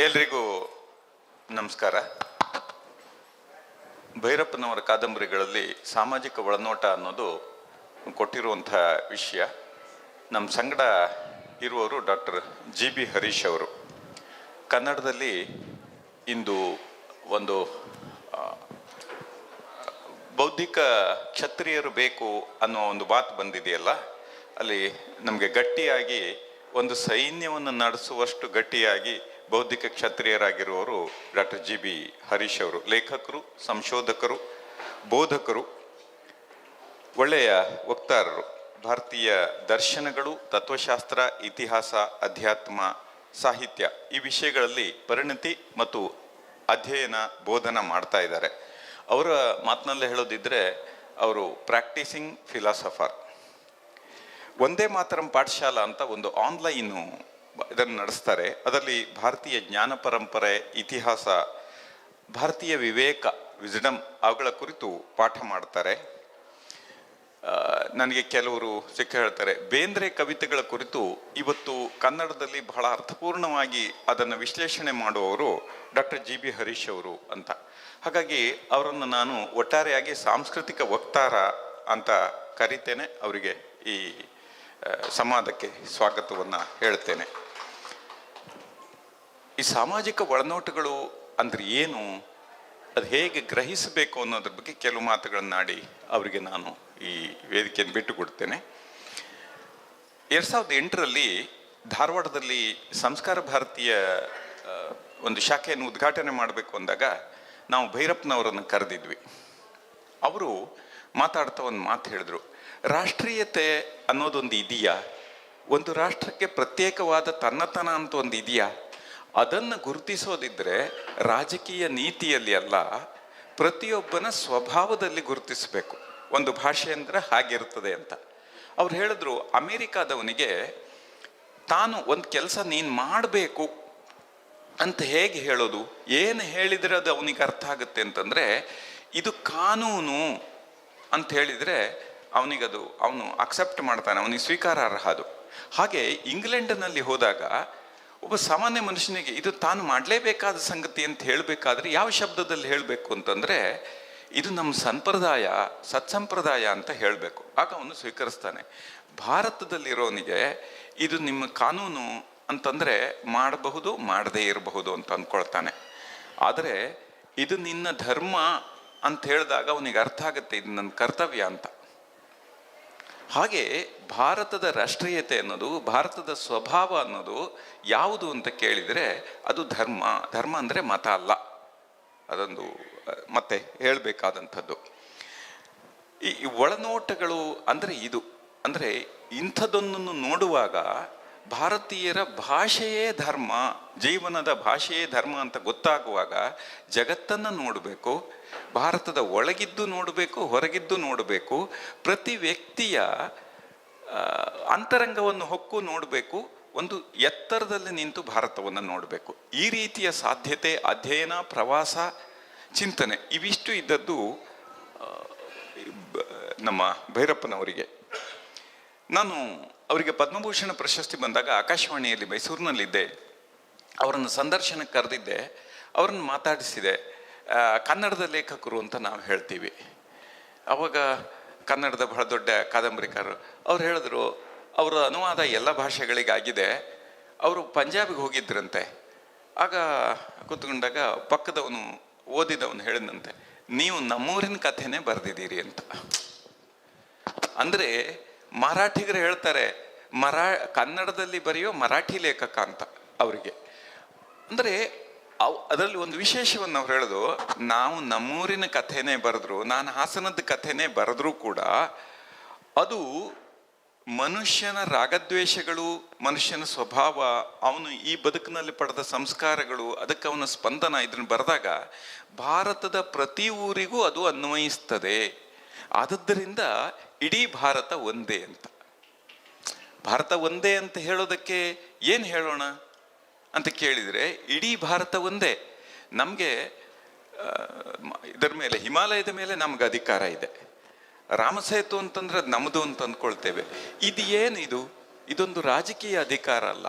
ಎಲ್ರಿಗೂ ನಮಸ್ಕಾರ. ಭೈರಪ್ಪನವರ ಕಾದಂಬರಿಗಳಲ್ಲಿ ಸಾಮಾಜಿಕ ಒಳನೋಟ ಅನ್ನೋದು ಕೊಟ್ಟಿರುವಂಥ ವಿಷಯ. ನಮ್ಮ ಸಂಗಡ ಇರುವವರು ಡಾಕ್ಟರ್ ಜಿ.ಬಿ. ಹರೀಶ್ ಅವರು. ಕನ್ನಡದಲ್ಲಿ ಇಂದು ಒಂದು ಬೌದ್ಧಿಕ ಕ್ಷತ್ರಿಯರು ಬೇಕು ಅನ್ನೋ ಒಂದು ಮಾತು ಬಂದಿದೆಯಲ್ಲ, ಅಲ್ಲಿ ನಮಗೆ ಗಟ್ಟಿಯಾಗಿ ಒಂದು ಸೈನ್ಯವನ್ನು ನಡೆಸುವಷ್ಟು ಗಟ್ಟಿಯಾಗಿ ಬೌದ್ಧಿಕ ಕ್ಷತ್ರಿಯರಾಗಿರುವವರು ಡಾಕ್ಟರ್ ಜಿ.ಬಿ. ಹರೀಶ್ ಅವರು. ಲೇಖಕರು, ಸಂಶೋಧಕರು, ಬೋಧಕರು, ಒಳ್ಳೆಯ ವಕ್ತಾರರು. ಭಾರತೀಯ ದರ್ಶನಗಳು, ತತ್ವಶಾಸ್ತ್ರ, ಇತಿಹಾಸ, ಅಧ್ಯಾತ್ಮ, ಸಾಹಿತ್ಯ ಈ ವಿಷಯಗಳಲ್ಲಿ ಪರಿಣತಿ ಮತ್ತು ಅಧ್ಯಯನ, ಬೋಧನ ಮಾಡ್ತಾ ಇದ್ದಾರೆ. ಅವರ ಮಾತಿನಲ್ಲೇ ಹೇಳೋದಿದ್ರೆ ಅವರು ಪ್ರಾಕ್ಟೀಸಿಂಗ್ ಫಿಲಾಸಫರ್. ಒಂದೇ ಮಾತರಂ ಪಾಠಶಾಲಾ ಅಂತ ಒಂದು ಆನ್ಲೈನು ಇದನ್ನು ನಡೆಸ್ತಾರೆ. ಅದರಲ್ಲಿ ಭಾರತೀಯ ಜ್ಞಾನ ಪರಂಪರೆ, ಇತಿಹಾಸ, ಭಾರತೀಯ ವಿವೇಕ, ವಿಸ್ಡಮ್ ಅವುಗಳ ಕುರಿತು ಪಾಠ ಮಾಡ್ತಾರೆ. ನನಗೆ ಕೆಲವರು ಸಿಕ್ಕ ಹೇಳ್ತಾರೆ, ಬೇಂದ್ರೆ ಕವಿತೆಗಳ ಕುರಿತು ಇವತ್ತು ಕನ್ನಡದಲ್ಲಿ ಬಹಳ ಅರ್ಥಪೂರ್ಣವಾಗಿ ಅದನ್ನು ವಿಶ್ಲೇಷಣೆ ಮಾಡುವವರು ಡಾಕ್ಟರ್ ಜಿ.ಬಿ. ಹರೀಶ್ ಅವರು ಅಂತ. ಹಾಗಾಗಿ ಅವರನ್ನು ನಾನು ಒಟ್ಟಾರೆಯಾಗಿ ಸಾಂಸ್ಕೃತಿಕ ವಕ್ತಾರ ಅಂತ ಕರಿತೇನೆ. ಅವರಿಗೆ ಈ ಸಂವಾದಕ್ಕೆ ಸ್ವಾಗತವನ್ನು ಹೇಳ್ತೇನೆ. ಈ ಸಾಮಾಜಿಕ ಒಳನೋಟಗಳು ಅಂದ್ರೆ ಏನು, ಅದು ಹೇಗೆ ಗ್ರಹಿಸಬೇಕು ಅನ್ನೋದ್ರ ಬಗ್ಗೆ ಕೆಲವು ಮಾತುಗಳನ್ನಾಡಿ ಅವರಿಗೆ ನಾನು ಈ ವೇದಿಕೆಯನ್ನು ಬಿಟ್ಟು ಕೊಡ್ತೇನೆ. 2008ರಲ್ಲಿ ಧಾರವಾಡದಲ್ಲಿ ಸಂಸ್ಕಾರ ಭಾರತೀಯ ಒಂದು ಶಾಖೆಯನ್ನು ಉದ್ಘಾಟನೆ ಮಾಡಬೇಕು ಅಂದಾಗ ನಾವು ಭೈರಪ್ಪನವರನ್ನು ಕರೆದಿದ್ವಿ. ಅವರು ಮಾತಾಡ್ತಾ ಒಂದು ಮಾತು ಹೇಳಿದ್ರು, ರಾಷ್ಟ್ರೀಯತೆ ಅನ್ನೋದೊಂದು ಇದೆಯಾ, ಒಂದು ರಾಷ್ಟ್ರಕ್ಕೆ ಪ್ರತ್ಯೇಕವಾದ ತನ್ನತನ ಅಂತ ಒಂದು ಇದೆಯಾ, ಅದನ್ನು ಗುರುತಿಸೋದಿದ್ರೆ ರಾಜಕೀಯ ನೀತಿಯಲ್ಲಿ ಅಲ್ಲ, ಪ್ರತಿಯೊಬ್ಬನ ಸ್ವಭಾವದಲ್ಲಿ ಗುರುತಿಸಬೇಕು. ಒಂದು ಭಾಷೆ ಅಂದರೆ ಹಾಗಿರ್ತದೆ ಅಂತ ಅವ್ರು ಹೇಳಿದ್ರು. ಅಮೇರಿಕಾದವನಿಗೆ ತಾನು ಒಂದು ಕೆಲಸ ನೀನು ಮಾಡಬೇಕು ಅಂತ ಹೇಗೆ ಹೇಳೋದು, ಏನು ಹೇಳಿದರೆ ಅದು ಅವನಿಗೆ ಅರ್ಥ ಆಗುತ್ತೆ ಅಂತಂದರೆ, ಇದು ಕಾನೂನು ಅಂತ ಹೇಳಿದರೆ ಅವನು ಅಕ್ಸೆಪ್ಟ್ ಮಾಡ್ತಾನೆ, ಅವನಿಗೆ ಸ್ವೀಕಾರಾರ್ಹ ಅದು. ಹಾಗೆ ಇಂಗ್ಲೆಂಡ್ನಲ್ಲಿ ಹೋದಾಗ ಒಬ್ಬ ಸಾಮಾನ್ಯ ಮನುಷ್ಯನಿಗೆ ಇದು ತಾನು ಮಾಡಲೇಬೇಕಾದ ಸಂಗತಿ ಅಂತ ಹೇಳಬೇಕಾದ್ರೆ ಯಾವ ಶಬ್ದದಲ್ಲಿ ಹೇಳಬೇಕು ಅಂತಂದರೆ, ಇದು ನಮ್ಮ ಸಂಪ್ರದಾಯ, ಸತ್ಸಂಪ್ರದಾಯ ಅಂತ ಹೇಳಬೇಕು. ಆಗ ಅವನು ಸ್ವೀಕರಿಸ್ತಾನೆ. ಭಾರತದಲ್ಲಿರೋನಿಗೆ ಇದು ನಿಮ್ಮ ಕಾನೂನು ಅಂತಂದರೆ ಮಾಡಬಹುದು, ಮಾಡದೇ ಇರಬಹುದು ಅಂತ ಅಂದ್ಕೊಳ್ತಾನೆ. ಆದರೆ ಇದು ನಿನ್ನ ಧರ್ಮ ಅಂತ ಹೇಳಿದಾಗ ಅವನಿಗೆ ಅರ್ಥ ಆಗುತ್ತೆ, ಇದು ನನ್ನ ಕರ್ತವ್ಯ ಅಂತ. ಹಾಗೆ ಭಾರತದ ರಾಷ್ಟ್ರೀಯತೆ ಅನ್ನೋದು, ಭಾರತದ ಸ್ವಭಾವ ಅನ್ನೋದು ಯಾವುದು ಅಂತ ಕೇಳಿದರೆ ಅದು ಧರ್ಮ. ಧರ್ಮ ಅಂದರೆ ಮತ ಅಲ್ಲ, ಅದೊಂದು ಮತ್ತೆ ಹೇಳಬೇಕಾದಂಥದ್ದು. ಈ ಒಳನೋಟಗಳು ಅಂದರೆ ಇದು. ಅಂದರೆ ಇಂಥದ್ದೊಂದನ್ನು ನೋಡುವಾಗ ಭಾರತೀಯರ ಭಾಷೆಯೇ ಧರ್ಮ, ಜೀವನದ ಭಾಷೆಯೇ ಧರ್ಮ ಅಂತ ಗೊತ್ತಾಗುವಾಗ ಜಗತ್ತನ್ನು ನೋಡಬೇಕು, ಭಾರತದ ಒಳಗಿದ್ದು ನೋಡಬೇಕು, ಹೊರಗಿದ್ದು ನೋಡಬೇಕು, ಪ್ರತಿ ವ್ಯಕ್ತಿಯ ಅಂತರಂಗವನ್ನು ಹೊಕ್ಕು ನೋಡಬೇಕು, ಒಂದು ಎತ್ತರದಲ್ಲಿ ನಿಂತು ಭಾರತವನ್ನು ನೋಡಬೇಕು. ಈ ರೀತಿಯ ಸಾಧ್ಯತೆ, ಅಧ್ಯಯನ, ಪ್ರವಾಸ, ಚಿಂತನೆ ಇವಿಷ್ಟು ಇದ್ದದ್ದು ನಮ್ಮ ಭೈರಪ್ಪನವರಿಗೆ. ನಾನು ಅವರಿಗೆ ಪದ್ಮಭೂಷಣ ಪ್ರಶಸ್ತಿ ಬಂದಾಗ ಆಕಾಶವಾಣಿಯಲ್ಲಿ ಮೈಸೂರಿನಲ್ಲಿದ್ದೆ. ಅವರನ್ನು ಸಂದರ್ಶನಕ್ಕೆ ಕರೆದಿದ್ದೆ, ಅವರನ್ನು ಮಾತಾಡಿಸಿದೆ. ಕನ್ನಡದ ಲೇಖಕರು ಅಂತ ನಾವು ಹೇಳ್ತೀವಿ. ಅವಾಗ ಕನ್ನಡದ ಬಹಳ ದೊಡ್ಡ ಕಾದಂಬರಿಕಾರರು ಅವ್ರು ಹೇಳಿದ್ರು, ಅವರ ಅನುವಾದ ಎಲ್ಲ ಭಾಷೆಗಳಿಗಾಗಿದೆ. ಅವರು ಪಂಜಾಬಿಗೆ ಹೋಗಿದ್ರಂತೆ. ಆಗ ಕೂತ್ಕೊಂಡಾಗ ಪಕ್ಕದವನು ಓದಿದವನು ಹೇಳಿದಂತೆ, ನೀವು ನಮ್ಮೂರಿನ ಕಥೆನೇ ಬರೆದಿದ್ದೀರಿ ಅಂತ. ಅಂದರೆ ಮರಾಠಿಗರು ಹೇಳ್ತಾರೆ, ಕನ್ನಡದಲ್ಲಿ ಬರೆಯೋ ಮರಾಠಿ ಲೇಖಕ ಅಂತ ಅವರಿಗೆ. ಅಂದರೆ ಅದರಲ್ಲಿ ಒಂದು ವಿಶೇಷವನ್ನು ಅವ್ರು ಹೇಳೋದು, ನಾವು ನಮ್ಮೂರಿನ ಕಥೆನೇ ಬರೆದ್ರು, ನಾನು ಹಾಸನದ ಕಥೆನೇ ಬರೆದ್ರೂ ಕೂಡ ಅದು ಮನುಷ್ಯನ ರಾಗದ್ವೇಷಗಳು, ಮನುಷ್ಯನ ಸ್ವಭಾವ, ಅವನು ಈ ಬದುಕಿನಲ್ಲಿ ಪಡೆದ ಸಂಸ್ಕಾರಗಳು, ಅದಕ್ಕೆ ಅವನ ಸ್ಪಂದನ, ಇದನ್ನು ಬರೆದಾಗ ಭಾರತದ ಪ್ರತಿ ಊರಿಗೂ ಅದು ಅನ್ವಯಿಸ್ತದೆ. ಆದದ್ದರಿಂದ ಇಡೀ ಭಾರತ ಒಂದೇ ಅಂತ. ಭಾರತ ಒಂದೇ ಅಂತ ಹೇಳೋದಕ್ಕೆ ಏನು ಹೇಳೋಣ ಅಂತ ಕೇಳಿದರೆ, ಇಡೀ ಭಾರತ ಒಂದೇ. ನಮಗೆ ಇದರ ಮೇಲೆ, ಹಿಮಾಲಯದ ಮೇಲೆ ನಮ್ಗೆ ಅಧಿಕಾರ ಇದೆ. ರಾಮಸೇತು ಅಂತಂದ್ರೆ ಅದು ನಮ್ಮದು ಅಂತ ಅಂದ್ಕೊಳ್ತೇವೆ. ಇದು ಏನು, ಇದೊಂದು ರಾಜಕೀಯ ಅಧಿಕಾರ ಅಲ್ಲ.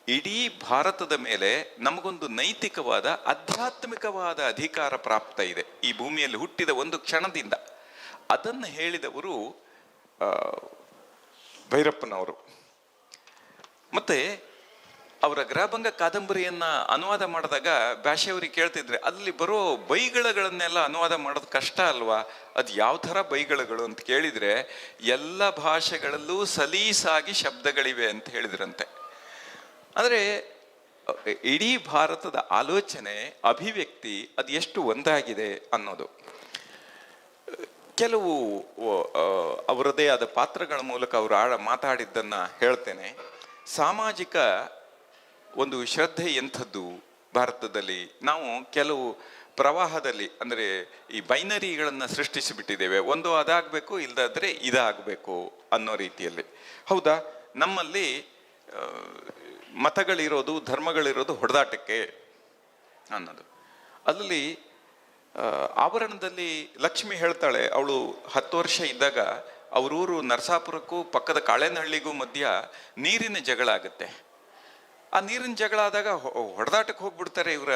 ಇಡೀ ಭಾರತದ ಮೇಲೆ ನಮಗೊಂದು ನೈತಿಕವಾದ ಆಧ್ಯಾತ್ಮಿಕವಾದ ಅಧಿಕಾರ ಪ್ರಾಪ್ತ ಇದೆ ಈ ಭೂಮಿಯಲ್ಲಿ ಹುಟ್ಟಿದ ಒಂದು ಕ್ಷಣದಿಂದ. ಅದನ್ನು ಹೇಳಿದವರು ಭೈರಪ್ಪನವರು. ಮತ್ತೆ ಅವರ ಗೃಹಭಂಗ ಕಾದಂಬರಿಯನ್ನ ಅನುವಾದ ಮಾಡಿದಾಗ ಭಾಷೆಯವ್ರಿಗೆ ಕೇಳ್ತಿದ್ರೆ ಅಲ್ಲಿ ಬರೋ ಬೈಗಳಗಳನ್ನೆಲ್ಲ ಅನುವಾದ ಮಾಡೋದು ಕಷ್ಟ ಅಲ್ವಾ, ಅದು ಯಾವ ಥರ ಬೈಗಳಗಳು ಅಂತ ಕೇಳಿದ್ರೆ ಎಲ್ಲ ಭಾಷೆಗಳಲ್ಲೂ ಸಲೀಸಾಗಿ ಶಬ್ದಗಳಿವೆ ಅಂತ ಹೇಳಿದ್ರಂತೆ. ಅಂದರೆ ಇಡೀ ಭಾರತದ ಆಲೋಚನೆ, ಅಭಿವ್ಯಕ್ತಿ ಅದು ಎಷ್ಟು ಒಂದಾಗಿದೆ ಅನ್ನೋದು. ಕೆಲವು ಅವರದೇ ಆದ ಪಾತ್ರಗಳ ಮೂಲಕ ಅವರು ಮಾತಾಡಿದ್ದನ್ನು ಹೇಳ್ತೇನೆ. ಸಾಮಾಜಿಕ ಒಂದು ಶ್ರದ್ಧೆ ಎಂಥದ್ದು ಭಾರತದಲ್ಲಿ, ನಾವು ಕೆಲವು ಪ್ರವಾಹದಲ್ಲಿ ಅಂದರೆ ಈ ಬೈನರಿಗಳನ್ನು ಸೃಷ್ಟಿಸಿಬಿಟ್ಟಿದ್ದೇವೆ. ಒಂದು ಅದಾಗಬೇಕು, ಇಲ್ಲದಾದ್ರೆ ಇದಾಗಬೇಕು ಅನ್ನೋ ರೀತಿಯಲ್ಲಿ. ಹೌದಾ, ನಮ್ಮಲ್ಲಿ ಮತಗಳಿರೋದು, ಧರ್ಮಗಳಿರೋದು ಹೊಡೆದಾಟಕ್ಕೆ ಅನ್ನೋದು. ಅದರಲ್ಲಿ ಆವರಣದಲ್ಲಿ ಲಕ್ಷ್ಮಿ ಹೇಳ್ತಾಳೆ, ಅವಳು 10 ವರ್ಷ ಇದ್ದಾಗ ಅವರೂರು ನರಸಾಪುರಕ್ಕೂ ಪಕ್ಕದ ಕಾಳೆನಹಳ್ಳಿಗೂ ಮಧ್ಯ ನೀರಿನ ಜಗಳ ಆಗುತ್ತೆ. ಆ ನೀರಿನ ಜಗಳ ಆದಾಗ ಹೊಡೆದಾಟಕ್ಕೆ ಹೋಗ್ಬಿಡ್ತಾರೆ. ಇವರ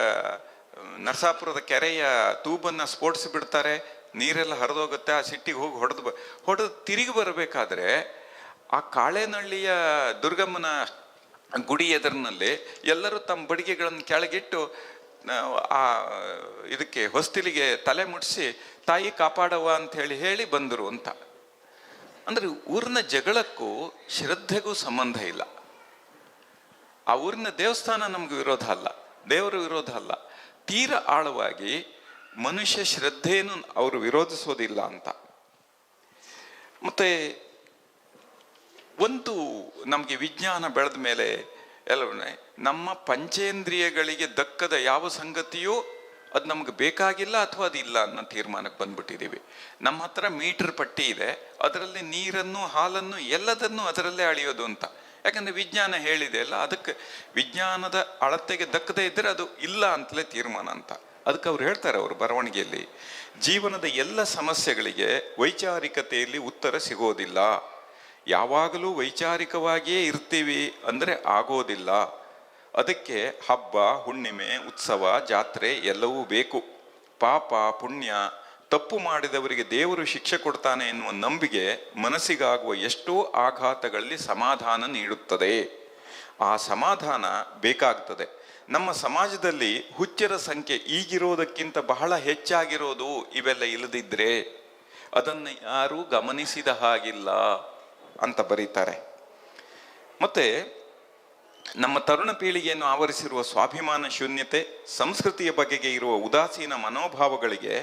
ನರಸಾಪುರದ ಕೆರೆಯ ತೂಬನ್ನು ಸ್ಫೋಟಿಸಿ ಬಿಡ್ತಾರೆ, ನೀರೆಲ್ಲ ಹರಿದೋಗುತ್ತೆ. ಆ ಸಿಟ್ಟಿಗೆ ಹೋಗಿ ಹೊಡೆದು ತಿರುಗಿ ಬರಬೇಕಾದ್ರೆ ಆ ಕಾಳೆನಹಳ್ಳಿಯ ದುರ್ಗಮ್ಮನ ಗುಡಿ ಎದುರಿನಲ್ಲಿ ಎಲ್ಲರೂ ತಮ್ಮ ಬಡಿಗೆಗಳನ್ನು ಕೆಳಗಿಟ್ಟು ಆ ಇದಕ್ಕೆ ಹೊಸ್ತಿಲಿಗೆ ತಲೆ ಮುಟ್ಟಿಸಿ ತಾಯಿ ಕಾಪಾಡವ ಅಂತ ಹೇಳಿ ಬಂದರು ಅಂತ. ಅಂದ್ರೆ ಊರಿನ ಜಗಳಕ್ಕೂ ಶ್ರದ್ಧೆಗೂ ಸಂಬಂಧ ಇಲ್ಲ. ಆ ಊರಿನ ದೇವಸ್ಥಾನ ನಮ್ಗೆ ವಿರೋಧ ಅಲ್ಲ, ದೇವರು ವಿರೋಧ ಅಲ್ಲ. ತೀರ ಆಳವಾಗಿ ಮನುಷ್ಯ ಶ್ರದ್ಧೆಯನ್ನು ಅವರು ವಿರೋಧಿಸೋದಿಲ್ಲ ಅಂತ. ಮತ್ತೆ ಒಂದು ನಮಗೆ ವಿಜ್ಞಾನ ಬೆಳೆದ ಮೇಲೆ ಎಲ್ಲವನ್ನೇ ನಮ್ಮ ಪಂಚೇಂದ್ರಿಯಗಳಿಗೆ ದಕ್ಕದ ಯಾವ ಸಂಗತಿಯೂ ಅದು ನಮ್ಗೆ ಬೇಕಾಗಿಲ್ಲ ಅಥವಾ ಅದು ಇಲ್ಲ ಅನ್ನೋ ತೀರ್ಮಾನಕ್ಕೆ ಬಂದ್ಬಿಟ್ಟಿದ್ದೀವಿ. ನಮ್ಮ ಹತ್ರ ಮೀಟರ್ ಪಟ್ಟಿ ಇದೆ, ಅದರಲ್ಲಿ ನೀರನ್ನು, ಹಾಲನ್ನು ಎಲ್ಲದನ್ನು ಅದರಲ್ಲೇ ಅಳಿಯೋದು ಅಂತ. ಯಾಕಂದ್ರೆ ವಿಜ್ಞಾನ ಹೇಳಿದೆ ಅಲ್ಲ, ಅದಕ್ಕೆ ವಿಜ್ಞಾನದ ಅಳತೆಗೆ ದಕ್ಕದೇ ಇದ್ದರೆ ಅದು ಇಲ್ಲ ಅಂತಲೇ ತೀರ್ಮಾನ ಅಂತ. ಅದಕ್ಕೆ ಅವ್ರು ಹೇಳ್ತಾರೆ ಅವರು ಬರವಣಿಗೆಯಲ್ಲಿ, ಜೀವನದ ಎಲ್ಲ ಸಮಸ್ಯೆಗಳಿಗೆ ವೈಚಾರಿಕತೆಯಲ್ಲಿ ಉತ್ತರ ಸಿಗೋದಿಲ್ಲ. ಯಾವಾಗಲೂ ವೈಚಾರಿಕವಾಗಿಯೇ ಇರ್ತೀವಿ ಅಂದರೆ ಆಗೋದಿಲ್ಲ. ಅದಕ್ಕೆ ಹಬ್ಬ, ಹುಣ್ಣಿಮೆ, ಉತ್ಸವ, ಜಾತ್ರೆ ಎಲ್ಲವೂ ಬೇಕು. ಪಾಪ, ಪುಣ್ಯ, ತಪ್ಪು ಮಾಡಿದವರಿಗೆ ದೇವರು ಶಿಕ್ಷೆ ಕೊಡ್ತಾನೆ ಎನ್ನುವ ನಂಬಿಕೆ ಮನಸ್ಸಿಗಾಗುವ ಎಷ್ಟೋ ಆಘಾತಗಳಲ್ಲಿ ಸಮಾಧಾನ ನೀಡುತ್ತದೆ. ಆ ಸಮಾಧಾನ ಬೇಕಾಗ್ತದೆ. ನಮ್ಮ ಸಮಾಜದಲ್ಲಿ ಹುಚ್ಚರ ಸಂಖ್ಯೆ ಈಗಿರೋದಕ್ಕಿಂತ ಬಹಳ ಹೆಚ್ಚಾಗಿರೋದು ಇವೆಲ್ಲ ಇಲ್ಲದಿದ್ರೆ ಅದನ್ನು ಯಾರೂ ಗಮನಿಸಿದ ಹಾಗಿಲ್ಲ ಅಂತ ಬರೀತಾರೆ. ಮತ್ತೆ ನಮ್ಮ ತರುಣ ಪೀಳಿಗೆಯನ್ನು ಆವರಿಸಿರುವ ಸ್ವಾಭಿಮಾನ ಶೂನ್ಯತೆ, ಸಂಸ್ಕೃತಿಯ ಬಗೆಗೆ ಇರುವ ಉದಾಸೀನ ಮನೋಭಾವಗಳಿಗೆ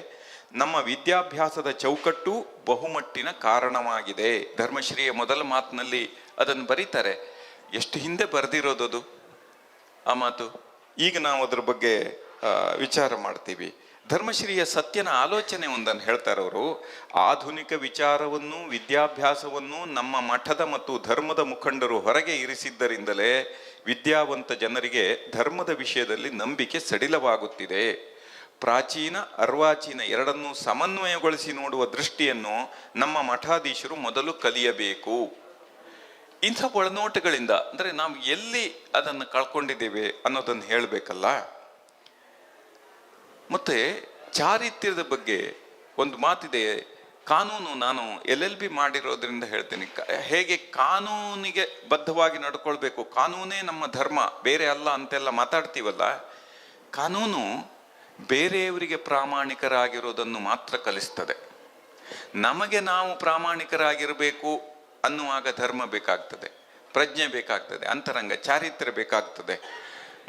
ನಮ್ಮ ವಿದ್ಯಾಭ್ಯಾಸದ ಚೌಕಟ್ಟು ಬಹುಮಟ್ಟಿನ ಕಾರಣವಾಗಿದೆ. ಧರ್ಮಶ್ರೀಯ ಮೊದಲ ಮಾತಿನಲ್ಲಿ ಅದನ್ನು ಬರೀತಾರೆ. ಎಷ್ಟು ಹಿಂದೆ ಬರೆದಿರೋದದು ಆ ಮಾತು, ಈಗ ನಾವು ಅದರ ಬಗ್ಗೆ ವಿಚಾರ ಮಾಡ್ತೀವಿ. ಧರ್ಮಶ್ರೀಯ ಸತ್ಯನ ಆಲೋಚನೆ ಒಂದನ್ನು ಹೇಳ್ತಾರೆ ಅವರು. ಆಧುನಿಕ ವಿಚಾರವನ್ನು, ವಿದ್ಯಾಭ್ಯಾಸವನ್ನು ನಮ್ಮ ಮಠದ ಮತ್ತು ಧರ್ಮದ ಮುಖಂಡರು ಹೊರಗೆ ಇರಿಸಿದ್ದರಿಂದಲೇ ವಿದ್ಯಾವಂತ ಜನರಿಗೆ ಧರ್ಮದ ವಿಷಯದಲ್ಲಿ ನಂಬಿಕೆ ಸಡಿಲವಾಗುತ್ತಿದೆ. ಪ್ರಾಚೀನ ಅರ್ವಾಚೀನ ಎರಡನ್ನೂ ಸಮನ್ವಯಗೊಳಿಸಿ ನೋಡುವ ದೃಷ್ಟಿಯನ್ನು ನಮ್ಮ ಮಠಾಧೀಶರು ಮೊದಲು ಕಲಿಯಬೇಕು. ಇಂಥ ಒಳನೋಟಗಳಿಂದ ಅಂದರೆ ನಾವು ಎಲ್ಲಿ ಅದನ್ನು ಕಳ್ಕೊಂಡಿದ್ದೇವೆ ಅನ್ನೋದನ್ನು ಹೇಳಬೇಕಲ್ಲ. ಮತ್ತೆ ಚಾರಿತ್ರ್ಯದ ಬಗ್ಗೆ ಒಂದು ಮಾತಿದೆ. ಕಾನೂನು, ನಾನು LLB ಮಾಡಿರೋದ್ರಿಂದ ಹೇಳ್ತೀನಿ, ಹೇಗೆ ಕಾನೂನಿಗೆ ಬದ್ಧವಾಗಿ ನಡ್ಕೊಳ್ಬೇಕು, ಕಾನೂನೇ ನಮ್ಮ ಧರ್ಮ, ಬೇರೆ ಅಲ್ಲ ಅಂತೆಲ್ಲ ಮಾತಾಡ್ತೀವಲ್ಲ. ಕಾನೂನು ಬೇರೆಯವರಿಗೆ ಪ್ರಾಮಾಣಿಕರಾಗಿರೋದನ್ನು ಮಾತ್ರ ಕಲಿಸ್ತದೆ. ನಮಗೆ ನಾವು ಪ್ರಾಮಾಣಿಕರಾಗಿರಬೇಕು ಅನ್ನುವಾಗ ಧರ್ಮ ಬೇಕಾಗ್ತದೆ, ಪ್ರಜ್ಞೆ ಬೇಕಾಗ್ತದೆ, ಅಂತರಂಗ ಚಾರಿತ್ರ್ಯ ಬೇಕಾಗ್ತದೆ.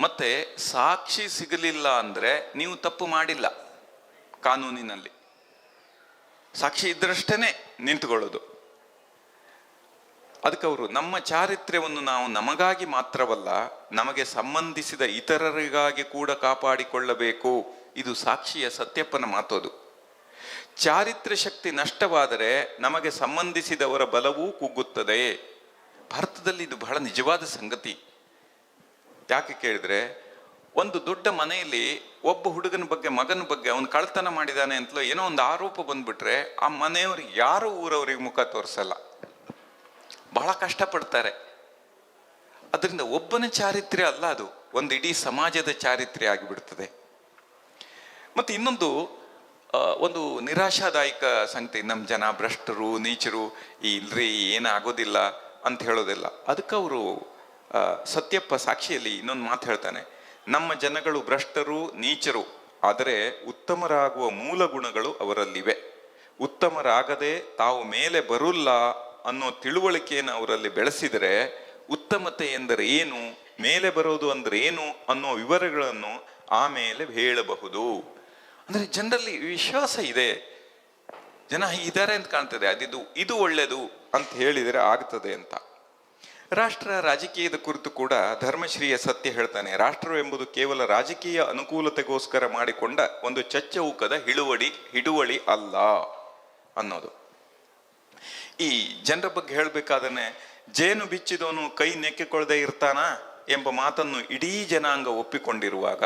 ಮತ್ತೆ ಸಾಕ್ಷಿ ಸಿಗಲಿಲ್ಲ ಅಂದರೆ ನೀವು ತಪ್ಪು ಮಾಡಿಲ್ಲ. ಕಾನೂನಿನಲ್ಲಿ ಸಾಕ್ಷಿ ಇದ್ದರಷ್ಟೇ ನಿಂತುಕೊಳ್ಳೋದು. ಅದಕ್ಕೆ ಅವರು ನಮ್ಮ ಚಾರಿತ್ರ್ಯವನ್ನು ನಾವು ನಮಗಾಗಿ ಮಾತ್ರವಲ್ಲ, ನಮಗೆ ಸಂಬಂಧಿಸಿದ ಇತರರಿಗಾಗಿ ಕೂಡ ಕಾಪಾಡಿಕೊಳ್ಳಬೇಕು. ಇದು ಸಾಕ್ಷಿಯ ಸತ್ಯಪ್ಪನ ಮಾತೋದು. ಚಾರಿತ್ರ್ಯ ಶಕ್ತಿ ನಷ್ಟವಾದರೆ ನಮಗೆ ಸಂಬಂಧಿಸಿದವರ ಬಲವೂ ಕುಗ್ಗುತ್ತದೆ. ಭಾರತದಲ್ಲಿ ಇದು ಬಹಳ ನಿಜವಾದ ಸಂಗತಿ. ಯಾಕೆ ಕೇಳಿದ್ರೆ, ಒಂದು ದೊಡ್ಡ ಮನೆಯಲ್ಲಿ ಒಬ್ಬ ಹುಡುಗನ ಬಗ್ಗೆ, ಮಗನ ಬಗ್ಗೆ, ಅವನು ಕಳ್ತನ ಮಾಡಿದಾನೆ ಅಂತಲೋ ಏನೋ ಒಂದು ಆರೋಪ ಬಂದ್ಬಿಟ್ರೆ ಆ ಮನೆಯವ್ರಿಗೆ ಯಾರು ಊರವ್ರಿಗೆ ಮುಖ ತೋರಿಸಲ್ಲ, ಬಹಳ ಕಷ್ಟಪಡ್ತಾರೆ. ಅದರಿಂದ ಒಬ್ಬನ ಚಾರಿತ್ರ್ಯ ಅಲ್ಲ, ಅದು ಒಂದು ಇಡೀ ಸಮಾಜದ ಚಾರಿತ್ರ್ಯ ಆಗಿಬಿಡ್ತದೆ. ಮತ್ತು ಇನ್ನೊಂದು ಒಂದು ನಿರಾಶಾದಾಯಕ ಸಂಗತಿ, ನಮ್ಮ ಜನ ಭ್ರಷ್ಟರು, ನೀಚರು, ಇಲ್ರಿ ಏನಾಗೋದಿಲ್ಲ ಅಂತ ಹೇಳೋದಿಲ್ಲ. ಅದಕ್ಕೆ ಅವರು ಸತ್ಯಪ್ಪ ಸಾಕ್ಷಿಯಲ್ಲಿ ಇನ್ನೊಂದು ಮಾತು ಹೇಳ್ತಾನೆ, ನಮ್ಮ ಜನಗಳು ಭ್ರಷ್ಟರು, ನೀಚರು, ಆದರೆ ಉತ್ತಮರಾಗುವ ಮೂಲ ಗುಣಗಳು ಅವರಲ್ಲಿವೆ. ಉತ್ತಮರಾಗದೆ ತಾವು ಮೇಲೆ ಬರುಲ್ಲ ಅನ್ನೋ ತಿಳುವಳಿಕೆಯನ್ನು ಅವರಲ್ಲಿ ಬೆಳೆಸಿದರೆ ಉತ್ತಮತೆ ಎಂದರೆ ಏನು, ಮೇಲೆ ಬರೋದು ಅಂದ್ರೆ ಏನು ಅನ್ನೋ ವಿವರಗಳನ್ನು ಆಮೇಲೆ ಹೇಳಬಹುದು. ಅಂದ್ರೆ ಜನರಲ್ಲಿ ವಿಶ್ವಾಸ ಇದೆ, ಜನ ಇದ್ದಾರೆ ಅಂತ ಕಾಣ್ತದೆ, ಇದು ಒಳ್ಳೆಯದು ಅಂತ ಹೇಳಿದರೆ ಆಗ್ತದೆ ಅಂತ. ರಾಷ್ಟ್ರ ರಾಜಕೀಯದ ಕುರಿತು ಕೂಡ ಧರ್ಮಶ್ರೀಯ ಸತ್ಯ ಹೇಳ್ತಾನೆ, ರಾಷ್ಟ್ರವೆಂಬುದು ಕೇವಲ ರಾಜಕೀಯ ಅನುಕೂಲತೆಗೋಸ್ಕರ ಮಾಡಿಕೊಂಡ ಒಂದು ಚಚ್ಚೌಕದ ಹಿಡುವಳಿ ಅಲ್ಲ ಅನ್ನೋದು. ಈ ಜನರ ಬಗ್ಗೆ ಹೇಳಬೇಕಾದ್ರೆ, ಜೇನು ಬಿಚ್ಚಿದವನು ಕೈ ನೆಕ್ಕಿಕೊಳ್ಳದೆ ಇರ್ತಾನ ಎಂಬ ಮಾತನ್ನು ಇಡೀ ಜನಾಂಗ ಒಪ್ಪಿಕೊಂಡಿರುವಾಗ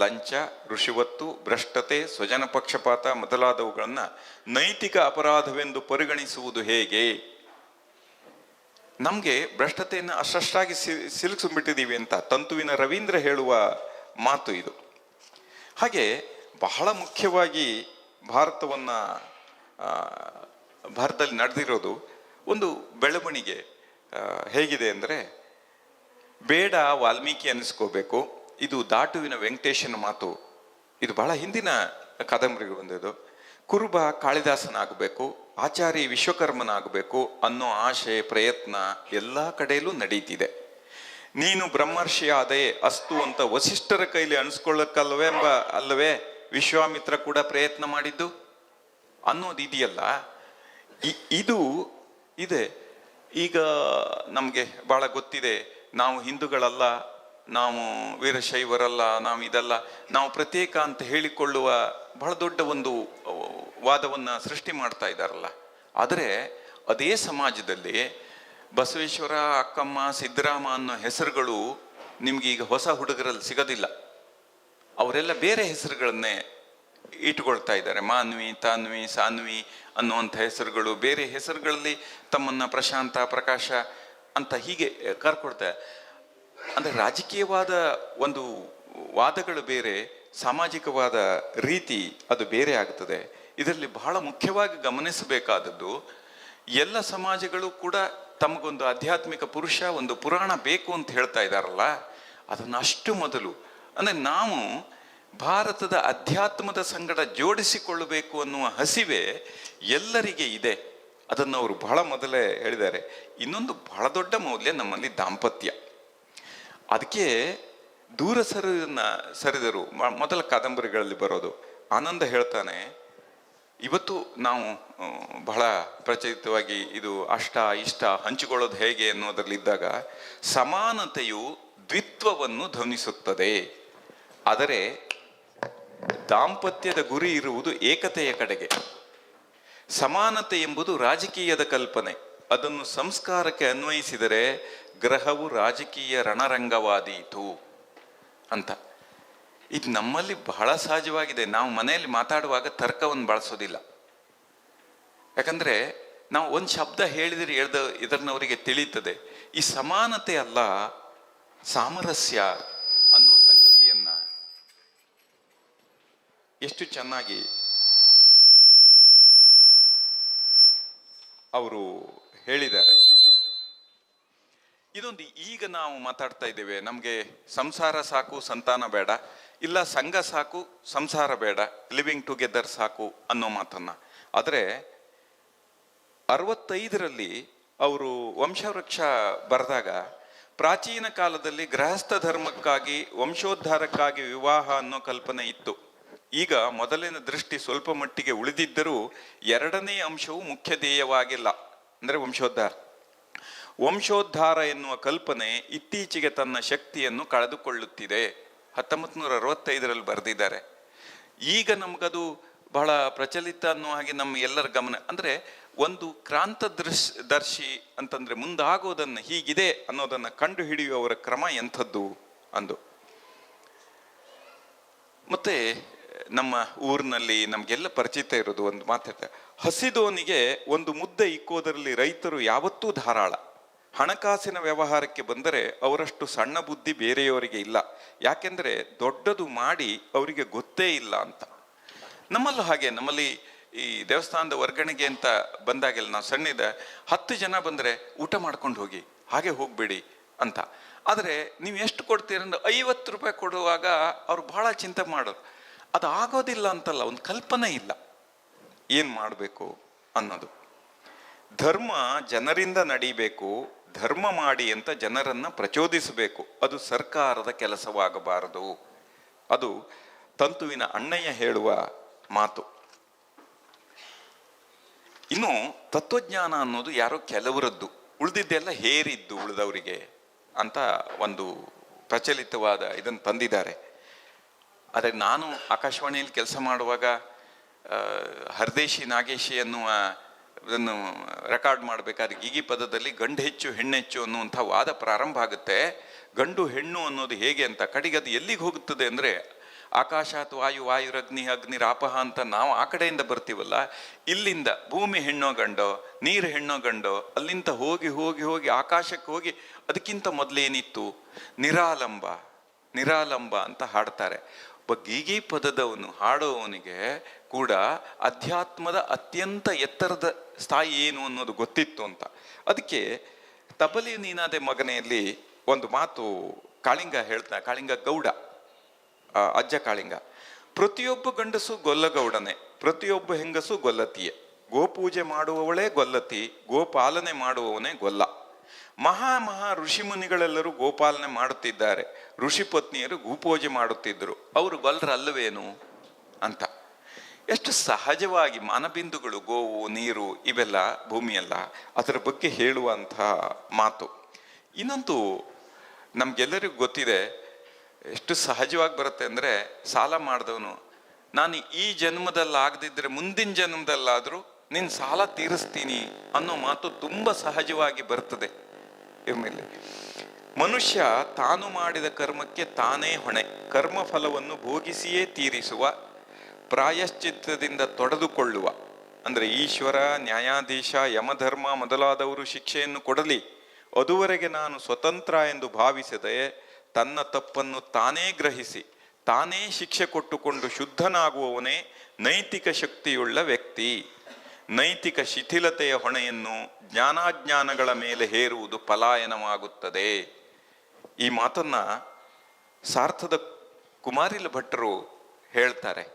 ಲಂಚ, ಋಷಿವತ್ತು, ಭ್ರಷ್ಟತೆ, ಸ್ವಜನ ಪಕ್ಷಪಾತ ಮೊದಲಾದವುಗಳನ್ನ ನೈತಿಕ ಅಪರಾಧವೆಂದು ಪರಿಗಣಿಸುವುದು ಹೇಗೆ? ನಮ್ಗೆ ಭ್ರಷ್ಟತೆಯನ್ನು ಅಷ್ಟಷ್ಟಾಗಿ ಸಿಲುಕಿಸ್ಬಿಟ್ಟಿದ್ದೀವಿ ಅಂತ ತಂತುವಿನ ರವೀಂದ್ರ ಹೇಳುವ ಮಾತು ಇದು. ಹಾಗೆ ಬಹಳ ಮುಖ್ಯವಾಗಿ ಭಾರತದಲ್ಲಿ ನಡೆದಿರೋದು ಒಂದು ಬೆಳವಣಿಗೆ ಹೇಗಿದೆ ಅಂದರೆ, ಬೇಡ ವಾಲ್ಮೀಕಿ ಅನ್ನಿಸ್ಕೋಬೇಕು, ಇದು ದಾಟುವಿನ ವೆಂಕಟೇಶನ ಮಾತು, ಇದು ಬಹಳ ಹಿಂದಿನ ಕಾದಂಬರಿಗೆ ಬಂದಿದ್ದು. ಕುರುಬ ಕಾಳಿದಾಸನಾಗಬೇಕು, ಆಚಾರ್ಯ ವಿಶ್ವಕರ್ಮನಾಗಬೇಕು ಅನ್ನೋ ಆಶೆ ಪ್ರಯತ್ನ ಎಲ್ಲ ಕಡೆಯಲ್ಲೂ ನಡೀತಿದೆ. ನೀನು ಬ್ರಹ್ಮರ್ಷಿ ಆದೆ ಅಸ್ತು ಅಂತ ವಸಿಷ್ಠರ ಕೈಲಿ ಅಲ್ಲವೇ ವಿಶ್ವಾಮಿತ್ರ ಕೂಡ ಪ್ರಯತ್ನ ಮಾಡಿದ್ದು ಅನ್ನೋದು ಇದೆಯಲ್ಲ, ಇದು ಇದೆ. ಈಗ ನಮಗೆ ಬಹಳ ಗೊತ್ತಿದೆ, ನಾವು ಹಿಂದೂಗಳಲ್ಲ, ನಾವು ವೀರಶೈವರಲ್ಲ, ನಾವು ಪ್ರತ್ಯೇಕ ಅಂತ ಹೇಳಿಕೊಳ್ಳುವ ಬಹಳ ದೊಡ್ಡ ಒಂದು ವಾದವನ್ನು ಸೃಷ್ಟಿ ಮಾಡ್ತಾ ಇದ್ದಾರಲ್ಲ. ಆದರೆ ಅದೇ ಸಮಾಜದಲ್ಲಿ ಬಸವೇಶ್ವರ, ಅಕ್ಕಮ್ಮ, ಸಿದ್ದರಾಮ ಅನ್ನೋ ಹೆಸರುಗಳು ನಿಮ್ಗೆ ಈಗ ಹೊಸ ಹುಡುಗರಲ್ಲಿ ಸಿಗೋದಿಲ್ಲ. ಅವರೆಲ್ಲ ಬೇರೆ ಹೆಸರುಗಳನ್ನೇ ಇಟ್ಕೊಳ್ತಾ ಇದ್ದಾರೆ. ಮಾನ್ವಿ, ತಾನ್ವಿ, ಸಾನ್ವಿ ಅನ್ನುವಂಥ ಹೆಸರುಗಳು, ಬೇರೆ ಹೆಸರುಗಳಲ್ಲಿ ತಮ್ಮನ್ನ ಪ್ರಶಾಂತ, ಪ್ರಕಾಶ ಅಂತ ಹೀಗೆ ಕರ್ಕೊಡ್ತಾರೆ. ಅಂದರೆ ರಾಜಕೀಯವಾದ ಒಂದು ವಾದಗಳು ಬೇರೆ, ಸಾಮಾಜಿಕವಾದ ರೀತಿ ಅದು ಬೇರೆ ಆಗ್ತದೆ. ಇದರಲ್ಲಿ ಬಹಳ ಮುಖ್ಯವಾಗಿ ಗಮನಿಸಬೇಕಾದದ್ದು, ಎಲ್ಲ ಸಮಾಜಗಳು ಕೂಡ ತಮಗೊಂದು ಆಧ್ಯಾತ್ಮಿಕ ಪುರುಷ, ಒಂದು ಪುರಾಣ ಬೇಕು ಅಂತ ಹೇಳ್ತಾ ಇದ್ದಾರಲ್ಲ, ಅದನ್ನು ಅಷ್ಟು ಮೊದಲು ಅಂದರೆ ನಾವು ಭಾರತದ ಅಧ್ಯಾತ್ಮದ ಸಂಗಡ ಜೋಡಿಸಿಕೊಳ್ಳಬೇಕು ಅನ್ನುವ ಹಸಿವೆ ಎಲ್ಲರಿಗೆ ಇದೆ. ಅದನ್ನು ಅವರು ಬಹಳ ಮೊದಲೇ ಹೇಳಿದ್ದಾರೆ. ಇನ್ನೊಂದು ಬಹಳ ದೊಡ್ಡ ಮೌಲ್ಯ ನಮ್ಮಲ್ಲಿ ದಾಂಪತ್ಯ. ಅದಕ್ಕೆ ದೂರ ಸರಿದರು ಮೊದಲ ಕಾದಂಬರಿಗಳಲ್ಲಿ ಬರೋದು. ಆನಂದ ಹೇಳ್ತಾನೆ, ಇವತ್ತು ನಾವು ಬಹಳ ಪ್ರಚಲಿತವಾಗಿ ಇದು ಅಷ್ಟ ಇಷ್ಟ ಹಂಚಿಕೊಳ್ಳೋದು ಹೇಗೆ ಅನ್ನೋದ್ರಲ್ಲಿದ್ದಾಗ, ಸಮಾನತೆಯು ದ್ವಿತ್ವವನ್ನು ಧ್ವನಿಸುತ್ತದೆ, ಆದರೆ ದಾಂಪತ್ಯದ ಗುರಿ ಇರುವುದು ಏಕತೆಯ ಕಡೆಗೆ. ಸಮಾನತೆ ಎಂಬುದು ರಾಜಕೀಯದ ಕಲ್ಪನೆ, ಅದನ್ನು ಸಂಸ್ಕಾರಕ್ಕೆ ಅನ್ವಯಿಸಿದರೆ ಗ್ರಹವು ರಾಜಕೀಯ ರಣರಂಗವಾದೀತು ಅಂತ. ಇದು ನಮ್ಮಲ್ಲಿ ಬಹಳ ಸಹಜವಾಗಿದೆ. ನಾವು ಮನೆಯಲ್ಲಿ ಮಾತಾಡುವಾಗ ತರ್ಕವನ್ನು ಬಳಸೋದಿಲ್ಲ. ಯಾಕಂದ್ರೆ ನಾವು ಒಂದು ಶಬ್ದ ಹೇಳಿದ್ರೆ ಇದನ್ನವರಿಗೆ ತಿಳಿಯುತ್ತದೆ. ಈ ಸಮಾನತೆ ಅಲ್ಲ, ಸಾಮರಸ್ಯ ಅನ್ನೋ ಸಂಗತಿಯನ್ನ ಎಷ್ಟು ಚೆನ್ನಾಗಿ ಅವರು ಹೇಳಿದ್ದಾರೆ. ಇದೊಂದು ಈಗ ನಾವು ಮಾತಾಡ್ತಾ ಇದ್ದೇವೆ, ನಮಗೆ ಸಂಸಾರ ಸಾಕು, ಸಂತಾನ ಬೇಡ, ಇಲ್ಲ ಸಂಘ ಸಾಕು, ಸಂಸಾರ ಬೇಡ, ಲಿವಿಂಗ್ ಟುಗೆದರ್ ಸಾಕು ಅನ್ನೋ ಮಾತನ್ನ. ಆದರೆ 65ರಲ್ಲಿ ಅವರು ವಂಶವೃಕ್ಷ ಬರೆದಾಗ, ಪ್ರಾಚೀನ ಕಾಲದಲ್ಲಿ ಗೃಹಸ್ಥ ಧರ್ಮಕ್ಕಾಗಿ, ವಂಶೋದ್ಧಾರಕ್ಕಾಗಿ ವಿವಾಹ ಅನ್ನೋ ಕಲ್ಪನೆ ಇತ್ತು. ಈಗ ಮೊದಲಿನ ದೃಷ್ಟಿ ಸ್ವಲ್ಪ ಮಟ್ಟಿಗೆ ಉಳಿದಿದ್ದರೂ ಎರಡನೇ ಅಂಶವು ಮುಖ್ಯ ಧ್ಯೇಯವಾಗಿಲ್ಲ, ಅಂದರೆ ವಂಶೋದ್ಧಾರ ಎನ್ನುವ ಕಲ್ಪನೆ ಇತ್ತೀಚೆಗೆ ತನ್ನ ಶಕ್ತಿಯನ್ನು ಕಳೆದುಕೊಳ್ಳುತ್ತಿದೆ. 1965ರಲ್ಲಿ ಬರೆದಿದ್ದಾರೆ. ಈಗ ನಮಗದು ಬಹಳ ಪ್ರಚಲಿತ ಅನ್ನೋ ಹಾಗೆ ನಮ್ಮ ಎಲ್ಲರ ಗಮನ. ಅಂದರೆ ಒಂದು ಕ್ರಾಂತದರ್ಶಿ ಅಂತಂದ್ರೆ ಮುಂದಾಗೋದನ್ನು, ಹೀಗಿದೆ ಅನ್ನೋದನ್ನು ಕಂಡು ಹಿಡಿಯುವವರ ಕ್ರಮ ಎಂಥದ್ದು ಅಂದು. ಮತ್ತೆ ನಮ್ಮ ಊರಿನಲ್ಲಿ ನಮಗೆಲ್ಲ ಪರಿಚಿತ ಇರೋದು ಒಂದು ಮಾತಾಡ್ತಾರೆ, ಹಸಿದೋನಿಗೆ ಒಂದು ಮುದ್ದೆ ಇಕ್ಕೋದರಲ್ಲಿ ರೈತರು ಯಾವತ್ತೂ ಧಾರಾಳ, ಹಣಕಾಸಿನ ವ್ಯವಹಾರಕ್ಕೆ ಬಂದರೆ ಅವರಷ್ಟು ಸಣ್ಣ ಬುದ್ಧಿ ಬೇರೆಯವರಿಗೆ ಇಲ್ಲ. ಯಾಕೆಂದರೆ ದೊಡ್ಡದು ಮಾಡಿ ಅವರಿಗೆ ಗೊತ್ತೇ ಇಲ್ಲ ಅಂತ. ನಮ್ಮಲ್ಲೂ ಹಾಗೆ, ನಮ್ಮಲ್ಲಿ ಈ ದೇವಸ್ಥಾನದ ವರ್ಗಣಿಗೆ ಅಂತ ಬಂದಾಗೆಲ್ಲ ನಾವು ಸಣ್ಣಿದ 10 ಜನ ಬಂದರೆ ಊಟ ಮಾಡ್ಕೊಂಡು ಹೋಗಿ, ಹಾಗೆ ಹೋಗಬೇಡಿ ಅಂತ. ಆದರೆ ನೀವು ಎಷ್ಟು ಕೊಡ್ತೀರಂದ್ರೆ 50 ರೂಪಾಯಿ ಕೊಡುವಾಗ ಅವ್ರು ಬಹಳ ಚಿಂತೆ ಮಾಡೋರು. ಅದು ಆಗೋದಿಲ್ಲ ಅಂತಲ್ಲ, ಒಂದು ಕಲ್ಪನೆ ಇಲ್ಲ ಏನು ಮಾಡಬೇಕು ಅನ್ನೋದು. ಧರ್ಮ ಜನರಿಂದ ನಡೀಬೇಕು, ಧರ್ಮ ಮಾಡಿ ಅಂತ ಜನರನ್ನು ಪ್ರಚೋದಿಸಬೇಕು. ಅದು ಸರ್ಕಾರದ ಕೆಲಸವಾಗಬಾರದು. ಅದು ತಂತುವಿನ ಅಣ್ಣಯ್ಯ ಹೇಳುವ ಮಾತು. ಇನ್ನು ತತ್ವಜ್ಞಾನ ಅನ್ನೋದು ಯಾರೋ ಕೆಲವರದ್ದು, ಉಳಿದಿದ್ದೆಲ್ಲ ಹೇರಿದ್ದು ಉಳಿದವರಿಗೆ ಅಂತ ಒಂದು ಪ್ರಚಲಿತವಾದ ಇದನ್ನು ತಂದಿದ್ದಾರೆ. ಆದರೆ ನಾನು ಆಕಾಶವಾಣಿಯಲ್ಲಿ ಕೆಲಸ ಮಾಡುವಾಗ ಹರದೇಶಿ ನಾಗೇಶಿ ಅನ್ನುವ ಇದನ್ನು ರೆಕಾರ್ಡ್ ಮಾಡಬೇಕಾದ್ರೆ ಗೀಗಿ ಪದದಲ್ಲಿ ಗಂಡು ಹೆಚ್ಚು ಹೆಣ್ಣೆಚ್ಚು ಅನ್ನುವಂಥ ವಾದ ಪ್ರಾರಂಭ ಆಗುತ್ತೆ. ಗಂಡು ಹೆಣ್ಣು ಅನ್ನೋದು ಹೇಗೆ ಅಂತ, ಕಡೆಗೆ ಅದು ಎಲ್ಲಿಗೆ ಹೋಗುತ್ತದೆ ಅಂದರೆ ಆಕಾಶಾತ್ ವಾಯು, ವಾಯುರಗ್ನಿ ಅಗ್ನಿರಾಪಹ ಅಂತ ನಾವು ಆ ಕಡೆಯಿಂದ ಬರ್ತೀವಲ್ಲ, ಇಲ್ಲಿಂದ ಭೂಮಿ ಹೆಣ್ಣೋ ಗಂಡೋ, ನೀರು ಹೆಣ್ಣೋ ಗಂಡೋ, ಅಲ್ಲಿಂದ ಹೋಗಿ ಹೋಗಿ ಹೋಗಿ ಆಕಾಶಕ್ಕೆ ಹೋಗಿ ಅದಕ್ಕಿಂತ ಮೊದಲೇನಿತ್ತು ನಿರಾಲಂಬ, ನಿರಾಲಂಬ ಅಂತ ಹಾಡ್ತಾರೆ. ಒಬ್ಬ ಗೀಗಿ ಪದದವನು ಹಾಡೋವನಿಗೆ ಕೂಡ ಅಧ್ಯಾತ್ಮದ ಅತ್ಯಂತ ಎತ್ತರದ ಸ್ಥಾಯಿ ಏನು ಅನ್ನೋದು ಗೊತ್ತಿತ್ತು ಅಂತ. ಅದಕ್ಕೆ ತಬಲಿ ನೀನಾದೆ ಮಗನೆಯಲ್ಲಿ ಒಂದು ಮಾತು ಕಾಳಿಂಗ ಹೇಳ್ತಾನೆ, ಕಾಳಿಂಗ ಗೌಡ, ಅಜ್ಜ ಕಾಳಿಂಗ. ಪ್ರತಿಯೊಬ್ಬ ಗಂಡಸು ಗೊಲ್ಲಗೌಡನೆ, ಪ್ರತಿಯೊಬ್ಬ ಹೆಂಗಸು ಗೊಲ್ಲತಿಯೇ. ಗೋಪೂಜೆ ಮಾಡುವವಳೇ ಗೊಲ್ಲತಿ, ಗೋಪಾಲನೆ ಮಾಡುವವನೇ ಗೊಲ್ಲ. ಮಹಾ ಋಷಿಮುನಿಗಳೆಲ್ಲರೂ ಗೋಪಾಲನೆ ಮಾಡುತ್ತಿದ್ದಾರೆ, ಋಷಿ ಪತ್ನಿಯರು ಗೋಪೂಜೆ ಮಾಡುತ್ತಿದ್ದರು, ಅವರು ಗೊಲ್ಲರಲ್ಲವೇನು ಅಂತ. ಎಷ್ಟು ಸಹಜವಾಗಿ ಮಾನಬಿಂದುಗಳು, ಗೋವು, ನೀರು, ಇವೆಲ್ಲ ಭೂಮಿಯಲ್ಲ, ಅದರ ಬಗ್ಗೆ ಹೇಳುವಂತಹ ಮಾತು. ಇನ್ನೊಂದು ನಮ್ಗೆಲ್ಲರಿಗೂ ಗೊತ್ತಿದೆ, ಎಷ್ಟು ಸಹಜವಾಗಿ ಬರುತ್ತೆ ಅಂದರೆ, ಸಾಲ ಮಾಡಿದವನು ನಾನು ಈ ಜನ್ಮದಲ್ಲಿ ಆಗದಿದ್ದರೆ ಮುಂದಿನ ಜನ್ಮದಲ್ಲಾದರೂ ನಿನ್ನ ಸಾಲ ತೀರಿಸ್ತೀನಿ ಅನ್ನೋ ಮಾತು ತುಂಬ ಸಹಜವಾಗಿ ಬರ್ತದೆ. ಇರ್ಮೇಲೆ ಮನುಷ್ಯ ತಾನು ಮಾಡಿದ ಕರ್ಮಕ್ಕೆ ತಾನೇ ಹೊಣೆ, ಕರ್ಮ ಫಲವನ್ನು ಭೋಗಿಸಿಯೇ ತೀರಿಸುವ, ಪ್ರಾಯಶ್ಚಿತ್ತದಿಂದ ತೊಡೆದುಕೊಳ್ಳುವ. ಅಂದರೆ ಈಶ್ವರ, ನ್ಯಾಯಾಧೀಶ, ಯಮಧರ್ಮ ಮೊದಲಾದವರು ಶಿಕ್ಷೆಯನ್ನು ಕೊಡಲಿ, ಅದುವರೆಗೆ ನಾನು ಸ್ವತಂತ್ರ ಎಂದು ಭಾವಿಸದೆ ತನ್ನ ತಪ್ಪನ್ನು ತಾನೇ ಗ್ರಹಿಸಿ ತಾನೇ ಶಿಕ್ಷೆ ಕೊಟ್ಟುಕೊಂಡು ಶುದ್ಧನಾಗುವವನೇ ನೈತಿಕ ಶಕ್ತಿಯುಳ್ಳ ವ್ಯಕ್ತಿ. ನೈತಿಕ ಶಿಥಿಲತೆಯ ಹೊಣೆಯನ್ನು ಜ್ಞಾನಾಜ್ಞಾನಗಳ ಮೇಲೆ ಹೇರುವುದು ಪಲಾಯನವಾಗುತ್ತದೆ. ಈ ಮಾತನ್ನ ಸಾರ್ಥದ ಕುಮಾರಿಲ ಭಟ್ಟರು ಹೇಳ್ತಾರೆ.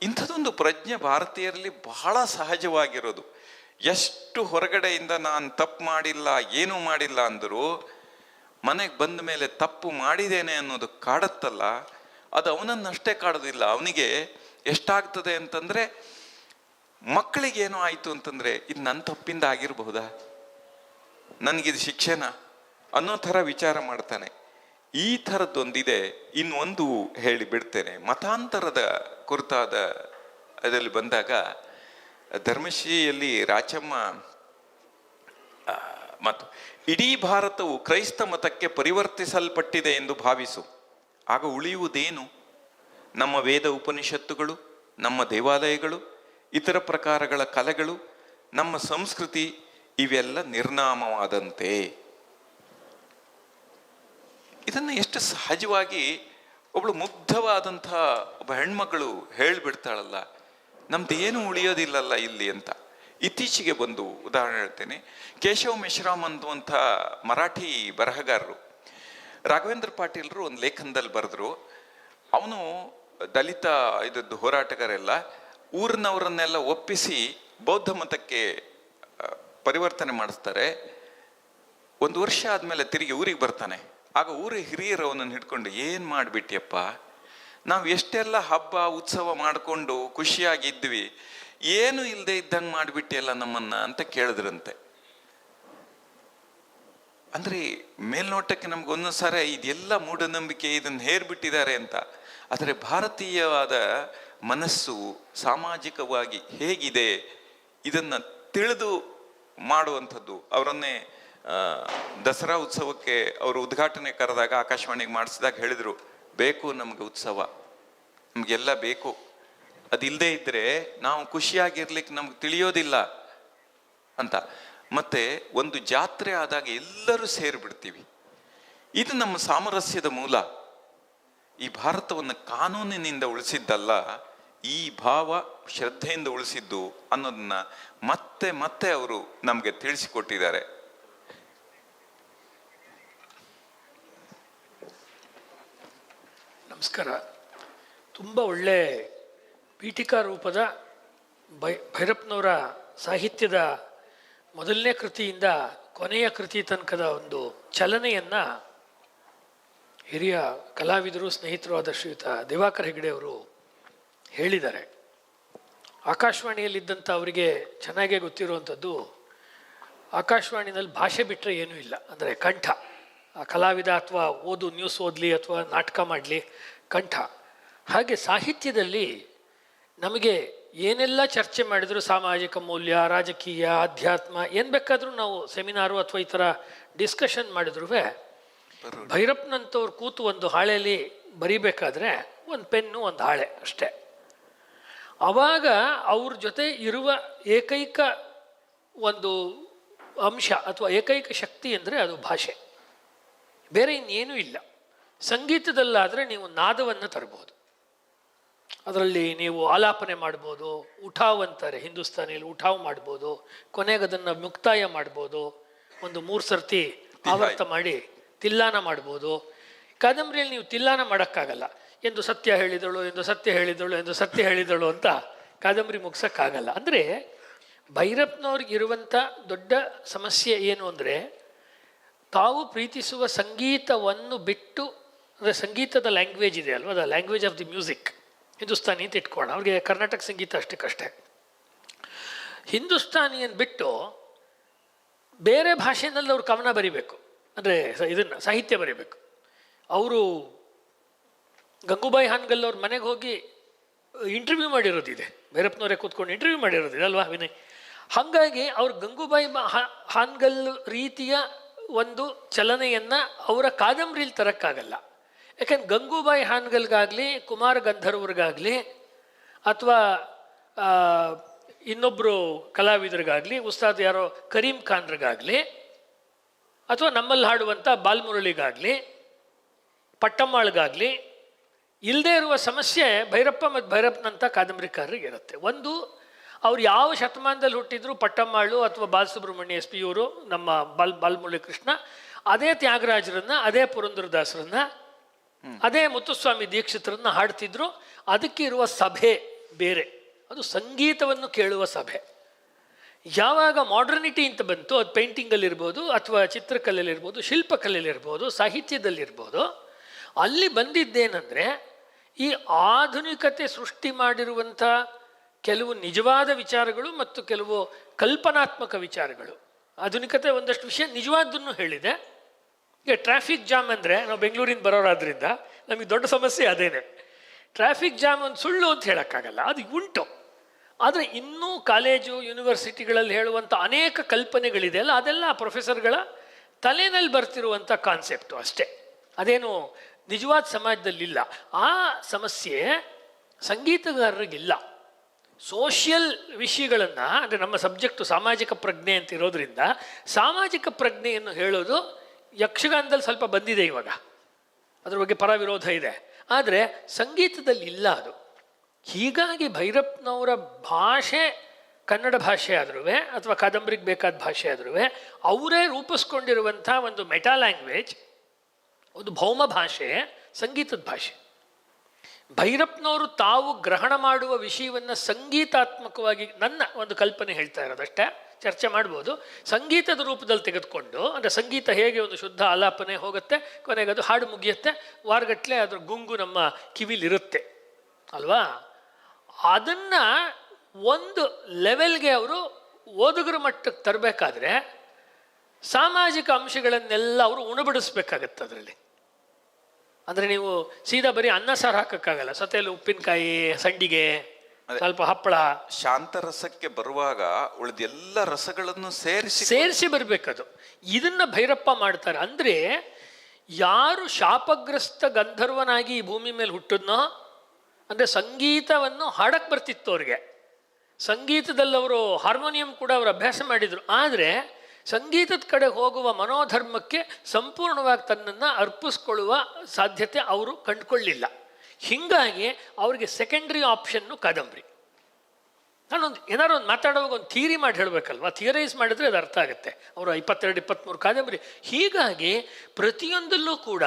ಇಂಥದೊಂದು ಪ್ರಜ್ಞೆ ಭಾರತೀಯರಲ್ಲಿ ಬಹಳ ಸಹಜವಾಗಿರೋದು. ಎಷ್ಟು ಹೊರಗಡೆಯಿಂದ ನಾನು ತಪ್ಪು ಮಾಡಿಲ್ಲ, ಏನೂ ಮಾಡಿಲ್ಲ ಅಂದರೂ ಮನೆಗೆ ಬಂದ ಮೇಲೆ ತಪ್ಪು ಮಾಡಿದ್ದೇನೆ ಅನ್ನೋದು ಕಾಡುತ್ತಲ್ಲ, ಅದು ಅವನನ್ನಷ್ಟೇ ಕಾಡೋದಿಲ್ಲ. ಅವನಿಗೆ ಎಷ್ಟಾಗ್ತದೆ ಅಂತಂದರೆ, ಮಕ್ಕಳಿಗೇನೋ ಆಯಿತು ಅಂತಂದರೆ ಇದು ನನ್ನ ತಪ್ಪಿಂದ ಆಗಿರಬಹುದಾ, ನನಗಿದು ಶಿಕ್ಷೆನಾ ಅನ್ನೋ ಥರ ವಿಚಾರ ಮಾಡ್ತಾನೆ. ಈ ಥರದ್ದೊಂದಿದೆ. ಇನ್ನೊಂದು ಹೇಳಿ ಬಿಡ್ತೇನೆ. ಮತಾಂತರದ ಕುರಿತಾದ ಅದರಲ್ಲಿ ಬಂದಾಗ ಧರ್ಮಶ್ರೀಯಲ್ಲಿ ರಾಚಮ್ಮ ಮತ್ತು ಇಡೀ ಭಾರತವು ಕ್ರೈಸ್ತ ಮತಕ್ಕೆ ಪರಿವರ್ತಿಸಲ್ಪಟ್ಟಿದೆ ಎಂದು ಭಾವಿಸು, ಆಗ ಉಳಿಯುವುದೇನು? ನಮ್ಮ ವೇದ ಉಪನಿಷತ್ತುಗಳು, ನಮ್ಮ ದೇವಾಲಯಗಳು, ಇತರ ಪ್ರಕಾರಗಳ ಕಲೆಗಳು, ನಮ್ಮ ಸಂಸ್ಕೃತಿ, ಇವೆಲ್ಲ ನಿರ್ನಾಮವಾದಂತೆ. ಇದನ್ನು ಎಷ್ಟು ಸಹಜವಾಗಿ ಒಬ್ಳು ಮುಗ್ಧವಾದಂಥ ಒಬ್ಬ ಹೆಣ್ಮಗಳು ಹೇಳಿಬಿಡ್ತಾಳಲ್ಲ, ನಮ್ದೇನು ಉಳಿಯೋದಿಲ್ಲಲ್ಲ ಇಲ್ಲಿ ಅಂತ. ಇತ್ತೀಚೆಗೆ ಒಂದು ಉದಾಹರಣೆ ಹೇಳ್ತೇನೆ. ಕೇಶವ್ ಮೆಶ್ರಾಮ್ ಅನ್ನುವಂಥ ಮರಾಠಿ ಬರಹಗಾರರು ರಾಘವೇಂದ್ರ ಪಾಟೀಲ್ರು ಒಂದು ಲೇಖನದಲ್ಲಿ ಬರೆದ್ರು. ಅವನು ದಲಿತ ಇದದ್ದು ಹೋರಾಟಗಾರೆಲ್ಲ ಊರಿನವರನ್ನೆಲ್ಲ ಒಪ್ಪಿಸಿ ಬೌದ್ಧ ಮತಕ್ಕೆ ಪರಿವರ್ತನೆ ಮಾಡಿಸ್ತಾರೆ. 1 ವರ್ಷ ಆದಮೇಲೆ ತಿರುಗಿ ಊರಿಗೆ ಬರ್ತಾನೆ. ಆಗ ಊರ ಹಿರಿಯರು ಅವನನ್ನು ಹಿಡ್ಕೊಂಡು, ಏನು ಮಾಡಿಬಿಟ್ಟಿಯಪ್ಪ, ನಾವು ಎಷ್ಟೆಲ್ಲ ಹಬ್ಬ ಉತ್ಸವ ಮಾಡಿಕೊಂಡು ಖುಷಿಯಾಗಿದ್ವಿ, ಏನು ಇಲ್ಲದೆ ಇದ್ದಂಗೆ ಮಾಡಿಬಿಟ್ಟಿಯಲ್ಲ ನಮ್ಮನ್ನ ಅಂತ ಕೇಳಿದ್ರಂತೆ. ಅಂದರೆ ಮೇಲ್ನೋಟಕ್ಕೆ ನಮ್ಗೆ ಒಂದೊಂದ್ಸಾರಿ ಇದೆಲ್ಲ ಮೂಢನಂಬಿಕೆ, ಇದನ್ನು ಹೇರ್ಬಿಟ್ಟಿದ್ದಾರೆ ಅಂತ. ಆದರೆ ಭಾರತೀಯವಾದ ಮನಸ್ಸು ಸಾಮಾಜಿಕವಾಗಿ ಹೇಗಿದೆ ಇದನ್ನು ತಿಳಿದು ಮಾಡುವಂಥದ್ದು. ಅವರನ್ನೇ ದಸರಾ ಉತ್ಸವಕ್ಕೆ ಅವರು ಉದ್ಘಾಟನೆ ಕರೆದಾಗ ಆಕಾಶವಾಣಿಗೆ ಮಾಡಿಸಿದಾಗ ಹೇಳಿದರು, ಬೇಕು ನಮಗೆ ಉತ್ಸವ, ನಮಗೆಲ್ಲ ಬೇಕು, ಅದಿಲ್ಲದೆ ಇದ್ದರೆ ನಾವು ಖುಷಿಯಾಗಿರ್ಲಿಕ್ಕೆ ನಮ್ಗೆ ತಿಳಿಯೋದಿಲ್ಲ ಅಂತ. ಮತ್ತು ಒಂದು ಜಾತ್ರೆ ಆದಾಗ ಎಲ್ಲರೂ ಸೇರಿಬಿಡ್ತೀವಿ. ಇದು ನಮ್ಮ ಸಾಮರಸ್ಯದ ಮೂಲ. ಈ ಭಾರತವನ್ನು ಕಾನೂನಿನಿಂದ ಉಳಿಸಿದ್ದಲ್ಲ, ಈ ಭಾವ ಶ್ರದ್ಧೆಯಿಂದ ಉಳಿಸಿದ್ದು ಅನ್ನೋದನ್ನ ಮತ್ತೆ ಮತ್ತೆ ಅವರು ನಮಗೆ ತಿಳಿಸಿಕೊಟ್ಟಿದ್ದಾರೆ. ನಮಸ್ಕಾರ. ತುಂಬ ಒಳ್ಳೆ ಪೀಠಿಕಾ ರೂಪದ ಭೈರಪ್ಪನವರ ಸಾಹಿತ್ಯದ ಮೊದಲನೇ ಕೃತಿಯಿಂದ ಕೊನೆಯ ಕೃತಿ ತನಕದ ಒಂದು ಚಲನೆಯನ್ನು ಹಿರಿಯ ಕಲಾವಿದರು ಸ್ನೇಹಿತರು ಆದ ಶ್ರೀಯುತ ದಿವಾಕರ್ ಹೆಗಡೆ ಅವರು ಹೇಳಿದ್ದಾರೆ. ಆಕಾಶವಾಣಿಯಲ್ಲಿದ್ದಂಥ ಅವರಿಗೆ ಚೆನ್ನಾಗೇ ಗೊತ್ತಿರುವಂಥದ್ದು, ಆಕಾಶವಾಣಿನಲ್ಲಿ ಭಾಷೆ ಬಿಟ್ಟರೆ ಏನೂ ಇಲ್ಲ, ಅಂದರೆ ಕಂಠ. ಆ ಕಲಾವಿದ ಅಥವಾ ನ್ಯೂಸ್ ಓದಲಿ ಅಥವಾ ನಾಟಕ ಮಾಡಲಿ, ಕಂಠ. ಹಾಗೆ ಸಾಹಿತ್ಯದಲ್ಲಿ ನಮಗೆ ಏನೆಲ್ಲ ಚರ್ಚೆ ಮಾಡಿದ್ರು, ಸಾಮಾಜಿಕ ಮೌಲ್ಯ, ರಾಜಕೀಯ, ಅಧ್ಯಾತ್ಮ, ಏನು ಬೇಕಾದರೂ ನಾವು ಸೆಮಿನಾರು ಅಥವಾ ಈ ಥರ ಡಿಸ್ಕಷನ್ ಮಾಡಿದ್ರು ಭೈರಪ್ಪನಂತವ್ರು ಕೂತು ಒಂದು ಹಾಳೆಯಲ್ಲಿ ಬರಿಬೇಕಾದ್ರೆ ಒಂದು ಪೆನ್ನು ಒಂದು ಹಾಳೆ ಅಷ್ಟೇ. ಆವಾಗ ಅವ್ರ ಜೊತೆ ಇರುವ ಏಕೈಕ ಒಂದು ಅಂಶ ಅಥವಾ ಏಕೈಕ ಶಕ್ತಿ ಅಂದರೆ ಅದು ಭಾಷೆ, ಬೇರೆ ಇನ್ನೇನೂ ಇಲ್ಲ. ಸಂಗೀತದಲ್ಲಾದರೆ ನೀವು ನಾದವನ್ನು ತರಬಹುದು, ಅದರಲ್ಲಿ ನೀವು ಆಲಾಪನೆ ಮಾಡ್ಬೋದು, ಉಠಾವ್ ಅಂತಾರೆ ಹಿಂದೂಸ್ತಾನಿಯಲ್ಲಿ, ಉಠಾವ್ ಮಾಡ್ಬೋದು, ಕೊನೆಗೆ ಅದನ್ನು ಮುಕ್ತಾಯ ಮಾಡ್ಬೋದು, ಒಂದು 3 ಸರ್ತಿ ಆವರ್ತ ಮಾಡಿ ತಿಲ್ಲಾನ ಮಾಡ್ಬೋದು. ಕಾದಂಬರಿಯಲ್ಲಿ ನೀವು ತಿಲ್ಲಾನ ಮಾಡೋಕ್ಕಾಗಲ್ಲ. ಎಂದು ಸತ್ಯ ಹೇಳಿದಳು, ಎಂದು ಸತ್ಯ ಹೇಳಿದಳು, ಎಂದು ಸತ್ಯ ಹೇಳಿದಳು ಅಂತ ಕಾದಂಬರಿ ಮುಗಿಸೋಕ್ಕಾಗಲ್ಲ. ಅಂದರೆ ಭೈರಪ್ಪನವ್ರಿಗೆ ಇರುವಂಥ ದೊಡ್ಡ ಸಮಸ್ಯೆ ಏನು ಅಂದರೆ, ತಾವು ಪ್ರೀತಿಸುವ ಸಂಗೀತವನ್ನು ಬಿಟ್ಟು, ಅಂದರೆ ಸಂಗೀತದ ಲ್ಯಾಂಗ್ವೇಜ್ ಇದೆ ಅಲ್ವ, the language of the music Hindustani ಅಂತ ಇಟ್ಕೋಣ. ಅವ್ರಿಗೆ ಕರ್ನಾಟಕ ಸಂಗೀತ ಅಷ್ಟಕ್ಕಷ್ಟೇ. ಹಿಂದೂಸ್ತಾನಿಯನ್ನು ಬಿಟ್ಟು ಬೇರೆ ಭಾಷೆಯಲ್ಲಿ ಅವ್ರು ಕವನ ಬರಿಬೇಕು, ಅಂದರೆ ಇದನ್ನು ಸಾಹಿತ್ಯ ಬರೀಬೇಕು. ಅವರು ಗಂಗೂಬಾಯಿ ಹಾನ್ಗಲ್ ಅವ್ರ ಮನೆಗೆ ಹೋಗಿ ಇಂಟರ್ವ್ಯೂ ಮಾಡಿರೋದಿದೆ, ಭೈರಪ್ಪನವರೇ ಕೂತ್ಕೊಂಡು ಇಂಟರ್ವ್ಯೂ ಮಾಡಿರೋದಿದೆ ಅಲ್ವಾ ವಿನಯ್? ಹಾಗಾಗಿ ಅವ್ರು ಗಂಗೂಬಾಯಿ ಹಾನ್ಗಲ್ ರೀತಿಯ ಒಂದು ಚಲನೆಯನ್ನು ಅವರ ಕಾದಂಬರಿಲಿ ತರೋಕ್ಕಾಗಲ್ಲ. ಯಾಕೆಂದ್ರೆ ಗಂಗೂಬಾಯಿ ಹಾನ್ಗಲ್ಗಾಗಲಿ, ಕುಮಾರ ಗಂಧರ್ವ್ರಿಗಾಗಲಿ, ಅಥವಾ ಇನ್ನೊಬ್ಬರು ಕಲಾವಿದರಿಗಾಗಲಿ, ಉಸ್ತಾದ್ ಯಾರೋ ಕರೀಂ ಖಾನ್ರಿಗಾಗಲಿ, ಅಥವಾ ನಮ್ಮಲ್ಲಿ ಹಾಡುವಂಥ ಬಾಲ್ಮುರಳಿಗಾಗಲಿ, ಪಟ್ಟಮ್ಮಾಳ್ಗಾಗಲಿ ಇಲ್ಲದೇ ಇರುವ ಸಮಸ್ಯೆ ಭೈರಪ್ಪ ಮತ್ತು ಭೈರಪ್ಪನಂಥ ಕಾದಂಬರಿಕಾರರಿಗೆ ಇರುತ್ತೆ. ಒಂದು, ಅವ್ರು ಯಾವ ಶತಮಾನದಲ್ಲಿ ಹುಟ್ಟಿದ್ರು, ಪಟ್ಟಮ್ಮಾಳು ಅಥವಾ ಬಾಲಸುಬ್ರಹ್ಮಣ್ಯ ಎಸ್ ಪಿ ಯವರು, ನಮ್ಮ ಬಾಲ್ಮುರಳಿ ಕೃಷ್ಣ, ಅದೇ ತ್ಯಾಗರಾಜರನ್ನ, ಅದೇ ಪುರಂದರದಾಸರನ್ನ, ಅದೇ ಮುತ್ತುಸ್ವಾಮಿ ದೀಕ್ಷಿತರನ್ನ ಹಾಡ್ತಿದ್ರು. ಅದಕ್ಕೆ ಇರುವ ಸಭೆ ಬೇರೆ, ಅದು ಸಂಗೀತವನ್ನು ಕೇಳುವ ಸಭೆ. ಯಾವಾಗ ಮಾಡರ್ನಿಟಿ ಅಂತ ಬಂತು, ಅದು ಪೇಂಟಿಂಗಲ್ಲಿರ್ಬೋದು ಅಥವಾ ಚಿತ್ರಕಲೆಯಲ್ಲಿರ್ಬೋದು, ಶಿಲ್ಪಕಲೆಯಲ್ಲಿರ್ಬೋದು, ಸಾಹಿತ್ಯದಲ್ಲಿರ್ಬೋದು, ಅಲ್ಲಿ ಬಂದಿದ್ದೇನೆಂದರೆ ಈ ಆಧುನಿಕತೆ ಸೃಷ್ಟಿ ಮಾಡಿರುವಂಥ ಕೆಲವು ನಿಜವಾದ ವಿಚಾರಗಳು ಮತ್ತು ಕೆಲವು ಕಲ್ಪನಾತ್ಮಕ ವಿಚಾರಗಳು. ಆಧುನಿಕತೆ ಒಂದಷ್ಟು ವಿಷಯ ನಿಜವಾದ್ದನ್ನು ಹೇಳಿದೆ. ಈಗ ಟ್ರಾಫಿಕ್ ಜಾಮ್ ಅಂದರೆ, ನಾವು ಬೆಂಗಳೂರಿಂದ ಬರೋರಾದ್ರಿಂದ ನಮಗೆ ದೊಡ್ಡ ಸಮಸ್ಯೆ ಅದೇನೆ. ಟ್ರಾಫಿಕ್ ಜಾಮ್ ಒಂದು ಸುಳ್ಳು ಅಂತ ಹೇಳೋಕ್ಕಾಗಲ್ಲ, ಅದು ಉಂಟು. ಆದರೆ ಇನ್ನೂ ಕಾಲೇಜು ಯೂನಿವರ್ಸಿಟಿಗಳಲ್ಲಿ ಹೇಳುವಂಥ ಅನೇಕ ಕಲ್ಪನೆಗಳಿದೆ ಅಲ್ಲ, ಅದೆಲ್ಲ ಪ್ರೊಫೆಸರ್ಗಳ ತಲೆಯಲ್ಲಿ ಬರ್ತಿರುವಂಥ ಕಾನ್ಸೆಪ್ಟು ಅಷ್ಟೇ, ಅದೇನು ನಿಜವಾದ ಸಮಾಜದಲ್ಲಿಲ್ಲ. ಆ ಸಮಸ್ಯೆ ಸಂಗೀತಗಾರರಿಗಿಲ್ಲ. ಸೋಷಿಯಲ್ ವಿಷಯಗಳನ್ನು, ಅಂದರೆ ನಮ್ಮ ಸಬ್ಜೆಕ್ಟು ಸಾಮಾಜಿಕ ಪ್ರಜ್ಞೆ ಅಂತ ಇರೋದ್ರಿಂದ ಸಾಮಾಜಿಕ ಪ್ರಜ್ಞೆಯನ್ನು ಹೇಳೋದು ಯಕ್ಷಗಾನದಲ್ಲಿ ಸ್ವಲ್ಪ ಬಂದಿದೆ ಇವಾಗ, ಅದ್ರ ಬಗ್ಗೆ ಪರ ವಿರೋಧ ಇದೆ, ಆದರೆ ಸಂಗೀತದಲ್ಲಿ ಇಲ್ಲ ಅದು. ಹೀಗಾಗಿ ಭೈರಪ್ಪನವರ ಭಾಷೆ ಕನ್ನಡ ಭಾಷೆ ಆದ್ರೂ ಅಥವಾ ಕಾದಂಬರಿಗೆ ಬೇಕಾದ ಭಾಷೆ ಆದ್ರೂ ಅವರೇ ರೂಪಿಸ್ಕೊಂಡಿರುವಂಥ ಒಂದು ಮೆಟಾ ಲ್ಯಾಂಗ್ವೇಜ್, ಒಂದು ಭೌಮ ಭಾಷೆ, ಸಂಗೀತದ ಭಾಷೆ. ಭೈರಪ್ಪನವರು ತಾವು ಗ್ರಹಣ ಮಾಡುವ ವಿಷಯವನ್ನು ಸಂಗೀತಾತ್ಮಕವಾಗಿ, ನನ್ನ ಒಂದು ಕಲ್ಪನೆ ಹೇಳ್ತಾ ಇರೋದಷ್ಟೇ, ಚರ್ಚೆ ಮಾಡ್ಬೋದು, ಸಂಗೀತದ ರೂಪದಲ್ಲಿ ತೆಗೆದುಕೊಂಡು, ಅಂದರೆ ಸಂಗೀತ ಹೇಗೆ ಒಂದು ಶುದ್ಧ ಆಲಾಪನೆ ಹೋಗುತ್ತೆ, ಕೊನೆಗೆ ಅದು ಹಾಡು ಮುಗಿಯುತ್ತೆ, ವಾರಗಟ್ಟಲೆ ಅದ್ರ ಗುಂಗು ನಮ್ಮ ಕಿವಿಲಿರುತ್ತೆ ಅಲ್ವಾ, ಅದನ್ನು ಒಂದು ಲೆವೆಲ್ಗೆ ಅವರು ಓದುಗರ ಮಟ್ಟಕ್ಕೆ ತರಬೇಕಾದ್ರೆ ಸಾಮಾಜಿಕ ಅಂಶಗಳನ್ನೆಲ್ಲ ಅವರು ಉಣಬಡಿಸ್ಬೇಕಾಗತ್ತೆ ಅದರಲ್ಲಿ. ಅಂದರೆ ನೀವು ಸೀದಾ ಬರೀ ಅನ್ನ ಸಾರು ಹಾಕೋಕ್ಕಾಗಲ್ಲ, ಸೊತೆಯಲ್ಲಿ ಉಪ್ಪಿನಕಾಯಿ, ಸಂಡಿಗೆ, ಸ್ವಲ್ಪ ಹಪ್ಪಳ. ಶಾಂತರಸಕ್ಕೆ ಬರುವಾಗ ಉಳಿದ ಎಲ್ಲ ರಸಗಳನ್ನು ಸೇರಿಸಿ ಬರಬೇಕದು. ಇದನ್ನ ಭೈರಪ್ಪ ಮಾಡ್ತಾರೆ. ಅಂದರೆ ಯಾರು ಶಾಪಗ್ರಸ್ತ ಗಂಧರ್ವನಾಗಿ ಈ ಭೂಮಿ ಮೇಲೆ ಹುಟ್ಟಿದ್ನೋ, ಅಂದರೆ ಸಂಗೀತವನ್ನು ಹಾಡಕ್ಕೆ ಬರ್ತಿತ್ತು ಅವ್ರಿಗೆ, ಸಂಗೀತದಲ್ಲಿ ಅವರು ಹಾರ್ಮೋನಿಯಂ ಕೂಡ ಅವರು ಅಭ್ಯಾಸ ಮಾಡಿದರು, ಆದರೆ ಸಂಗೀತದ ಕಡೆ ಹೋಗುವ ಮನೋಧರ್ಮಕ್ಕೆ ಸಂಪೂರ್ಣವಾಗಿ ತನ್ನನ್ನು ಅರ್ಪಿಸ್ಕೊಳ್ಳುವ ಸಾಧ್ಯತೆ ಅವರು ಕಂಡುಕೊಳ್ಳಿಲ್ಲ. ಹೀಗಾಗಿ ಅವರಿಗೆ ಸೆಕೆಂಡ್ರಿ ಆಪ್ಷನ್ನು ಕಾದಂಬರಿ. ನಾನೊಂದು ಏನಾದ್ರು ಒಂದು ಮಾತಾಡುವಾಗ ಒಂದು ಥಿಯರಿ ಮಾಡಿ ಹೇಳಬೇಕಲ್ವ, ಥಿಯರೈಸ್ ಮಾಡಿದ್ರೆ ಅದು ಅರ್ಥ ಆಗುತ್ತೆ. ಅವರು 22-23 ಕಾದಂಬರಿ. ಹೀಗಾಗಿ ಪ್ರತಿಯೊಂದಲ್ಲೂ ಕೂಡ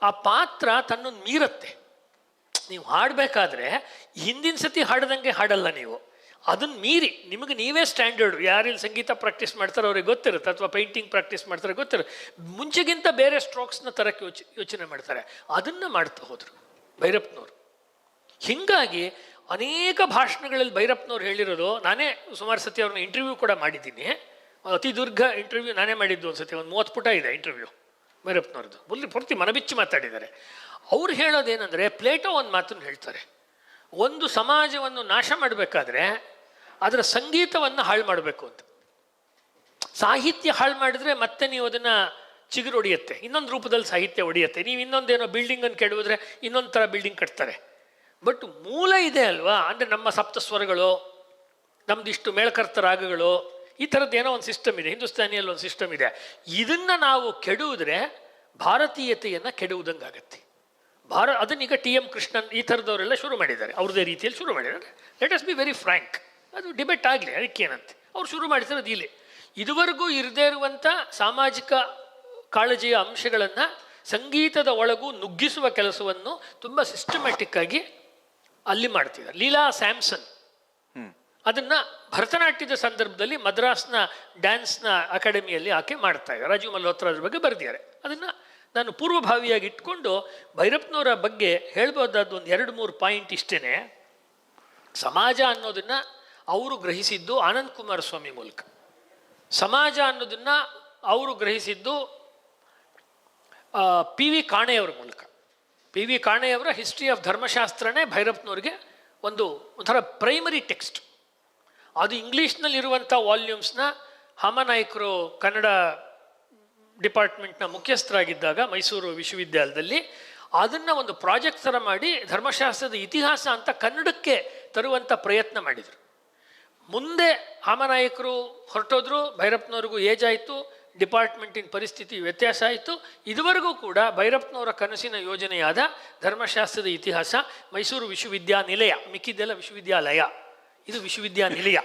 ಆ ಪಾತ್ರ ತನ್ನನ್ನು ಮೀರುತ್ತೆ. ನೀವು ಹಾಡಬೇಕಾದ್ರೆ ಹಿಂದಿನ ಸತಿ ಹಾಡ್ದಂಗೆ ಹಾಡಲ್ಲ ನೀವು, ಅದನ್ನು ಮೀರಿ ನಿಮಗೆ ನೀವೇ ಸ್ಟ್ಯಾಂಡರ್ಡು. ಯಾರಿಲ್ಲಿ ಸಂಗೀತ ಪ್ರಾಕ್ಟೀಸ್ ಮಾಡ್ತಾರೆ ಅವ್ರಿಗೆ ಗೊತ್ತಿರುತ್ತೆ, ಅಥವಾ ಪೇಂಟಿಂಗ್ ಪ್ರಾಕ್ಟೀಸ್ ಮಾಡ್ತಾರೆ ಗೊತ್ತಿರುತ್ತೆ. ಮುಂಚೆಗಿಂತ ಬೇರೆ ಸ್ಟ್ರೋಕ್ಸ್ನ ತರಕ್ಕೆ ಯೋಚನೆ ಮಾಡ್ತಾರೆ. ಅದನ್ನು ಮಾಡ್ತಾ ಹೋದರು ಭೈರಪ್ಪನವರು. ಹೀಗಾಗಿ ಅನೇಕ ಭಾಷಣಗಳಲ್ಲಿ ಭೈರಪ್ಪನವ್ರು ಹೇಳಿರೋದು, ನಾನೇ ಸುಮಾರು ಸತಿ ಅವ್ರನ್ನ ಇಂಟರ್ವ್ಯೂ ಕೂಡ ಮಾಡಿದ್ದೀನಿ. ಅತಿ ದೀರ್ಘ ಇಂಟರ್ವ್ಯೂ ನಾನೇ ಮಾಡಿದ್ದು. ಒಂದು ಸತಿ ಒಂದು 30 ಪುಟ ಇದೆ ಇಂಟರ್ವ್ಯೂ ಭೈರಪ್ಪನವ್ರದ್ದು. ಪೂರ್ತಿ ಮನಬಿಚ್ಚಿ ಮಾತಾಡಿದ್ದಾರೆ. ಅವ್ರು ಹೇಳೋದೇನೆಂದರೆ, ಪ್ಲೇಟೋ ಒಂದು ಮಾತನ್ನು ಹೇಳ್ತಾರೆ, ಒಂದು ಸಮಾಜವನ್ನು ನಾಶ ಮಾಡಬೇಕಾದ್ರೆ ಅದರ ಸಂಗೀತವನ್ನು ಹಾಳು ಮಾಡಬೇಕು ಅಂತ. ಸಾಹಿತ್ಯ ಹಾಳು ಮಾಡಿದ್ರೆ ಮತ್ತೆ ನೀವು ಅದನ್ನು ಚಿಗುರು ಹೊಡಿಯುತ್ತೆ, ಇನ್ನೊಂದು ರೂಪದಲ್ಲಿ ಸಾಹಿತ್ಯ ಹೊಡಿಯುತ್ತೆ. ನೀವು ಇನ್ನೊಂದೇನೋ ಬಿಲ್ಡಿಂಗನ್ನು ಕೆಡವಿದ್ರೆ ಇನ್ನೊಂದು ಥರ ಬಿಲ್ಡಿಂಗ್ ಕಟ್ತಾರೆ. ಬಟ್ ಮೂಲ ಇದೆ ಅಲ್ವಾ, ಅಂದರೆ ನಮ್ಮ ಸಪ್ತಸ್ವರಗಳು, ನಮ್ದಿಷ್ಟು ಮೇಳಕರ್ತ ರಾಗಗಳು, ಈ ಥರದ್ದು ಏನೋ ಒಂದು ಸಿಸ್ಟಮ್ ಇದೆ, ಹಿಂದೂಸ್ತಾನಿಯಲ್ಲಿ ಒಂದು ಸಿಸ್ಟಮ್ ಇದೆ. ಇದನ್ನು ನಾವು ಕೆಡುವುದ್ರೆ ಭಾರತೀಯತೆಯನ್ನು ಕೆಡುವುದಂಗಾಗತ್ತೆ. ಅದನ್ನೀಗ TM ಕೃಷ್ಣನ್ ಈ ಥರದವರೆಲ್ಲ ಶುರು ಮಾಡಿದ್ದಾರೆ, ಅವ್ರದ್ದೇ ರೀತಿಯಲ್ಲಿ ಶುರು ಮಾಡಿದ್ದಾರೆ. Let us be very frank, ಅದು ಡಿಬೇಟ್ ಆಗಲಿ, ಅದಕ್ಕೇನಂತೆ. ಅವ್ರು ಶುರು ಮಾಡಿಸಿರೋದು ಇಲ್ಲಿ. ಇದುವರೆಗೂ ಇರದೇ ಇರುವಂಥ ಸಾಮಾಜಿಕ ಕಾಳಜಿಯ ಅಂಶಗಳನ್ನು ಸಂಗೀತದ ಒಳಗೂ ನುಗ್ಗಿಸುವ ಕೆಲಸವನ್ನು ತುಂಬ ಸಿಸ್ಟಮ್ಯಾಟಿಕ್ ಆಗಿ ಅಲ್ಲಿ ಮಾಡ್ತಿದ್ದಾರೆ. ಲೀಲಾ ಸ್ಯಾಮ್ಸನ್ ಅದನ್ನು ಭರತನಾಟ್ಯದ ಸಂದರ್ಭದಲ್ಲಿ ಮದ್ರಾಸ್ನ ಡ್ಯಾನ್ಸ್ನ ಅಕಾಡೆಮಿಯಲ್ಲಿ ಆಕೆ ಮಾಡ್ತಾ ಇದ್ದಾರೆ. ರಾಜೀವ್ ಮಲ್ಹೋತ್ರಾ ಅದ್ರ ಬಗ್ಗೆ ಬರೆದಿದ್ದಾರೆ. ಅದನ್ನು ನಾನು ಪೂರ್ವಭಾವಿಯಾಗಿ ಇಟ್ಕೊಂಡು ಭೈರಪ್ಪನವರ ಬಗ್ಗೆ ಹೇಳ್ಬೋದಾದ ಒಂದು 2-3 ಪಾಯಿಂಟ್ ಇಷ್ಟೇ. ಸಮಾಜ ಅನ್ನೋದನ್ನು ಅವರು ಗ್ರಹಿಸಿದ್ದು ಆನಂದ್ ಕುಮಾರಸ್ವಾಮಿ ಮೂಲಕ. ಸಮಾಜ ಅನ್ನೋದನ್ನು ಅವರು ಗ್ರಹಿಸಿದ್ದು PV ಕಾಣೆಯವರ ಮೂಲಕ. PV ಕಾಣೆಯವರ ಹಿಸ್ಟ್ರಿ ಆಫ್ ಧರ್ಮಶಾಸ್ತ್ರನೇ ಭೈರಪ್ಪನವ್ರಿಗೆ ಒಂಥರ ಪ್ರೈಮರಿ ಟೆಕ್ಸ್ಟ್. ಅದು ಇಂಗ್ಲೀಷ್ನಲ್ಲಿರುವಂಥ ವಾಲ್ಯೂಮ್ಸ್ನ ಹಾಮನಾಯ್ಕರು ಕನ್ನಡ ಡಿಪಾರ್ಟ್ಮೆಂಟ್ನ ಮುಖ್ಯಸ್ಥರಾಗಿದ್ದಾಗ ಮೈಸೂರು ವಿಶ್ವವಿದ್ಯಾಲಯದಲ್ಲಿ ಅದನ್ನು ಒಂದು ಪ್ರಾಜೆಕ್ಟ್ ಥರ ಮಾಡಿ ಧರ್ಮಶಾಸ್ತ್ರದ ಇತಿಹಾಸ ಅಂತ ಕನ್ನಡಕ್ಕೆ ತರುವಂಥ ಪ್ರಯತ್ನ ಮಾಡಿದರು. ಮುಂದೆ ಹಾಮನಾಯಕರು ಹೊರಟೋದ್ರು, ಭೈರಪ್ಪನವ್ರಿಗೂ ಏಜ್ ಆಯಿತು, ಡಿಪಾರ್ಟ್ಮೆಂಟಿನ ಪರಿಸ್ಥಿತಿ ವ್ಯತ್ಯಾಸ ಆಯಿತು. ಇದುವರೆಗೂ ಕೂಡ ಭೈರಪ್ಪನವರ ಕನಸಿನ ಯೋಜನೆಯಾದ ಧರ್ಮಶಾಸ್ತ್ರದ ಇತಿಹಾಸ ಮೈಸೂರು ವಿಶ್ವವಿದ್ಯಾನಿಲಯ, ಮಿಕ್ಕಿದ್ದೆಲ್ಲ ವಿಶ್ವವಿದ್ಯಾಲಯ, ಇದು ವಿಶ್ವವಿದ್ಯಾನಿಲಯ.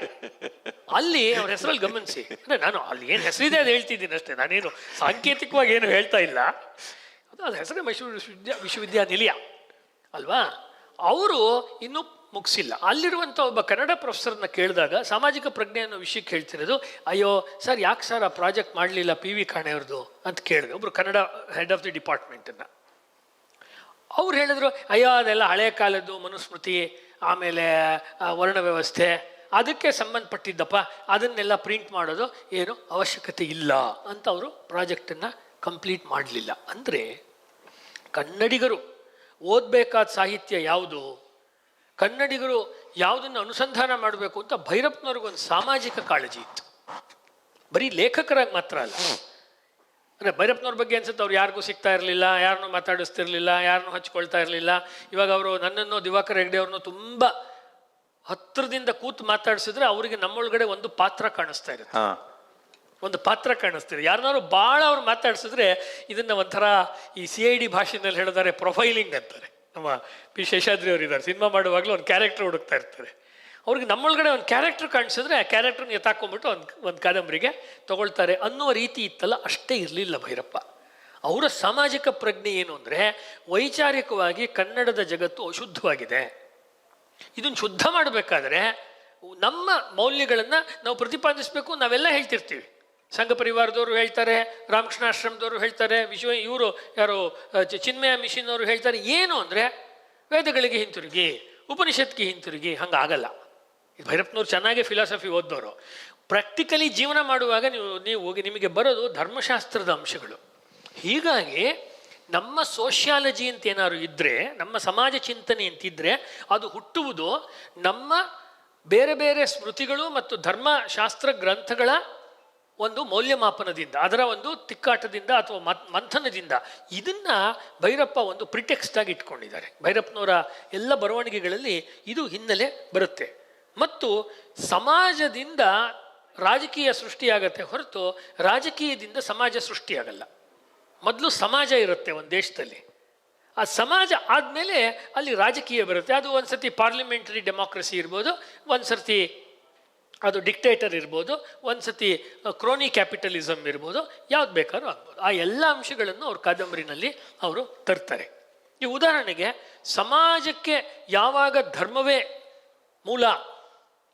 ಅಲ್ಲಿ ಅವ್ರ ಹೆಸರಲ್ಲಿ ಗಮನಿಸಿ, ಅಂದರೆ ನಾನು ಅಲ್ಲಿ ಏನು ಹೆಸರಿದೆ ಅದು ಹೇಳ್ತಿದ್ದೀನಿ ಅಷ್ಟೇ, ನಾನೇನು ಸಾಂಕೇತಿಕವಾಗಿ ಏನು ಹೇಳ್ತಾ ಇಲ್ಲ. ಅದು ಹೆಸರೇ ಮೈಸೂರು ವಿಶ್ವವಿದ್ಯಾನಿಲಯ ಅಲ್ವಾ. ಅವರು ಇನ್ನೂ ಮುಗಿಸಿಲ್ಲ. ಅಲ್ಲಿರುವಂಥ ಒಬ್ಬ ಕನ್ನಡ ಪ್ರೊಫೆಸರ್ನ ಕೇಳಿದಾಗ ಸಾಮಾಜಿಕ ಪ್ರಜ್ಞೆ ಅನ್ನೋ ವಿಷಯಕ್ಕೆ ಹೇಳ್ತಿರೋದು, ಅಯ್ಯೋ ಸರ್ ಯಾಕೆ ಸರ್ ಆ ಪ್ರಾಜೆಕ್ಟ್ ಮಾಡಲಿಲ್ಲ PV ಕಾಣೆಯವ್ರದ್ದು ಅಂತ ಕೇಳಿದೆ, ಒಬ್ಬರು ಕನ್ನಡ ಹೆಡ್ ಆಫ್ ದಿ ಡಿಪಾರ್ಟ್ಮೆಂಟನ್ನು. ಅವ್ರು ಹೇಳಿದ್ರು, ಅಯ್ಯೋ ಅದೆಲ್ಲ ಹಳೆ ಕಾಲದ್ದು ಮನುಸ್ಮೃತಿ, ಆಮೇಲೆ ವರ್ಣ ವ್ಯವಸ್ಥೆ, ಅದಕ್ಕೆ ಸಂಬಂಧಪಟ್ಟಿದ್ದಪ್ಪ, ಅದನ್ನೆಲ್ಲ ಪ್ರಿಂಟ್ ಮಾಡೋದು ಏನು ಅವಶ್ಯಕತೆ ಇಲ್ಲ ಅಂತ ಅವರು ಪ್ರಾಜೆಕ್ಟನ್ನು ಕಂಪ್ಲೀಟ್ ಮಾಡಲಿಲ್ಲ. ಅಂದರೆ ಕನ್ನಡಿಗರು ಓದಬೇಕಾದ ಸಾಹಿತ್ಯ ಯಾವುದು, ಕನ್ನಡಿಗರು ಯಾವುದನ್ನು ಅನುಸಂಧಾನ ಮಾಡಬೇಕು ಅಂತ ಭೈರಪ್ಪನವ್ರಿಗೊಂದು ಸಾಮಾಜಿಕ ಕಾಳಜಿ ಇತ್ತು. ಬರೀ ಲೇಖಕರಾಗಿ ಮಾತ್ರ ಅಲ್ಲ. ಅಂದರೆ ಭೈರಪ್ಪನವ್ರ ಬಗ್ಗೆ ಅನ್ಸುತ್ತೆ ಅವ್ರು ಯಾರಿಗೂ ಸಿಗ್ತಾ ಇರಲಿಲ್ಲ, ಯಾರನ್ನೂ ಮಾತಾಡಿಸ್ತಿರ್ಲಿಲ್ಲ, ಯಾರನ್ನೂ ಹಚ್ಕೊಳ್ತಾ ಇರಲಿಲ್ಲ. ಇವಾಗ ಅವರು ನನ್ನನ್ನು ದಿವಾಕರ್ ಹೆಗ್ಡೆ ಅವ್ರನ್ನೂ ತುಂಬ ಹತ್ತಿರದಿಂದ ಕೂತು ಮಾತಾಡಿಸಿದ್ರೆ ಅವರಿಗೆ ನಮ್ಮೊಳಗಡೆ ಒಂದು ಪಾತ್ರ ಕಾಣಿಸ್ತಾ ಇರುತ್ತೆ, ಒಂದು ಪಾತ್ರ ಕಾಣಿಸ್ತಿದೆ. ಯಾರನ್ನಾರು ಭಾಳ ಅವ್ರು ಮಾತಾಡಿಸಿದ್ರೆ ಇದನ್ನು ಒಂಥರ ಈ CID ಭಾಷೆಯಲ್ಲಿ ಹೇಳಿದ್ದಾರೆ ಪ್ರೊಫೈಲಿಂಗ್ ಅಂತಾರೆ. ನಮ್ಮ P. ಶೇಷಾದ್ರಿ ಅವರು ಇದ್ದಾರೆ, ಸಿನಿಮಾ ಮಾಡುವಾಗಲೂ ಒಂದು ಕ್ಯಾರೆಕ್ಟರ್ ಹುಡುಕ್ತಾ ಇರ್ತಾರೆ. ಅವ್ರಿಗೆ ನಮ್ಮೊಳಗಡೆ ಒಂದು ಕ್ಯಾರೆಕ್ಟರ್ ಕಾಣಿಸಿದ್ರೆ ಆ ಕ್ಯಾರೆಕ್ಟರ್ನ ಎತ್ತಾಕೊಂಡ್ಬಿಟ್ಟು ಒಂದು ಕಾದಂಬರಿಗೆ ತಗೊಳ್ತಾರೆ ಅನ್ನುವ ರೀತಿ ಇತ್ತಲ್ಲ, ಅಷ್ಟೇ ಇರಲಿಲ್ಲ ಭೈರಪ್ಪ. ಅವರ ಸಾಮಾಜಿಕ ಪ್ರಜ್ಞೆ ಏನು ಅಂದರೆ, ವೈಚಾರಿಕವಾಗಿ ಕನ್ನಡದ ಜಗತ್ತು ಅಶುದ್ಧವಾಗಿದೆ, ಇದನ್ನು ಶುದ್ಧ ಮಾಡಬೇಕಾದ್ರೆ ನಮ್ಮ ಮೌಲ್ಯಗಳನ್ನು ನಾವು ಪ್ರತಿಪಾದಿಸಬೇಕು. ನಾವೆಲ್ಲ ಹೇಳ್ತಿರ್ತೀವಿ, ಸಂಘ ಪರಿವಾರದವರು ಹೇಳ್ತಾರೆ, ರಾಮಕೃಷ್ಣಾಶ್ರಮದವರು ಹೇಳ್ತಾರೆ, ಇವರು ಯಾರು ಚಿನ್ಮಯ ಮಿಷನ್ ಅವರು ಹೇಳ್ತಾರೆ. ಏನು ಅಂದರೆ ವೇದಗಳಿಗೆ ಹಿಂತಿರುಗಿ, ಉಪನಿಷತ್ಗೆ ಹಿಂತಿರುಗಿ. ಹಂಗಾಗಲ್ಲ. ಭೈರಪ್ಪನವ್ರು ಚೆನ್ನಾಗಿ ಫಿಲಾಸಫಿ ಓದ್ದವರು. ಪ್ರಾಕ್ಟಿಕಲಿ ಜೀವನ ಮಾಡುವಾಗ ನಿಮಗೆ ಬರೋದು ಧರ್ಮಶಾಸ್ತ್ರದ ಅಂಶಗಳು. ಹೀಗಾಗಿ ನಮ್ಮ ಸೋಷಿಯಾಲಜಿ ಅಂತ ಏನಾದ್ರು ಇದ್ದರೆ, ನಮ್ಮ ಸಮಾಜ ಚಿಂತನೆ ಅಂತಿದ್ದರೆ, ಅದು ಹುಟ್ಟುವುದು ನಮ್ಮ ಬೇರೆ ಬೇರೆ ಸ್ಮೃತಿಗಳು ಮತ್ತು ಧರ್ಮಶಾಸ್ತ್ರ ಗ್ರಂಥಗಳ ಒಂದು ಮೌಲ್ಯಮಾಪನದಿಂದ, ಅದರ ಒಂದು ತಿಕ್ಕಾಟದಿಂದ ಅಥವಾ ಮಂಥನದಿಂದ. ಇದನ್ನು ಭೈರಪ್ಪ ಒಂದು ಪ್ರಿಟೆಕ್ಸ್ಟ್ ಆಗಿ ಇಟ್ಕೊಂಡಿದ್ದಾರೆ. ಭೈರಪ್ಪನವರ ಎಲ್ಲ ಬರವಣಿಗೆಗಳಲ್ಲಿ ಇದು ಹಿನ್ನೆಲೆ ಬರುತ್ತೆ. ಮತ್ತು ಸಮಾಜದಿಂದ ರಾಜಕೀಯ ಸೃಷ್ಟಿಯಾಗತ್ತೆ ಹೊರತು ರಾಜಕೀಯದಿಂದ ಸಮಾಜ ಸೃಷ್ಟಿಯಾಗಲ್ಲ. ಮೊದಲು ಸಮಾಜ ಇರುತ್ತೆ ಒಂದು ದೇಶದಲ್ಲಿ, ಆ ಸಮಾಜ ಆದಮೇಲೆ ಅಲ್ಲಿ ರಾಜಕೀಯ ಬರುತ್ತೆ. ಅದು ಒಂದು ಸರ್ತಿ ಪಾರ್ಲಿಮೆಂಟರಿ ಡೆಮಾಕ್ರಸಿ ಇರ್ಬೋದು, ಒಂದು ಸರ್ತಿ ಅದು ಡಿಕ್ಟೇಟರ್ ಇರ್ಬೋದು, ಒಂದು ಸರ್ತಿ ಕ್ರೋನಿ ಕ್ಯಾಪಿಟಲಿಸಮ್ ಇರ್ಬೋದು, ಯಾವ್ದು ಬೇಕಾದ್ರೂ ಆಗ್ಬೋದು. ಆ ಎಲ್ಲ ಅಂಶಗಳನ್ನು ಅವ್ರ ಕಾದಂಬರಿನಲ್ಲಿ ಅವರು ತರ್ತಾರೆ. ಈ ಉದಾಹರಣೆಗೆ ಸಮಾಜಕ್ಕೆ ಯಾವಾಗ ಧರ್ಮವೇ ಮೂಲ,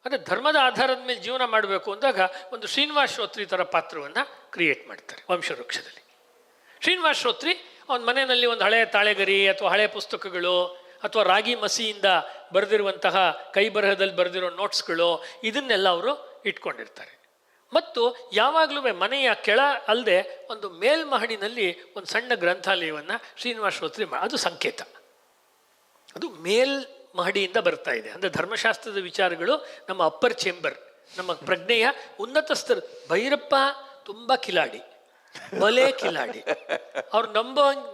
ಅಂದರೆ ಧರ್ಮದ ಆಧಾರದ ಮೇಲೆ ಜೀವನ ಮಾಡಬೇಕು ಅಂದಾಗ ಒಂದು ಶ್ರೀನಿವಾಸ ಶ್ರೋತ್ರಿ ಥರ ಪಾತ್ರವನ್ನು ಕ್ರಿಯೇಟ್ ಮಾಡ್ತಾರೆ ವಂಶವೃಕ್ಷದಲ್ಲಿ. ಶ್ರೀನಿವಾಸ ಶ್ರೋತ್ರಿ ಅವನ ಮನೆಯಲ್ಲಿ ಒಂದು ಹಳೆಯ ತಾಳೆಗರಿ ಅಥವಾ ಹಳೆಯ ಪುಸ್ತಕಗಳು ಅಥವಾ ರಾಗಿ ಮಸಿಯಿಂದ ಬರೆದಿರುವಂತಹ ಕೈ ಬರಹದಲ್ಲಿ ಬರೆದಿರೋ ನೋಟ್ಸ್ಗಳು ಇದನ್ನೆಲ್ಲ ಅವರು ಇಟ್ಕೊಂಡಿರ್ತಾರೆ. ಮತ್ತು ಯಾವಾಗಲೂ ಮನೆಯ ಕೆಳ ಅಲ್ಲದೆ ಒಂದು ಮೇಲ್ಮಹಡಿನಲ್ಲಿ ಒಂದು ಸಣ್ಣ ಗ್ರಂಥಾಲಯವನ್ನು ಶ್ರೀನಿವಾಸ ಶ್ರೋತ್ರಿ ಅದು ಸಂಕೇತ, ಅದು ಮೇಲ್ಮಹಡಿಯಿಂದ ಬರ್ತಾ ಇದೆ. ಅಂದರೆ ಧರ್ಮಶಾಸ್ತ್ರದ ವಿಚಾರಗಳು ನಮ್ಮ ಅಪ್ಪರ್ ಚೇಂಬರ್, ನಮ್ಮ ಪ್ರಜ್ಞೆಯ ಉನ್ನತ ಸ್ತರ. ಭೈರಪ್ಪ ತುಂಬ ಕಿಲಾಡಿ, ಬಲೆ ಕಿಲಾಡಿ. ಅವ್ರು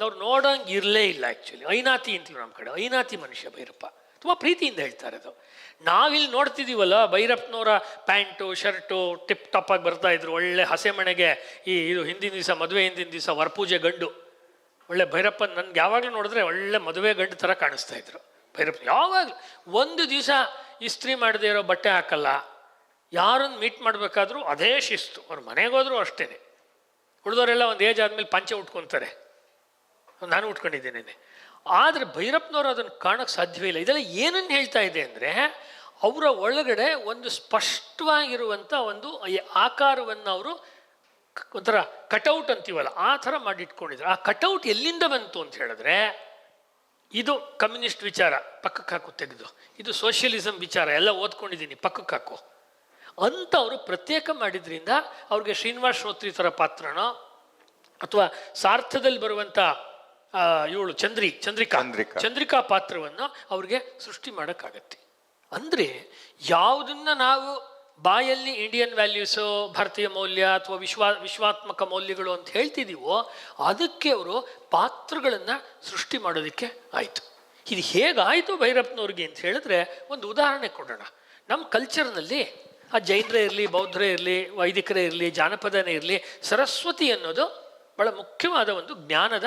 ಅವ್ರು ನೋಡೋಂಗೆ ಇರಲೇ ಇಲ್ಲ. ಆ್ಯಕ್ಚುಲಿ ಐನಾತಿ ಅಂತೀವಿ ನಮ್ಮ ಕಡೆ, ಐನಾತಿ ಮನುಷ್ಯ ಭೈರಪ್ಪ. ತುಂಬ ಪ್ರೀತಿಯಿಂದ ಹೇಳ್ತಾರೆ ಅದು. ನಾವಿಲ್ಲಿ ನೋಡ್ತಿದ್ದೀವಲ್ಲ ಭೈರಪ್ಪನವರ ಪ್ಯಾಂಟು ಶರ್ಟು ಟಿಪ್ ಟಾಪ್ ಆಗಿ ಬರ್ತಾ ಇದ್ರು, ಒಳ್ಳೆ ಹಸೆ ಮನೆಗೆ ಇದು ಹಿಂದಿನ ದಿವಸ ಮದುವೆ ಹಿಂದಿನ ದಿವಸ ವರಪೂಜೆ ಗಂಡು. ಒಳ್ಳೆ ಭೈರಪ್ಪ ನನ್ಗೆ ಯಾವಾಗಲೂ ನೋಡಿದ್ರೆ ಒಳ್ಳೆ ಮದುವೆ ಗಂಡು ಥರ ಕಾಣಿಸ್ತಾ ಇದ್ರು ಭೈರಪ್ಪ. ಯಾವಾಗಲೂ ಒಂದು ದಿವಸ ಇಸ್ತ್ರಿ ಮಾಡದೇ ಇರೋ ಬಟ್ಟೆ ಹಾಕಲ್ಲ. ಯಾರನ್ನು ಮೀಟ್ ಮಾಡಬೇಕಾದ್ರೂ ಅದೇ ಶಿಸ್ತು. ಅವ್ರ ಮನೆಗೆ ಹೋದ್ರೂ ಅಷ್ಟೇ. ಉಳಿದವರೆಲ್ಲ ಒಂದು ಏಜ್ ಆದಮೇಲೆ ಪಂಚೆ ಉಟ್ಕೊತಾರೆ, ನಾನು ಉಟ್ಕೊಂಡಿದ್ದೇನೆ. ಆದರೆ ಭೈರಪ್ಪನವರು ಅದನ್ನು ಕಾಣೋಕ್ಕೆ ಸಾಧ್ಯವೇ ಇಲ್ಲ. ಇದೆಲ್ಲ ಏನನ್ನು ಹೇಳ್ತಾ ಇದೆ ಅಂದರೆ, ಅವರ ಒಳಗಡೆ ಒಂದು ಸ್ಪಷ್ಟವಾಗಿರುವಂಥ ಒಂದು ಆಕಾರವನ್ನು ಅವರು ಒಂಥರ ಕಟೌಟ್ ಅಂತೀವಲ್ಲ ಆ ಥರ ಮಾಡಿಟ್ಕೊಂಡಿದ್ರು. ಆ ಕಟೌಟ್ ಎಲ್ಲಿಂದ ಬಂತು ಅಂತ ಹೇಳಿದ್ರೆ, ಇದು ಕಮ್ಯುನಿಸ್ಟ್ ವಿಚಾರ ಪಕ್ಕಕ್ಕೆ ಹಾಕು ತೆಗೆದು, ಇದು ಸೋಷಿಯಲಿಸಮ್ ವಿಚಾರ ಎಲ್ಲ ಓದ್ಕೊಂಡಿದ್ದೀನಿ ಪಕ್ಕಕ್ಕೆ ಹಾಕು ಅಂತ ಅವರು ಪ್ರತ್ಯೇಕ ಮಾಡಿದ್ರಿಂದ ಅವ್ರಿಗೆ ಶ್ರೀನಿವಾಸ ಶ್ರೋತ್ರಿ ಥರ ಪಾತ್ರನೋ ಅಥವಾ ಸಾರ್ಥದಲ್ಲಿ ಬರುವಂಥ ಇವಳು ಚಂದ್ರಿಕಾ ಪಾತ್ರವನ್ನು ಅವ್ರಿಗೆ ಸೃಷ್ಟಿ ಮಾಡೋಕ್ಕಾಗತ್ತೆ. ಅಂದರೆ ಯಾವುದನ್ನು ನಾವು ಬಾಯಲ್ಲಿ ಇಂಡಿಯನ್ ವ್ಯಾಲ್ಯೂಸು, ಭಾರತೀಯ ಮೌಲ್ಯ ಅಥವಾ ವಿಶ್ವಾತ್ಮಕ ಮೌಲ್ಯಗಳು ಅಂತ ಹೇಳ್ತಿದ್ದೀವೋ ಅದಕ್ಕೆ ಅವರು ಪಾತ್ರಗಳನ್ನು ಸೃಷ್ಟಿ ಮಾಡೋದಕ್ಕೆ ಆಯಿತು. ಇದು ಹೇಗಾಯಿತು ಭೈರಪ್ಪನವ್ರಿಗೆ ಅಂತ ಹೇಳಿದ್ರೆ ಒಂದು ಉದಾಹರಣೆ ಕೊಡೋಣ. ನಮ್ಮ ಕಲ್ಚರ್ನಲ್ಲಿ ಆ ಜೈನರೇ ಇರಲಿ, ಬೌದ್ಧರೇ ಇರಲಿ, ವೈದಿಕರೇ ಇರಲಿ, ಜಾನಪದನೇ ಇರಲಿ, ಸರಸ್ವತಿ ಅನ್ನೋದು ಭಾಳ ಮುಖ್ಯವಾದ ಒಂದು ಜ್ಞಾನದ,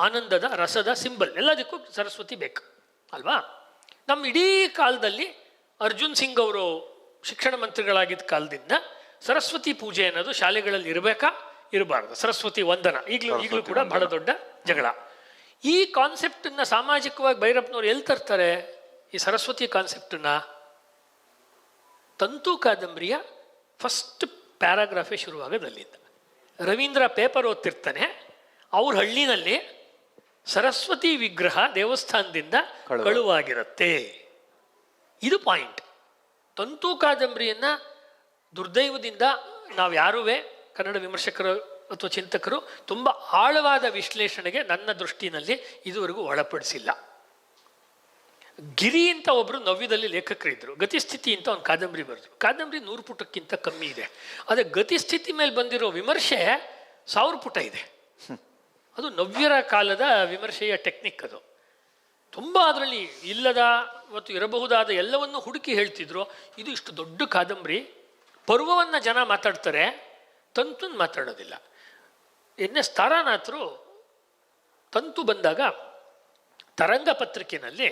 ಆನಂದದ, ರಸದ ಸಿಂಬಲ್. ಎಲ್ಲದಕ್ಕೂ ಸರಸ್ವತಿ ಬೇಕು ಅಲ್ವಾ? ನಮ್ಮ ಇಡೀ ಕಾಲದಲ್ಲಿ ಅರ್ಜುನ್ ಸಿಂಗ್ ಅವರು ಶಿಕ್ಷಣ ಮಂತ್ರಿಗಳಾಗಿದ್ದ ಕಾಲದಿಂದ ಸರಸ್ವತಿ ಪೂಜೆ ಅನ್ನೋದು ಶಾಲೆಗಳಲ್ಲಿ ಇರಬೇಕಾ ಇರಬಾರ್ದು, ಸರಸ್ವತಿ ವಂದನ ಈಗಲೂ ಕೂಡ ಬಹಳ ದೊಡ್ಡ ಜಗಳ. ಈ ಕಾನ್ಸೆಪ್ಟನ್ನು ಸಾಮಾಜಿಕವಾಗಿ ಭೈರಪ್ಪನವ್ರು ಎಲ್ಲಿ ತರ್ತಾರೆ? ಈ ಸರಸ್ವತಿ ಕಾನ್ಸೆಪ್ಟನ್ನು ತಂತು ಕಾದಂಬರಿಯ ಫಸ್ಟ್ ಪ್ಯಾರಾಗ್ರಾಫೇ ಶುರುವಾಗೋದಲ್ಲಿಂದ. ರವೀಂದ್ರ ಪೇಪರ್ ಓದ್ತಿರ್ತಾನೆ, ಅವ್ರ ಹಳ್ಳಿನಲ್ಲಿ ಸರಸ್ವತಿ ವಿಗ್ರಹ ದೇವಸ್ಥಾನದಿಂದ ಕಳುವಾಗಿರುತ್ತೆ. ಇದು ಪಾಯಿಂಟ್. ತಂತು ಕಾದಂಬರಿಯನ್ನು ದುರ್ದೈವದಿಂದ ನಾವು ಯಾರೂ ಕನ್ನಡ ವಿಮರ್ಶಕರು ಅಥವಾ ಚಿಂತಕರು ತುಂಬ ಆಳವಾದ ವಿಶ್ಲೇಷಣೆಗೆ ನನ್ನ ದೃಷ್ಟಿನಲ್ಲಿ ಇದುವರೆಗೂ ಒಳಪಡಿಸಿಲ್ಲ. ಗಿರಿ ಅಂತ ಒಬ್ಬರು ನವ್ಯದಲ್ಲಿ ಲೇಖಕರಿದ್ದರು. ಗತಿಸ್ಥಿತಿ ಅಂತ ಒಂದು ಕಾದಂಬರಿ ಬರೆದ್ರು. ಕಾದಂಬರಿ 100 ಪುಟಕ್ಕಿಂತ ಕಮ್ಮಿ ಇದೆ. ಆದರೆ ಗತಿಸ್ಥಿತಿ ಮೇಲೆ ಬಂದಿರೋ ವಿಮರ್ಶೆ 1000 ಪುಟ ಇದೆ. ಅದು ನವ್ಯರ ಕಾಲದ ವಿಮರ್ಶೆಯ ಟೆಕ್ನಿಕ್. ಅದು ತುಂಬ ಅದರಲ್ಲಿ ಇಲ್ಲದ ಮತ್ತು ಇರಬಹುದಾದ ಎಲ್ಲವನ್ನೂ ಹುಡುಕಿ ಹೇಳ್ತಿದ್ರು. ಇದು ಇಷ್ಟು ದೊಡ್ಡ ಕಾದಂಬರಿ, ಪರ್ವವನ್ನು ಜನ ಮಾತಾಡ್ತಾರೆ, ತಂತುನ ಮಾತಾಡೋದಿಲ್ಲ. ಎನ್.ಎಸ್. ತಾರಾನಾಥರು ತಂತು ಬಂದಾಗ ತರಂಗ ಪತ್ರಿಕೆಯಲ್ಲಿ,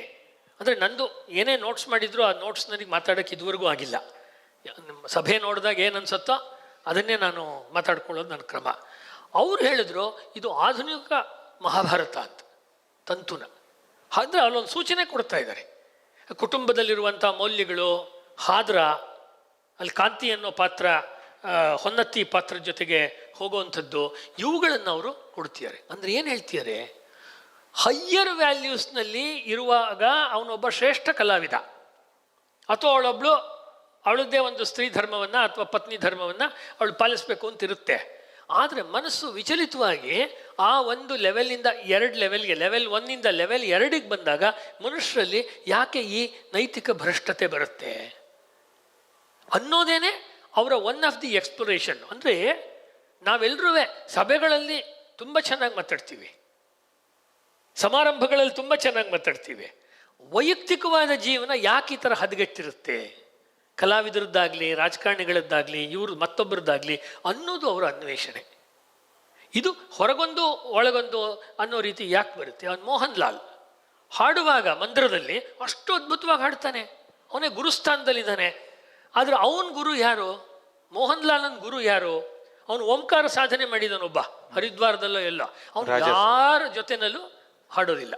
ಅಂದರೆ ನಂದು ಏನೇ ನೋಟ್ಸ್ ಮಾಡಿದ್ರು ಆ ನೋಟ್ಸ್ ನನಗೆ ಮಾತಾಡೋಕ್ಕೆ ಇದುವರೆಗೂ ಆಗಿಲ್ಲ. ನಮ್ಮ ಸಭೆ ನೋಡಿದಾಗ ಏನು ಅನ್ಸುತ್ತೋ ಅದನ್ನೇ ನಾನು ಮಾತಾಡ್ಕೊಳ್ಳೋದು ನನ್ನ ಕ್ರಮ. ಅವ್ರು ಹೇಳಿದ್ರು ಇದು ಆಧುನಿಕ ಮಹಾಭಾರತ ಅಂತ ತಂತುನ. ಆದರೆ ಅಲ್ಲೊಂದು ಸೂಚನೆ ಕೊಡ್ತಾ ಇದ್ದಾರೆ. ಕುಟುಂಬದಲ್ಲಿರುವಂಥ ಮೌಲ್ಯಗಳು, ಹಾದ್ರ, ಅಲ್ಲಿ ಕಾಂತಿ ಅನ್ನೋ ಪಾತ್ರ ಹೊನ್ನತ್ತಿ ಪಾತ್ರದ ಜೊತೆಗೆ ಹೋಗುವಂಥದ್ದು, ಇವುಗಳನ್ನು ಅವರು ಕೊಡ್ತಿದ್ದಾರೆ. ಅಂದರೆ ಏನು ಹೇಳ್ತಿದ್ದಾರೆ? ಹೈಯರ್ ವ್ಯಾಲ್ಯೂಸ್ನಲ್ಲಿ ಇರುವಾಗ ಅವನೊಬ್ಬ ಶ್ರೇಷ್ಠ ಕಲಾವಿದ, ಅಥವಾ ಅವಳದ್ದೇ ಒಂದು ಸ್ತ್ರೀ ಧರ್ಮವನ್ನು ಅಥವಾ ಪತ್ನಿ ಧರ್ಮವನ್ನು ಅವಳು ಪಾಲಿಸಬೇಕು ಅಂತಿರುತ್ತೆ. ಆದರೆ ಮನಸ್ಸು ವಿಚಲಿತವಾಗಿ ಆ ಒಂದು ಲೆವೆಲಿಂದ 2 ಲೆವೆಲ್ಗೆ, ಲೆವೆಲ್ 1 ಲೆವೆಲ್ 2ಗೆ ಬಂದಾಗ ಮನುಷ್ಯರಲ್ಲಿ ಯಾಕೆ ಈ ನೈತಿಕ ಭ್ರಷ್ಟತೆ ಬರುತ್ತೆ ಅನ್ನೋದೇನೆ ಅವರ ಒನ್ ಆಫ್ ದಿ ಎಕ್ಸ್ಪ್ಲೋರೇಷನ್. ಅಂದರೆ ನಾವೆಲ್ಲರೂ ಸಭೆಗಳಲ್ಲಿ ತುಂಬ ಚೆನ್ನಾಗಿ ಮಾತಾಡ್ತೀವಿ, ಸಮಾರಂಭಗಳಲ್ಲಿ ತುಂಬ ಚೆನ್ನಾಗಿ ಮಾತಾಡ್ತೀವಿ. ವೈಯಕ್ತಿಕವಾದ ಜೀವನ ಯಾಕೆ ಈ ಥರ ಹದಗೆಟ್ಟಿರುತ್ತೆ? ಕಲಾವಿದರದ್ದಾಗಲಿ ರಾಜಕಾರಣಿಗಳದ್ದಾಗಲಿ ಇವರು ಮತ್ತೊಬ್ಬರದ್ದಾಗಲಿ ಅನ್ನೋದು ಅವರ ಅನ್ವೇಷಣೆ. ಇದು ಹೊರಗೊಂದು ಒಳಗೊಂದು ಅನ್ನೋ ರೀತಿ ಯಾಕೆ ಬರುತ್ತೆ? ಅವನು ಮೋಹನ್ ಲಾಲ್ ಹಾಡುವಾಗ ಮಂದಿರದಲ್ಲಿ ಅಷ್ಟು ಅದ್ಭುತವಾಗಿ ಹಾಡ್ತಾನೆ, ಅವನೇ ಗುರುಸ್ಥಾನದಲ್ಲಿದ್ದಾನೆ. ಆದರೆ ಅವನ ಗುರು ಯಾರು? ಮೋಹನ್ ಲಾಲನ್ ಗುರು ಯಾರು? ಅವನು ಓಂಕಾರ ಸಾಧನೆ ಮಾಡಿದನೊಬ್ಬ, ಹರಿದ್ವಾರದಲ್ಲೋ ಎಲ್ಲ. ಅವನು ಯಾರ ಜೊತೆನಲ್ಲೂ ಹಾಡೋದಿಲ್ಲ,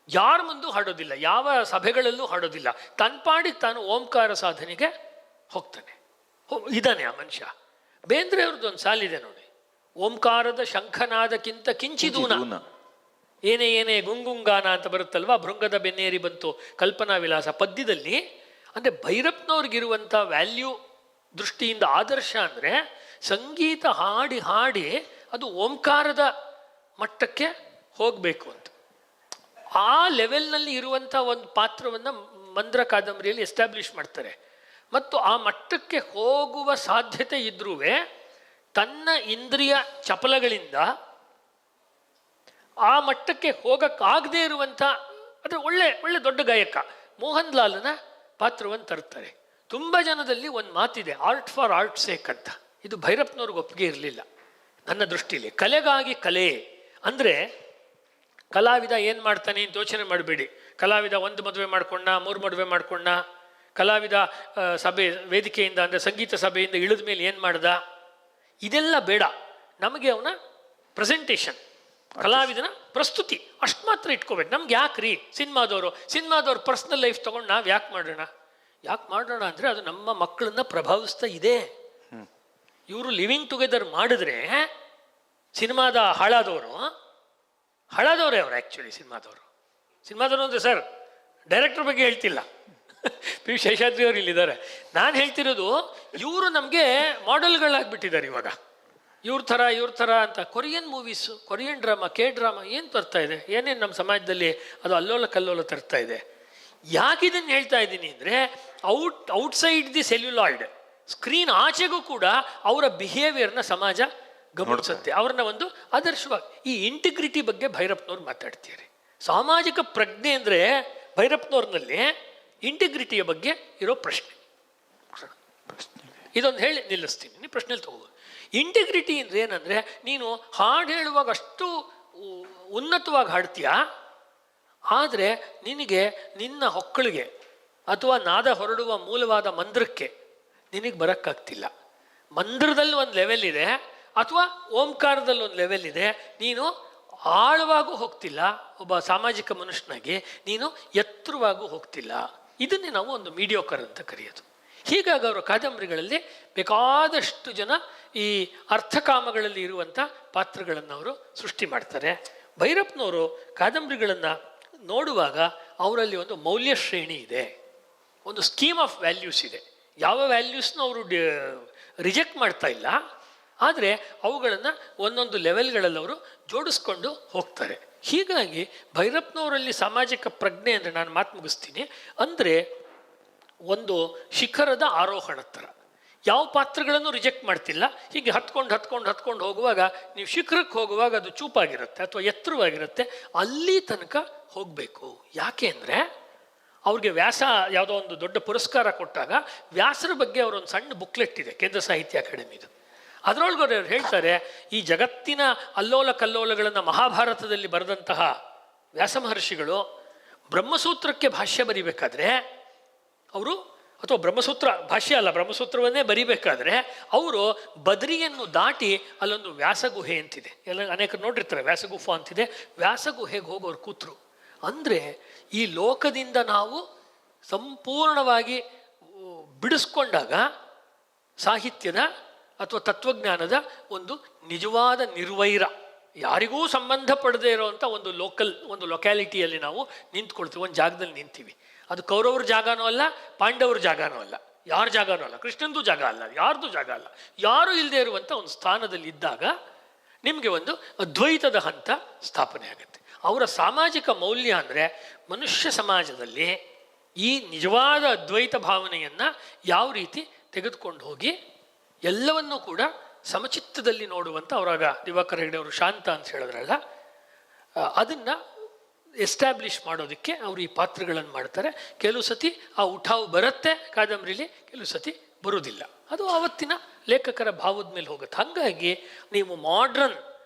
ಯಾರ ಮುಂದೂ ಹಾಡೋದಿಲ್ಲ, ಯಾವ ಸಭೆಗಳಲ್ಲೂ ಹಾಡೋದಿಲ್ಲ. ತನ್ಪಾಡಿಗೆ ತಾನು ಓಂಕಾರ ಸಾಧನೆಗೆ ಹೋಗ್ತಾನೆ. ಇದ್ದಾನೆ ಆ ಮನುಷ್ಯ. ಬೇಂದ್ರೆ ಅವ್ರದ್ದು ಒಂದು ಸಾಲಿದೆ ನೋಡಿ, ಓಂಕಾರದ ಶಂಖನಾದಕ್ಕಿಂತ ಕಿಂಚಿದೂನ ಏನೇ ಏನೇ ಗುಂಗುಂಗಾನ ಅಂತ ಬರುತ್ತಲ್ವಾ, ಭೃಂಗದ ಬೆನ್ನೇರಿ ಬಂತು ಕಲ್ಪನಾ ವಿಲಾಸ ಪದ್ಯದಲ್ಲಿ. ಅಂದರೆ ಭೈರಪ್ಪನವ್ರಿಗಿರುವಂಥ ವ್ಯಾಲ್ಯೂ ದೃಷ್ಟಿಯಿಂದ ಆದರ್ಶ ಅಂದರೆ ಸಂಗೀತ ಹಾಡಿ ಹಾಡಿ ಅದು ಓಂಕಾರದ ಮಟ್ಟಕ್ಕೆ ಹೋಗಬೇಕು ಅಂತ. ಆ ಲೆವೆಲ್ನಲ್ಲಿ ಇರುವಂಥ ಒಂದು ಪಾತ್ರವನ್ನು ಮಂದ್ರ ಕಾದಂಬರಿಯಲ್ಲಿ ಎಸ್ಟಾಬ್ಲಿಷ್ ಮಾಡ್ತಾರೆ. ಮತ್ತು ಆ ಮಟ್ಟಕ್ಕೆ ಹೋಗುವ ಸಾಧ್ಯತೆ ಇದ್ರೂ ತನ್ನ ಇಂದ್ರಿಯ ಚಪಲಗಳಿಂದ ಆ ಮಟ್ಟಕ್ಕೆ ಹೋಗಕ್ಕಾಗದೇ ಇರುವಂಥ, ಅಂದರೆ ಒಳ್ಳೆ ಒಳ್ಳೆ ದೊಡ್ಡ ಗಾಯಕ ಮೋಹನ್ ಲಾಲನ ಪಾತ್ರವನ್ನು ತರ್ತಾರೆ. ತುಂಬ ಜನದಲ್ಲಿ ಒಂದು ಮಾತಿದೆ, ಆರ್ಟ್ ಫಾರ್ ಆರ್ಟ್ ಸೇಕ್ ಅಂತ. ಇದು ಭೈರಪ್ಪನವ್ರಿಗೆ ಒಪ್ಪಿಗೆ ಇರಲಿಲ್ಲ ನನ್ನ ದೃಷ್ಟಿಯಲ್ಲಿ. ಕಲೆಗಾಗಿ ಕಲೆ ಅಂದರೆ ಕಲಾವಿದ ಏನು ಮಾಡ್ತಾನೆ ಅಂತ ಯೋಚನೆ ಮಾಡಬೇಡಿ. ಕಲಾವಿದ 1 ಮದುವೆ ಮಾಡ್ಕೊಂಡ, 3 ಮದುವೆ ಮಾಡ್ಕೊಂಡ, ಕಲಾವಿದ ಸಭೆ ವೇದಿಕೆಯಿಂದ ಅಂದರೆ ಸಂಗೀತ ಸಭೆಯಿಂದ ಇಳಿದ ಮೇಲೆ ಏನು ಮಾಡ್ದ, ಇದೆಲ್ಲ ಬೇಡ. ನಮಗೆ ಅವನ ಪ್ರೆಸೆಂಟೇಷನ್, ಕಲಾವಿದನ ಪ್ರಸ್ತುತಿ ಅಷ್ಟು ಮಾತ್ರ ಇಟ್ಕೋಬೇಕು. ನಮ್ಗೆ ಯಾಕ್ರಿ ಸಿನಿಮಾದವರು ಪರ್ಸ್ನಲ್ ಲೈಫ್ ತೊಗೊಂಡು ನಾವು ಯಾಕೆ ಮಾಡೋಣ ಅಂದರೆ ಅದು ನಮ್ಮ ಮಕ್ಕಳನ್ನ ಪ್ರಭಾವಿಸ್ತಾ ಇದೆ. ಇವರು ಲಿವಿಂಗ್ ಟುಗೆದರ್ ಮಾಡಿದ್ರೆ ಸಿನಿಮಾದ ಹಾಳಾದವರೇ ಅವರು. ಆ್ಯಕ್ಚುಲಿ ಸಿನಿಮಾದವರು ಅಂದರೆ ಸರ್ ಡೈರೆಕ್ಟರ್ ಬಗ್ಗೆ ಹೇಳ್ತಿಲ್ಲ, ಪಿ ಶೇಷಾದ್ರಿ ಅವರು ಇಲ್ಲಿದ್ದಾರೆ. ನಾನು ಹೇಳ್ತಿರೋದು ಇವರು ನಮಗೆ ಮಾಡೆಲ್ಗಳಾಗ್ಬಿಟ್ಟಿದ್ದಾರೆ ಇವಾಗ. ಇವ್ರ ಥರ ಅಂತ Korean movies, Korean drama, drama ಏನು ತರ್ತಾ ಇದೆ, ಏನೇನು ನಮ್ಮ ಸಮಾಜದಲ್ಲಿ ಅದು ಅಲ್ಲೋಲ ಕಲ್ಲೋಲ ತರ್ತಾ ಇದೆ. ಯಾಕಿದನ್ನು ಹೇಳ್ತಾ ಇದ್ದೀನಿ ಅಂದರೆ ಔಟ್ಸೈಡ್ ದಿ ಸೆಲ್ಯುಲಾಯ್ಡ್ ಸ್ಕ್ರೀನ್ ಆಚೆಗೂ ಕೂಡ ಅವರ ಬಿಹೇವಿಯರ್ನ ಸಮಾಜ ಗಮನಿಸುತ್ತೆ, ಅವ್ರನ್ನ ಒಂದು ಆದರ್ಶವಾಗಿ. ಈ ಇಂಟಿಗ್ರಿಟಿ ಬಗ್ಗೆ ಭೈರಪ್ಪನವ್ರು ಮಾತಾಡ್ತೀರಿ. ಸಾಮಾಜಿಕ ಪ್ರಜ್ಞೆ ಅಂದರೆ ಭೈರಪ್ಪನವ್ರನಲ್ಲಿ ಇಂಟಿಗ್ರಿಟಿಯ ಬಗ್ಗೆ ಇರೋ ಪ್ರಶ್ನೆ. ಇದೊಂದು ಹೇಳಿ ನಿಲ್ಲಿಸ್ತೀನಿ, ನೀವು ಪ್ರಶ್ನೆಯಲ್ಲಿ ತಗೋ. ಇಂಟಿಗ್ರಿಟಿ ಅಂದರೆ ಏನಂದರೆ ನೀನು ಹಾಡು ಹೇಳುವಾಗ ಅಷ್ಟು ಉನ್ನತವಾಗಿ ಹಾಡ್ತೀಯಾ, ಆದರೆ ನಿನಗೆ ನಿನ್ನ ಹೊಕ್ಕಳಿಗೆ ಅಥವಾ ನಾದ ಹೊರಡುವ ಮೂಲವಾದ ಮಂತ್ರಕ್ಕೆ ನಿನಗೆ ಬರೋಕ್ಕಾಗ್ತಿಲ್ಲ. ಮಂತ್ರದಲ್ಲಿ ಒಂದು ಲೆವೆಲ್ ಇದೆ ಅಥವಾ ಓಂಕಾರದಲ್ಲಿ ಒಂದು ಲೆವೆಲ್ ಇದೆ. ನೀನು ಆಳವಾಗೂ ಹೋಗ್ತಿಲ್ಲ, ಒಬ್ಬ ಸಾಮಾಜಿಕ ಮನುಷ್ಯನಾಗಿ ನೀನು ಎತ್ತರವಾಗೂ ಹೋಗ್ತಿಲ್ಲ. ಇದನ್ನೇ ನಾವು ಒಂದು ಮೀಡಿಯೋಕರ್ ಅಂತ ಕರೆಯೋದು. ಹೀಗಾಗಿ ಅವರ ಕಾದಂಬರಿಗಳಲ್ಲಿ ಬೇಕಾದಷ್ಟು ಜನ ಈ ಅರ್ಥಕಾಮಗಳಲ್ಲಿ ಇರುವಂಥ ಪಾತ್ರಗಳನ್ನು ಅವರು ಸೃಷ್ಟಿ ಮಾಡ್ತಾರೆ. ಭೈರಪ್ಪನವರು ಕಾದಂಬರಿಗಳನ್ನು ನೋಡುವಾಗ ಅವರಲ್ಲಿ ಒಂದು ಮೌಲ್ಯ ಶ್ರೇಣಿ ಇದೆ, ಒಂದು ಸ್ಕೀಮ್ ಆಫ್ ವ್ಯಾಲ್ಯೂಸ್ ಇದೆ. ಯಾವ ವ್ಯಾಲ್ಯೂಸ್ನ ಅವರು ರಿಜೆಕ್ಟ್ ಮಾಡ್ತಾ ಇಲ್ಲ, ಆದರೆ ಅವುಗಳನ್ನು ಒಂದೊಂದು ಲೆವೆಲ್ಗಳಲ್ಲಿ ಅವರು ಜೋಡಿಸ್ಕೊಂಡು ಹೋಗ್ತಾರೆ. ಹೀಗಾಗಿ ಭೈರಪ್ಪನವರಲ್ಲಿ ಸಾಮಾಜಿಕ ಪ್ರಜ್ಞೆ ಅಂದರೆ, ನಾನು ಮಾತು ಮುಗಿಸ್ತೀನಿ, ಅಂದರೆ ಒಂದು ಶಿಖರದ ಆರೋಹಣ ಥರ. ಯಾವ ಪಾತ್ರಗಳನ್ನು ರಿಜೆಕ್ಟ್ ಮಾಡ್ತಿಲ್ಲ. ಹೀಗೆ ಹತ್ಕೊಂಡು ಹೋಗುವಾಗ ನೀವು ಶಿಖರಕ್ಕೆ ಹೋಗುವಾಗ ಅದು ಚೂಪಾಗಿರುತ್ತೆ ಅಥವಾ ಎತ್ತರವಾಗಿರುತ್ತೆ, ಅಲ್ಲಿ ತನಕ ಹೋಗಬೇಕು. ಯಾಕೆ ಅಂದರೆ ಅವ್ರಿಗೆ ವ್ಯಾಸ ಯಾವುದೋ ಒಂದು ದೊಡ್ಡ ಪುರಸ್ಕಾರ ಕೊಟ್ಟಾಗ ವ್ಯಾಸರ ಬಗ್ಗೆ ಅವರೊಂದು ಸಣ್ಣ ಬುಕ್ಲೆಟ್ ಇದೆ ಕೇಂದ್ರ ಸಾಹಿತ್ಯ ಅಕಾಡೆಮಿದು. ಅದರೊಳಗೆ ಅವ್ರು ಹೇಳ್ತಾರೆ, ಈ ಜಗತ್ತಿನ ಅಲ್ಲೋಲ ಕಲ್ಲೋಲಗಳನ್ನು ಮಹಾಭಾರತದಲ್ಲಿ ಬರೆದಂತಹ ವ್ಯಾಸ ಮಹರ್ಷಿಗಳು ಬ್ರಹ್ಮಸೂತ್ರಕ್ಕೆ ಭಾಷ್ಯ ಬರಿಬೇಕಾದ್ರೆ ಅವರು, ಅಥವಾ ಬ್ರಹ್ಮಸೂತ್ರ ಭಾಷ್ಯ ಅಲ್ಲ, ಬ್ರಹ್ಮಸೂತ್ರವನ್ನೇ ಬರಿಬೇಕಾದ್ರೆ ಅವರು ಬದ್ರಿಯನ್ನು ದಾಟಿ ಅಲ್ಲೊಂದು ವ್ಯಾಸಗುಹೆ ಅಂತಿದೆ, ಎಲ್ಲ ಅನೇಕರು ನೋಡಿರ್ತಾರೆ, ವ್ಯಾಸಗುಫ ಅಂತಿದೆ. ವ್ಯಾಸಗುಹೆಗೆ ಹೋಗೋರು ಕೂತರು. ಅಂದರೆ ಈ ಲೋಕದಿಂದ ನಾವು ಸಂಪೂರ್ಣವಾಗಿ ಬಿಡಿಸ್ಕೊಂಡಾಗ ಸಾಹಿತ್ಯದ ಅಥವಾ ತತ್ವಜ್ಞಾನದ ಒಂದು ನಿಜವಾದ ನಿರ್ವೈರ, ಯಾರಿಗೂ ಸಂಬಂಧ ಪಡದೇ ಇರೋವಂಥ ಒಂದು ಲೊಕ್ಯಾಲಿಟಿಯಲ್ಲಿ ನಾವು ನಿಂತ್ಕೊಳ್ತೀವಿ, ಒಂದು ಜಾಗದಲ್ಲಿ ನಿಂತೀವಿ. ಅದು ಕೌರವ್ರ ಜಾಗನೂ ಅಲ್ಲ, ಪಾಂಡವ್ರ ಜಾಗನೂ ಅಲ್ಲ, ಯಾರ ಜಾಗನೂ ಅಲ್ಲ, ಕೃಷ್ಣಂದು ಜಾಗ ಅಲ್ಲ, ಯಾರ್ದು ಜಾಗ ಅಲ್ಲ, ಯಾರೂ ಇಲ್ಲದೆ ಇರುವಂಥ ಒಂದು ಸ್ಥಾನದಲ್ಲಿ ಇದ್ದಾಗ ನಿಮಗೆ ಒಂದು ಅದ್ವೈತದ ಹಂತ ಸ್ಥಾಪನೆ ಆಗುತ್ತೆ. ಅವರ ಸಾಮಾಜಿಕ ಮೌಲ್ಯ ಅಂದರೆ ಮನುಷ್ಯ ಸಮಾಜದಲ್ಲಿ ಈ ನಿಜವಾದ ಅದ್ವೈತ ಭಾವನೆಯನ್ನು ಯಾವ ರೀತಿ ತೆಗೆದುಕೊಂಡು ಹೋಗಿ ಎಲ್ಲವನ್ನೂ ಕೂಡ ಸಮಚಿತ್ತದಲ್ಲಿ ನೋಡುವಂಥ, ಅವರಾಗ ದಿವಾಕರ್ ಹೆಗ್ಡೆ ಅವರು ಶಾಂತ ಅಂತ ಹೇಳಿದ್ರಲ್ಲ, ಅದನ್ನು ಎಸ್ಟಾಬ್ಲಿಷ್ ಮಾಡೋದಕ್ಕೆ ಅವರು ಈ ಪಾತ್ರಗಳನ್ನು ಮಾಡ್ತಾರೆ. ಕೆಲವು ಸತಿ ಆ ಉಠಾವು ಬರುತ್ತೆ ಕಾದಂಬರಿಲಿ, ಕೆಲವು ಸತಿ ಬರುವುದಿಲ್ಲ. ಅದು ಆವತ್ತಿನ ಲೇಖಕರ ಭಾವದ ಮೇಲೆ ಹೋಗುತ್ತೆ. ಹಾಗಾಗಿ ನೀವು ಮಾಡ್ರನ್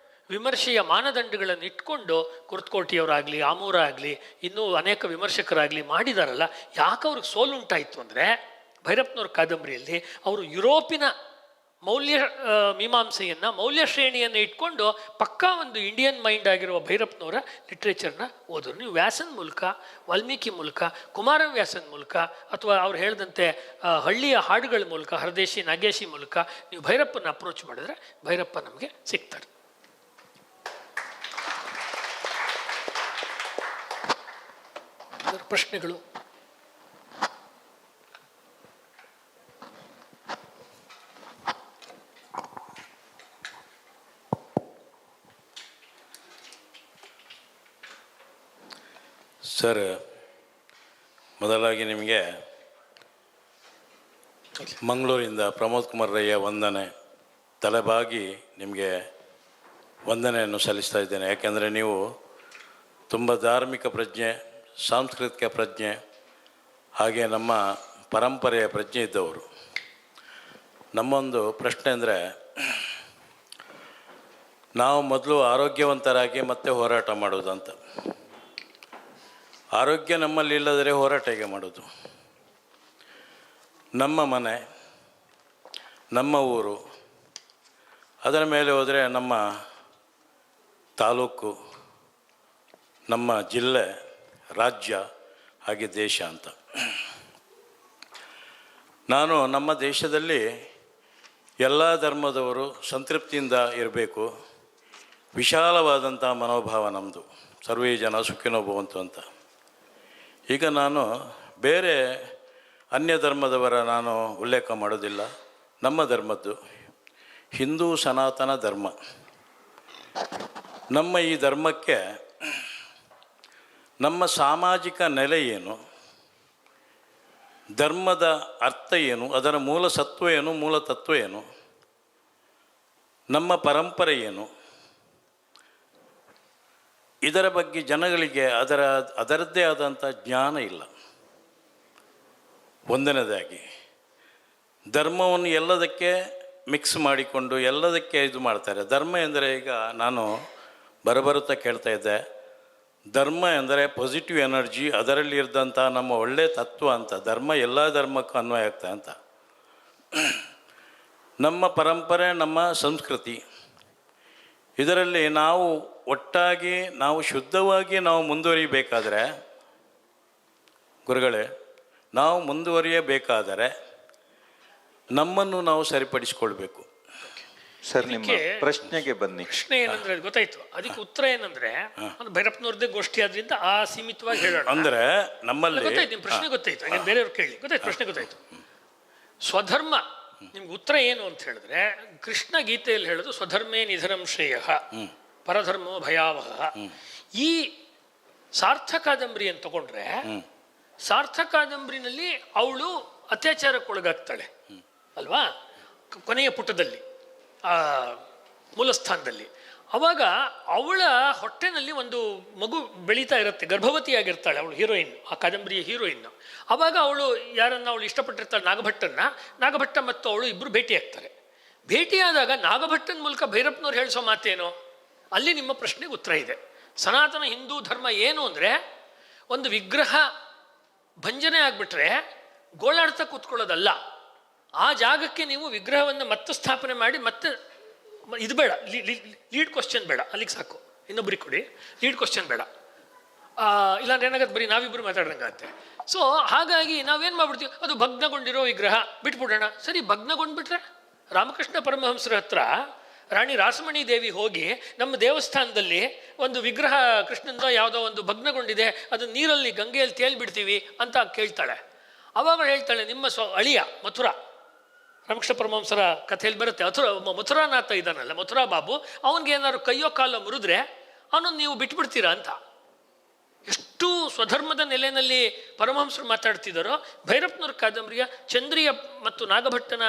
ವಿಮರ್ಶೆಯ ಮಾನದಂಡಗಳನ್ನು ಇಟ್ಕೊಂಡು ಕುರ್ತಕೋಟಿಯವರಾಗಲಿ, ಆಮೂರ ಆಗಲಿ, ಇನ್ನೂ ಅನೇಕ ವಿಮರ್ಶಕರಾಗಲಿ ಮಾಡಿದಾರಲ್ಲ, ಯಾಕೆ ಅವ್ರಿಗೆ ಸೋಲುಂಟಾಯಿತು ಅಂದರೆ ಭೈರಪ್ಪನವ್ರ ಕಾದಂಬರಿಯಲ್ಲಿ ಅವರು ಯುರೋಪಿನ ಮೌಲ್ಯ ಮೀಮಾಂಸೆಯನ್ನು, ಮೌಲ್ಯ ಶ್ರೇಣಿಯನ್ನು ಇಟ್ಕೊಂಡು ಪಕ್ಕಾ ಒಂದು ಇಂಡಿಯನ್ ಮೈಂಡ್ ಆಗಿರುವ ಭೈರಪ್ಪನವರ ಲಿಟ್ರೇಚರ್ನ ಓದೋರು. ನೀವು ವ್ಯಾಸನ್ ಮೂಲಕ, ವಾಲ್ಮೀಕಿ ಮೂಲಕ, ಕುಮಾರವ್ಯಾಸನ್ ಮೂಲಕ, ಅಥವಾ ಅವ್ರು ಹೇಳಿದಂತೆ ಹಳ್ಳಿಯ ಹಾಡುಗಳ ಮೂಲಕ, ಹರದೇಶಿ ನಾಗೇಶಿ ಮೂಲಕ ನೀವು ಭೈರಪ್ಪನ ಅಪ್ರೋಚ್ ಮಾಡಿದ್ರೆ ಭೈರಪ್ಪ ನಮಗೆ ಸಿಗ್ತಾರೆ. ಪ್ರಶ್ನೆಗಳು? ಸರ್, ಮೊದಲಾಗಿ ನಿಮಗೆ ಮಂಗಳೂರಿಂದ ಪ್ರಮೋದ್ ಕುಮಾರ್ ರಯ್ಯ ವಂದನೆ, ತಲೆಬಾಗಿ ನಿಮಗೆ ವಂದನೆಯನ್ನು ಸಲ್ಲಿಸ್ತಾ ಇದ್ದೇನೆ. ಯಾಕೆಂದರೆ ನೀವು ತುಂಬ ಧಾರ್ಮಿಕ ಪ್ರಜ್ಞೆ, ಸಾಂಸ್ಕೃತಿಕ ಪ್ರಜ್ಞೆ, ಹಾಗೆ ನಮ್ಮ ಪರಂಪರೆಯ ಪ್ರಜ್ಞೆ ಇದ್ದವರು. ನಮ್ಮೊಂದು ಪ್ರಶ್ನೆ ಅಂದರೆ, ನಾವು ಮೊದಲು ಆರೋಗ್ಯವಂತರಾಗಿ ಮತ್ತೆ ಹೋರಾಟ ಮಾಡೋದಂತ. ಆರೋಗ್ಯ ನಮ್ಮಲ್ಲಿ ಇಲ್ಲದರೆ ಹೋರಾಟ ಹೇಗೆ ಮಾಡೋದು? ನಮ್ಮ ಮನೆ, ನಮ್ಮ ಊರು, ಅದರ ಮೇಲೆ ಹೋದರೆ ನಮ್ಮ ತಾಲೂಕು, ನಮ್ಮ ಜಿಲ್ಲೆ, ರಾಜ್ಯ, ಹಾಗೆ ದೇಶ ಅಂತ. ನಾನು ನಮ್ಮ ದೇಶದಲ್ಲಿ ಎಲ್ಲ ಧರ್ಮದವರು ಸಂತೃಪ್ತಿಯಿಂದ ಇರಬೇಕು, ವಿಶಾಲವಾದಂಥ ಮನೋಭಾವ ನಮ್ಮದು, ಸರ್ವೇ ಜನ ಸುಖಿನೋ ಭವಂತು ಅಂತ. ಈಗ ನಾನು ಬೇರೆ ಅನ್ಯ ಧರ್ಮದವರ ನಾನು ಉಲ್ಲೇಖ ಮಾಡೋದಿಲ್ಲ. ನಮ್ಮ ಧರ್ಮದ್ದು ಹಿಂದೂ ಸನಾತನ ಧರ್ಮ. ನಮ್ಮ ಈ ಧರ್ಮಕ್ಕೆ ನಮ್ಮ ಸಾಮಾಜಿಕ ನೆಲೆ ಏನು, ಧರ್ಮದ ಅರ್ಥ ಏನು, ಅದರ ಮೂಲ ಸತ್ವ ಏನು, ಮೂಲ ತತ್ವ ಏನು, ನಮ್ಮ ಪರಂಪರೆ ಏನು, ಇದರ ಬಗ್ಗೆ ಜನಗಳಿಗೆ ಅದರದ್ದೇ ಆದಂಥ ಜ್ಞಾನ ಇಲ್ಲ. ಒಂದನೇದಾಗಿ ಧರ್ಮವನ್ನು ಎಲ್ಲದಕ್ಕೆ ಮಿಕ್ಸ್ ಮಾಡಿಕೊಂಡು ಎಲ್ಲದಕ್ಕೆ ಇದು ಮಾಡ್ತಾರೆ. ಧರ್ಮ ಎಂದರೆ, ಈಗ ನಾನು ಬರಬರುತ್ತಾ ಕೇಳ್ತಾ ಇದ್ದೆ, ಧರ್ಮ ಎಂದರೆ ಪಾಸಿಟಿವ್ ಎನರ್ಜಿ, ಅದರಲ್ಲಿ ಇದ್ದಂಥ ನಮ್ಮ ಒಳ್ಳೆಯ ತತ್ವ ಅಂತ. ಧರ್ಮ ಎಲ್ಲ ಧರ್ಮಕ್ಕೂ ಅನ್ವಯ ಆಗ್ತಾ ಅಂತ. ನಮ್ಮ ಪರಂಪರೆ, ನಮ್ಮ ಸಂಸ್ಕೃತಿ, ಇದರಲ್ಲಿ ನಾವು ಒಟ್ಟಾಗಿ ನಾವು ಶುದ್ಧವಾಗಿ ನಾವು ಮುಂದುವರಿಬೇಕಾದರೆ, ಗುರುಗಳೇ, ನಾವು ಮುಂದುವರಿಯಬೇಕಾದರೆ ನಮ್ಮನ್ನು ನಾವು ಸರಿಪಡಿಸಿಕೊಳ್ಬೇಕು. ಸರ್, ನಿಮ್ಮ ಪ್ರಶ್ನೆಗೆ ಬನ್ನಿ. ಪ್ರಶ್ನೆ ಏನಂದ್ರೆ ಗೊತ್ತಾಯ್ತು, ಅದಕ್ಕೆ ಉತ್ತರ ಏನಂದ್ರೆ ಭೈರಪ್ಪನವ್ರದ್ದೇ ಗೋಷ್ಠಿ ಆದ್ರಿಂದ ಆ ಸೀಮಿತವಾಗಿ ಹೇಳೋಣ. ಅಂದ್ರೆ ನಮ್ಮಲ್ಲಿ ಗೊತ್ತಾಯ್ತು, ನಿಮ್ಮ ಪ್ರಶ್ನೆ ಗೊತ್ತಾಯ್ತು. ಹಾಗೆ ಬೇರೆಯವ್ರು ಕೇಳಿ. ಗೊತ್ತಾಯ್ತು, ಪ್ರಶ್ನೆ ಗೊತ್ತಾಯ್ತು. ಸ್ವಧರ್ಮ, ನಿಮ್ಗೆ ಉತ್ತರ ಏನು ಅಂತ ಹೇಳಿದ್ರೆ, ಕೃಷ್ಣ ಗೀತೆಯಲ್ಲಿ ಹೇಳೋದು ಸ್ವಧರ್ಮೇ ನಿಧನಂ ಶ್ರೇಯ, ಪರಧರ್ಮೋ ಭಯಾವಹ. ಈ ಸಾರ್ಥ ಕಾದಂಬರಿಯನ್ನು ತಗೊಂಡ್ರೆ, ಸಾರ್ಥ ಕಾದಂಬರಿನಲ್ಲಿ ಅವಳು ಅತ್ಯಾಚಾರಕ್ಕೊಳಗಾಗ್ತಾಳೆ ಅಲ್ವಾ, ಕೊನೆಯ ಪುಟದಲ್ಲಿ, ಮೂಲಸ್ಥಾನದಲ್ಲಿ. ಅವಾಗ ಅವಳ ಹೊಟ್ಟೆನಲ್ಲಿ ಒಂದು ಮಗು ಬೆಳೀತಾ ಇರುತ್ತೆ, ಗರ್ಭವತಿಯಾಗಿರ್ತಾಳೆ ಅವಳು, ಹೀರೋಯಿನ್, ಆ ಕಾದಂಬರಿಯ ಹೀರೋಯಿನ್. ಆವಾಗ ಅವಳು ಯಾರನ್ನ ಅವಳು ಇಷ್ಟಪಟ್ಟಿರ್ತಾಳೆ, ನಾಗಭಟ್ಟ ಮತ್ತು ಅವಳು ಇಬ್ಬರು ಭೇಟಿಯಾಗ್ತಾರೆ. ಭೇಟಿಯಾದಾಗ ನಾಗಭಟ್ಟನ ಮೂಲಕ ಭೈರಪ್ಪನವ್ರು ಹೇಳಿಸೋ ಮಾತೇನು? ಅಲ್ಲಿ ನಿಮ್ಮ ಪ್ರಶ್ನೆಗೆ ಉತ್ತರ ಇದೆ. ಸನಾತನ ಹಿಂದೂ ಧರ್ಮ ಏನು ಅಂದರೆ, ಒಂದು ವಿಗ್ರಹ ಭಂಜನೆ ಆಗಿಬಿಟ್ರೆ ಗೋಳಾಡ್ತಾ ಕೂತ್ಕೊಳ್ಳೋದಲ್ಲ. ಆ ಜಾಗಕ್ಕೆ ನೀವು ವಿಗ್ರಹವನ್ನು ಮತ್ತೆ ಸ್ಥಾಪನೆ ಮಾಡಿ, ಮತ್ತೆ ಇದು ಬೇಡ, ಲೀಡ್ ಕ್ವಶನ್ ಬೇಡ, ಅಲ್ಲಿಗೆ ಸಾಕು, ಇನ್ನೊಬ್ಬರಿಗೆ ಕೊಡಿ, ಲೀಡ್ ಕ್ವಶನ್ ಬೇಡ. ಇಲ್ಲಾಂದ್ರೆ ಏನಾಗತ್ತೆ, ಬರೀ ನಾವಿಬ್ಬರು ಮಾತಾಡ್ದಂಗಾಗತ್ತೆ. ಸೊ ಹಾಗಾಗಿ ನಾವೇನು ಮಾಡ್ಬಿಡ್ತೀವಿ, ಅದು ಭಗ್ನಗೊಂಡಿರೋ ವಿಗ್ರಹ ಬಿಟ್ಬಿಡೋಣ. ಸರಿ, ಭಗ್ನಗೊಂಡ್ಬಿಟ್ರೆ ರಾಮಕೃಷ್ಣ ಪರಮಹಂಸರ ಹತ್ರ ರಾಣಿ ರಾಸಮಣಿ ದೇವಿ ಹೋಗಿ, ನಮ್ಮ ದೇವಸ್ಥಾನದಲ್ಲಿ ಒಂದು ವಿಗ್ರಹ ಕೃಷ್ಣಂದ ಯಾವುದೋ ಒಂದು ಭಗ್ನಗೊಂಡಿದೆ, ಅದು ನೀರಲ್ಲಿ ಗಂಗೆಯಲ್ಲಿ ತೇಲ್ಬಿಡ್ತೀವಿ ಅಂತ ಕೇಳ್ತಾಳೆ. ಅವಾಗ ಹೇಳ್ತಾಳೆ, ನಿಮ್ಮ ಅಳಿಯ ಮಥುರಾ, ರಾಮಕೃಷ್ಣ ಪರಮಹಂಸರ ಕಥೆಯಲ್ಲಿ ಬರುತ್ತೆ, ಮಥುರಾನಾಥ ಇದ್ದಾನಲ್ಲ, ಮಥುರಾ ಬಾಬು, ಅವನಿಗೆ ಏನಾದ್ರು ಕೈಯೋ ಕಾಲೋ ಮುರಿದ್ರೆ ಅವನನ್ನು ನೀವು ಬಿಟ್ಬಿಡ್ತೀರಾ ಅಂತ. ಎಷ್ಟು ಸ್ವಧರ್ಮದ ನೆಲೆಯಲ್ಲಿ ಪರಮಹಂಸರು ಮಾತಾಡ್ತಿದ್ದಾರೋ. ಭೈರಪ್ಪನವ್ರ ಕಾದಂಬರಿಯ ಚಂದ್ರಿಯ ಮತ್ತು ನಾಗಭಟ್ಟನ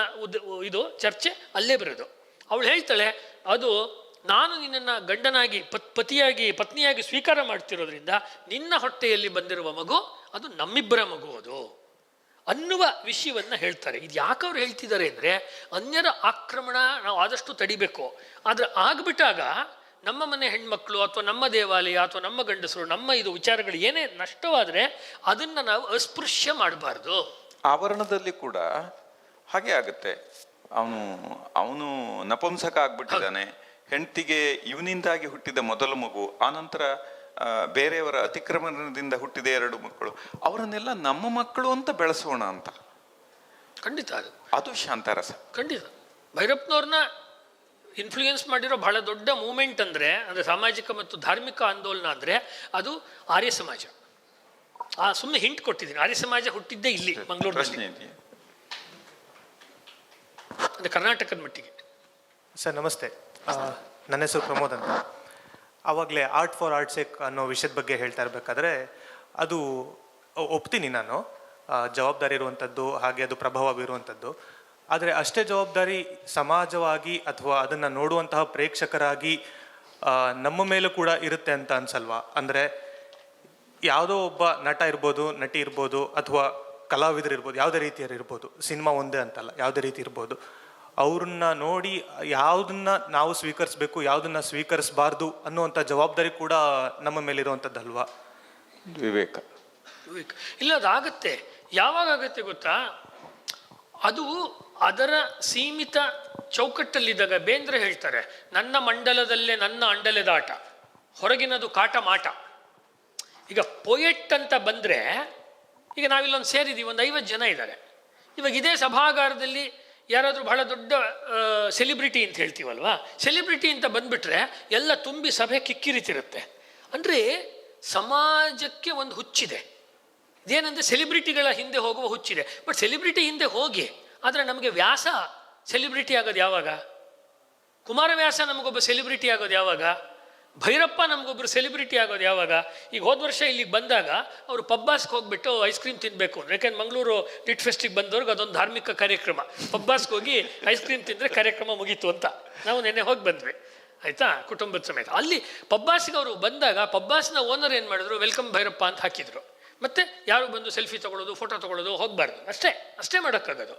ಇದು ಚರ್ಚೆ ಅಲ್ಲೇ ಬರೋದು. ಅವಳು ಹೇಳ್ತಾಳೆ, ಅದು ನಾನು ನಿನ್ನನ್ನು ಗಂಡನಾಗಿ ಪತಿಯಾಗಿ ಪತ್ನಿಯಾಗಿ ಸ್ವೀಕಾರ ಮಾಡ್ತಿರೋದ್ರಿಂದ ನಿನ್ನ ಹೊಟ್ಟೆಯಲ್ಲಿ ಬಂದಿರುವ ಮಗು ಅದು ನಮ್ಮಿಬ್ಬರ ಮಗು ಅದು ಅನ್ನುವ ವಿಷಯವನ್ನು ಹೇಳ್ತಾರೆ. ಇದು ಯಾಕೆ ಅವ್ರು ಹೇಳ್ತಿದ್ದಾರೆ ಅಂದರೆ, ಅನ್ಯರ ಆಕ್ರಮಣ ನಾವು ಆದಷ್ಟು ತಡಿಬೇಕು. ಆದರೆ ಆಗಿಬಿಟ್ಟಾಗ ನಮ್ಮ ಮನೆ ಹೆಣ್ಮಕ್ಳು ಅಥವಾ ನಮ್ಮ ದೇವಾಲಯ ಅಥವಾ ನಮ್ಮ ಗಂಡಸರು ನಮ್ಮ ಇದು ವಿಚಾರಗಳು ಏನೇ ನಷ್ಟವಾದರೆ ಅದನ್ನು ನಾವು ಅಸ್ಪೃಶ್ಯ ಮಾಡಬಾರ್ದು. ಆವರಣದಲ್ಲಿ ಕೂಡ ಹಾಗೆ ಆಗುತ್ತೆ. ಅವನು ನಪುಂಸಕ ಆಗ್ಬಿಟ್ಟಿದ್ದಾನೆ, ಹೆಂಡತಿಗೆ ಇವನಿಂದಾಗಿ ಹುಟ್ಟಿದ ಮೊದಲ ಮಗು, ಆನಂತರ ಬೇರೆಯವರ ಅತಿಕ್ರಮಣದಿಂದ ಹುಟ್ಟಿದ 2 ಮಕ್ಕಳು, ಅವರನ್ನೆಲ್ಲ ನಮ್ಮ ಮಕ್ಕಳು ಅಂತ ಬೆಳೆಸೋಣ ಅಂತ. ಖಂಡಿತ ಅದು ಶಾಂತರಸ. ಖಂಡಿತ ಭೈರಪ್ಪನವ್ರನ್ನ ಇನ್ಫ್ಲೂಯೆನ್ಸ್ ಮಾಡಿರೋ ಬಹಳ ದೊಡ್ಡ ಮೂಮೆಂಟ್ ಅಂದರೆ ಸಾಮಾಜಿಕ ಮತ್ತು ಧಾರ್ಮಿಕ ಆಂದೋಲನ ಅಂದರೆ ಅದು ಆರ್ಯ ಸಮಾಜ. ಸುಮ್ಮನೆ ಹಿಂಟ್ ಕೊಟ್ಟಿದ್ದೀನಿ, ಆರ್ಯ ಸಮಾಜ ಹುಟ್ಟಿದ್ದೇ ಇಲ್ಲಿ ಮಂಗಳೂರಿನಲ್ಲಿ, ಅಂದರೆ ಕರ್ನಾಟಕದ ಮಟ್ಟಿಗೆ. ಸರ್ ನಮಸ್ತೆ, ನನ್ನ ಹೆಸರು ಪ್ರಮೋದ್ ಅಂತ. ಆವಾಗಲೇ ಆರ್ಟ್ ಫಾರ್ ಆರ್ಟ್ ಸೇಕ್ ಅನ್ನೋ ವಿಷಯದ ಬಗ್ಗೆ ಹೇಳ್ತಾ ಇರಬೇಕಾದ್ರೆ ಅದು ಒಪ್ತೀನಿ ನಾನು, ಜವಾಬ್ದಾರಿ ಇರುವಂಥದ್ದು, ಹಾಗೆ ಅದು ಪ್ರಭಾವ ಬೀರುವಂಥದ್ದು. ಆದರೆ ಅಷ್ಟೇ ಜವಾಬ್ದಾರಿ ಸಮಾಜವಾಗಿ ಅಥವಾ ಅದನ್ನು ನೋಡುವಂತಹ ಪ್ರೇಕ್ಷಕರಾಗಿ ನಮ್ಮ ಮೇಲೂ ಕೂಡ ಇರುತ್ತೆ ಅಂತ ಅನ್ಸಲ್ವಾ? ಅಂದರೆ ಯಾವುದೋ ಒಬ್ಬ ನಟ ಇರ್ಬೋದು, ನಟಿ ಇರ್ಬೋದು, ಅಥವಾ ಕಲಾವಿದರು ಇರ್ಬೋದು, ಯಾವುದೇ ರೀತಿಯರು ಇರ್ಬೋದು, ಸಿನಿಮಾ ಒಂದೇ ಅಂತಲ್ಲ, ಯಾವುದೇ ರೀತಿ ಇರ್ಬೋದು, ಅವ್ರನ್ನ ನೋಡಿ ಯಾವುದನ್ನ ನಾವು ಸ್ವೀಕರಿಸಬೇಕು, ಯಾವುದನ್ನ ಸ್ವೀಕರಿಸಬಾರ್ದು ಅನ್ನುವಂಥ ಜವಾಬ್ದಾರಿ ಕೂಡ ನಮ್ಮ ಮೇಲಿರುವಂಥದ್ದಲ್ವಾ? ವಿವೇಕ ಇಲ್ಲ, ಅದಾಗತ್ತೆ. ಯಾವಾಗ ಆಗತ್ತೆ ಗೊತ್ತಾ? ಅದು ಅದರ ಸೀಮಿತ ಚೌಕಟ್ಟಲ್ಲಿದ್ದಾಗ ಬೇಂದ್ರೆ ಹೇಳ್ತಾರೆ, ನನ್ನ ಮಂಡಲದಲ್ಲೇ ನನ್ನ ಅಂಡಲೆದಾಟ, ಹೊರಗಿನದು ಕಾಟ ಮಾಟ. ಈಗ ಪೊಯೆಟ್ ಅಂತ ಬಂದರೆ, ಈಗ ನಾವಿಲ್ಲೊಂದು ಸೇರಿದ್ದೀವಿ, ಒಂದು 50 ಜನ ಇದ್ದಾರೆ. ಇವಾಗ ಇದೇ ಸಭಾಗಾರದಲ್ಲಿ ಯಾರಾದರೂ ಬಹಳ ದೊಡ್ಡ ಸೆಲಿಬ್ರಿಟಿ ಅಂತ ಹೇಳ್ತೀವಲ್ವಾ, ಸೆಲಿಬ್ರಿಟಿ ಅಂತ ಬಂದುಬಿಟ್ರೆ ಎಲ್ಲ ತುಂಬಿ ಸಭೆ ಕಿಕ್ಕಿರಿತಿರುತ್ತೆ. ಅಂದರೆ ಸಮಾಜಕ್ಕೆ ಒಂದು ಹುಚ್ಚಿದೆ. ಇದೇನೆಂದರೆ ಸೆಲಿಬ್ರಿಟಿಗಳ ಹಿಂದೆ ಹೋಗುವ ಹುಚ್ಚಿದೆ. ಬಟ್ ಸೆಲಿಬ್ರಿಟಿ ಹಿಂದೆ ಹೋಗಿ, ಆದರೆ ನಮಗೆ ವ್ಯಾಸ ಸೆಲಿಬ್ರಿಟಿ ಆಗೋದು ಯಾವಾಗ? ಕುಮಾರವ್ಯಾಸ ನಮಗೊಬ್ಬ ಸೆಲಿಬ್ರಿಟಿ ಆಗೋದು ಯಾವಾಗ? ಭೈರಪ್ಪ ನಮಗೊಬ್ಬರು ಸೆಲಿಬ್ರಿಟಿ ಆಗೋದು ಯಾವಾಗ? ಈಗ ಹೋದ ವರ್ಷ ಇಲ್ಲಿಗೆ ಬಂದಾಗ ಅವರು ಪಬ್ಬಾಸ್ಗೆ ಹೋಗ್ಬಿಟ್ಟು ಐಸ್ ಕ್ರೀಮ್ ತಿನ್ನಬೇಕು ಅಂದರೆ, ಯಾಕೆಂದ್ರೆ ಮಂಗಳೂರು ಲಿಟ್ ಫೆಸ್ಟಿಗೆ ಬಂದವ್ರಿಗೆ ಅದೊಂದು ಧಾರ್ಮಿಕ ಕಾರ್ಯಕ್ರಮ. ಪಬ್ಬಾಸ್ಗೆ ಹೋಗಿ ಐಸ್ ಕ್ರೀಮ್ ತಿಂದರೆ ಕಾರ್ಯಕ್ರಮ ಮುಗೀತು ಅಂತ ನಾವು ನೆನ್ನೆ ಹೋಗಿ ಬಂದ್ವಿ, ಆಯಿತಾ, ಕುಟುಂಬದ ಸಮೇತ. ಅಲ್ಲಿ ಪಬ್ಬಾಸ್ಗೆ ಅವರು ಬಂದಾಗ ಪಬ್ಬಾಸ್ನ ಓನರ್ ಏನು ಮಾಡಿದ್ರು, ವೆಲ್ಕಮ್ ಭೈರಪ್ಪ ಅಂತ ಹಾಕಿದರು. ಮತ್ತು ಯಾರು ಬಂದು ಸೆಲ್ಫಿ ತೊಗೊಳ್ಳೋದು, ಫೋಟೋ ತೊಗೊಳ್ಳೋದು ಹೋಗಬಾರ್ದು, ಅಷ್ಟೇ ಮಾಡೋಕ್ಕಾಗೋದು.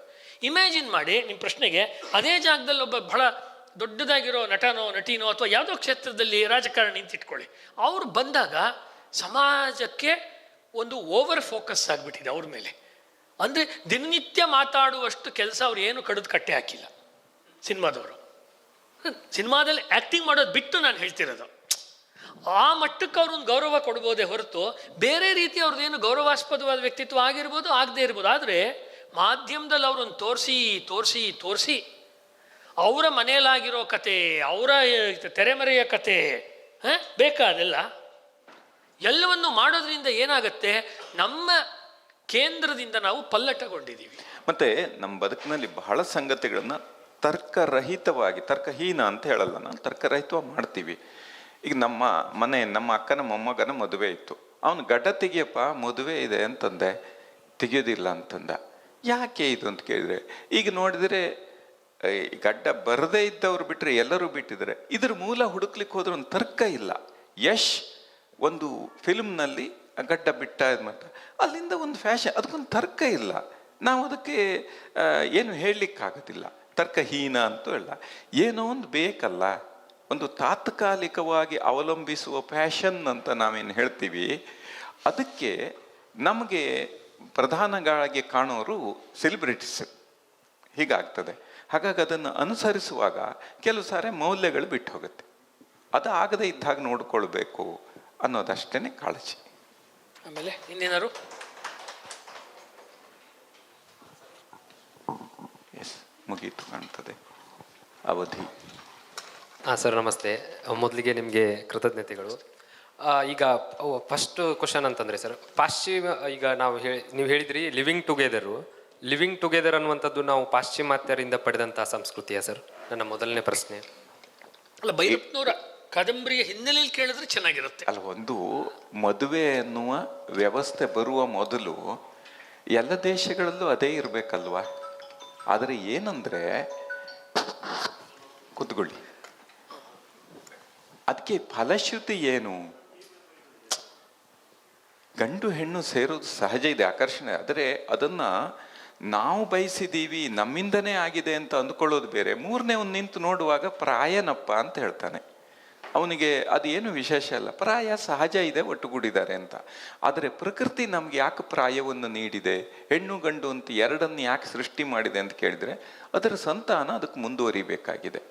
ಇಮ್ಯಾಜಿನ್ ಮಾಡಿ ನಿಮ್ಮ ಪ್ರಶ್ನೆಗೆ, ಅದೇ ಜಾಗದಲ್ಲಿ ಒಬ್ಬ ಬಹಳ ದೊಡ್ಡದಾಗಿರೋ ನಟನೋ ನಟಿನೋ ಅಥವಾ ಯಾವುದೋ ಕ್ಷೇತ್ರದಲ್ಲಿ ರಾಜಕಾರಣಿ ಅಂತ ಇಟ್ಕೊಳ್ಳಿ, ಅವ್ರು ಬಂದಾಗ ಸಮಾಜಕ್ಕೆ ಒಂದು ಓವರ್ ಫೋಕಸ್ ಆಗಿಬಿಟ್ಟಿದೆ ಅವ್ರ ಮೇಲೆ. ಅಂದರೆ ದಿನನಿತ್ಯ ಮಾತಾಡುವಷ್ಟು ಕೆಲಸ ಅವ್ರು ಏನು ಕಡಿದು ಕಟ್ಟೆ ಹಾಕಿಲ್ಲ ಸಿನಿಮಾದವರು. ಸಿನಿಮಾದಲ್ಲಿ ಆ್ಯಕ್ಟಿಂಗ್ ಮಾಡೋದು ಬಿಟ್ಟು ನಾನು ಹೇಳ್ತಿರೋದು, ಆ ಮಟ್ಟಕ್ಕೆ ಅವ್ರೊಂದು ಗೌರವ ಕೊಡ್ಬೋದೇ ಹೊರತು ಬೇರೆ ರೀತಿ ಅವ್ರದ್ದೇನು ಗೌರವಾಸ್ಪದವಾದ ವ್ಯಕ್ತಿತ್ವ ಆಗಿರ್ಬೋದು, ಆಗದೇ ಇರ್ಬೋದು. ಆದರೆ ಮಾಧ್ಯಮದಲ್ಲಿ ಅವ್ರನ್ನ ತೋರಿಸಿ ಅವರ ಮನೆಯಲ್ಲಾಗಿರೋ ಕತೆ, ಅವರ ತೆರೆಮರೆಯ ಕತೆ ಬೇಕಾ? ಅದೆಲ್ಲ ಎಲ್ಲವನ್ನು ಮಾಡೋದ್ರಿಂದ ಏನಾಗತ್ತೆ, ನಮ್ಮ ಕೇಂದ್ರದಿಂದ ನಾವು ಪಲ್ಲಟಗೊಂಡಿದ್ದೀವಿ. ಮತ್ತೆ ನಮ್ಮ ಬದುಕಿನಲ್ಲಿ ಬಹಳ ಸಂಗತಿಗಳನ್ನ ತರ್ಕರಹಿತವಾಗಿ, ತರ್ಕಹೀನ ಅಂತ ಹೇಳಲ್ಲ ನಾನು, ತರ್ಕರಹಿತವಾಗಿ ಮಾಡ್ತೀವಿ. ಈಗ ನಮ್ಮ ಅಕ್ಕನ ಮೊಮ್ಮಗನ ಮದುವೆ ಇತ್ತು. ಅವನು ಗಡ್ಡ ತೆಗಿಯಪ್ಪ ಮದುವೆ ಇದೆ ಅಂತಂದೆ, ತೆಗಿಯೋದಿಲ್ಲ ಅಂತಂದ. ಯಾಕೆ ಇದು ಅಂತ ಕೇಳಿದ್ರೆ, ಈಗ ನೋಡಿದರೆ ಗಡ್ಡ ಬರದೇ ಇದ್ದವ್ರು ಬಿಟ್ಟರೆ ಎಲ್ಲರೂ ಬಿಟ್ಟಿದ್ದಾರೆ. ಇದ್ರ ಮೂಲ ಹುಡುಕ್ಲಿಕ್ಕೆ ಹೋದ್ರೆ ಒಂದು ತರ್ಕ ಇಲ್ಲ. ಯಶ್ ಒಂದು ಫಿಲ್ಮ್ನಲ್ಲಿ ಗಡ್ಡ ಬಿಟ್ಟ ಮತ್ತು ಅಲ್ಲಿಂದ ಒಂದು ಫ್ಯಾಷನ್, ಅದಕ್ಕೊಂದು ತರ್ಕ ಇಲ್ಲ. ನಾವು ಅದಕ್ಕೆ ಏನು ಹೇಳಲಿಕ್ಕಾಗೋದಿಲ್ಲ, ತರ್ಕಹೀನ ಅಂತೂ ಇಲ್ಲ. ಏನೋ ಒಂದು ಬೇಕಲ್ಲ, ಒಂದು ತಾತ್ಕಾಲಿಕವಾಗಿ ಅವಲಂಬಿಸುವ ಫ್ಯಾಷನ್ ಅಂತ ನಾವೇನು ಹೇಳ್ತೀವಿ, ಅದಕ್ಕೆ ನಮಗೆ ಪ್ರಧಾನವಾಗಿ ಕಾಣೋರು ಸೆಲಿಬ್ರಿಟೀಸ್. ಹೀಗಾಗ್ತದೆ. ಹಾಗಾಗಿ ಅದನ್ನು ಅನುಸರಿಸುವಾಗ ಕೆಲವು ಸಾರಿ ಮೌಲ್ಯಗಳು ಬಿಟ್ಟು ಹೋಗುತ್ತೆ. ಅದು ಆಗದೇ ಇದ್ದಾಗ ನೋಡ್ಕೊಳ್ಬೇಕು ಅನ್ನೋದಷ್ಟೇ ಕಾಳಜಿ. ಆಮೇಲೆ ಇನ್ನೇನಾರು? ಎಸ್, ಮುಗೀತು ಕಾಣ್ತದೆ ಅವಧಿ. ಹಾಂ ಸರ್, ನಮಸ್ತೆ. ಮೊದಲಿಗೆ ನಿಮಗೆ ಕೃತಜ್ಞತೆಗಳು. ಈಗ ಫಸ್ಟ್ ಕ್ವಶನ್ ಅಂತಂದರೆ ಸರ್, ಪಾಶ್ಚಿಮ ಈಗ ನೀವು ಹೇಳಿದ್ರಿ ಲಿವಿಂಗ್ ಟುಗೆದರ್ ಅನ್ನುವಂಥದ್ದು ನಾವು ಪಾಶ್ಚಿಮಾತ್ಯರಿಂದ ಪಡೆದಂಥ ಸಂಸ್ಕೃತಿಯ ಸರ್? ನನ್ನ ಮೊದಲನೇ ಪ್ರಶ್ನೆ. ಅಲ್ಲ, ಭೈರಪ್ಪನವರ ಕಾದಂಬರಿಯ ಹಿನ್ನೆಲೆಯಲ್ಲಿ ಕೇಳಿದ್ರೆ ಚೆನ್ನಾಗಿರುತ್ತೆ. ಅಲ್ಲ, ಒಂದು ಮದುವೆ ಅನ್ನುವ ವ್ಯವಸ್ಥೆ ಬರುವ ಮೊದಲು ಎಲ್ಲ ದೇಶಗಳಲ್ಲೂ ಅದೇ ಇರಬೇಕಲ್ವಾ? ಆದರೆ ಏನಂದರೆ, ಕೂತ್ಕೊಳ್ಳಿ, ಅದಕ್ಕೆ ಫಲಶ್ರುತಿ ಏನು? ಗಂಡು ಹೆಣ್ಣು ಸೇರೋದು ಸಹಜ ಇದೆ, ಆಕರ್ಷಣೆ. ಆದರೆ ಅದನ್ನ ನಾವು ಬಯಸಿದ್ದೀವಿ, ನಮ್ಮಿಂದನೇ ಆಗಿದೆ ಅಂತ ಅಂದ್ಕೊಳ್ಳೋದು ಬೇರೆ. ಮೂರನೇ ಒಂದು ನಿಂತು ನೋಡುವಾಗ ಪ್ರಾಯನಪ್ಪ ಅಂತ ಹೇಳ್ತಾನೆ. ಅವನಿಗೆ ಅದೇನು ವಿಶೇಷ ಅಲ್ಲ, ಪ್ರಾಯ ಸಹಜ ಇದೆ, ಒಟ್ಟುಗೂಡಿದ್ದಾರೆ ಅಂತ. ಆದರೆ ಪ್ರಕೃತಿ ನಮ್ಗೆ ಯಾಕೆ ಪ್ರಾಯವನ್ನು ನೀಡಿದೆ, ಹೆಣ್ಣು ಗಂಡು ಅಂತ ಎರಡನ್ನು ಯಾಕೆ ಸೃಷ್ಟಿ ಮಾಡಿದೆ ಅಂತ ಕೇಳಿದ್ರೆ ಅದರ ಸಂತಾನ ಅದಕ್ಕೆ ಮುಂದುವರಿಬೇಕಾಗಿದೆ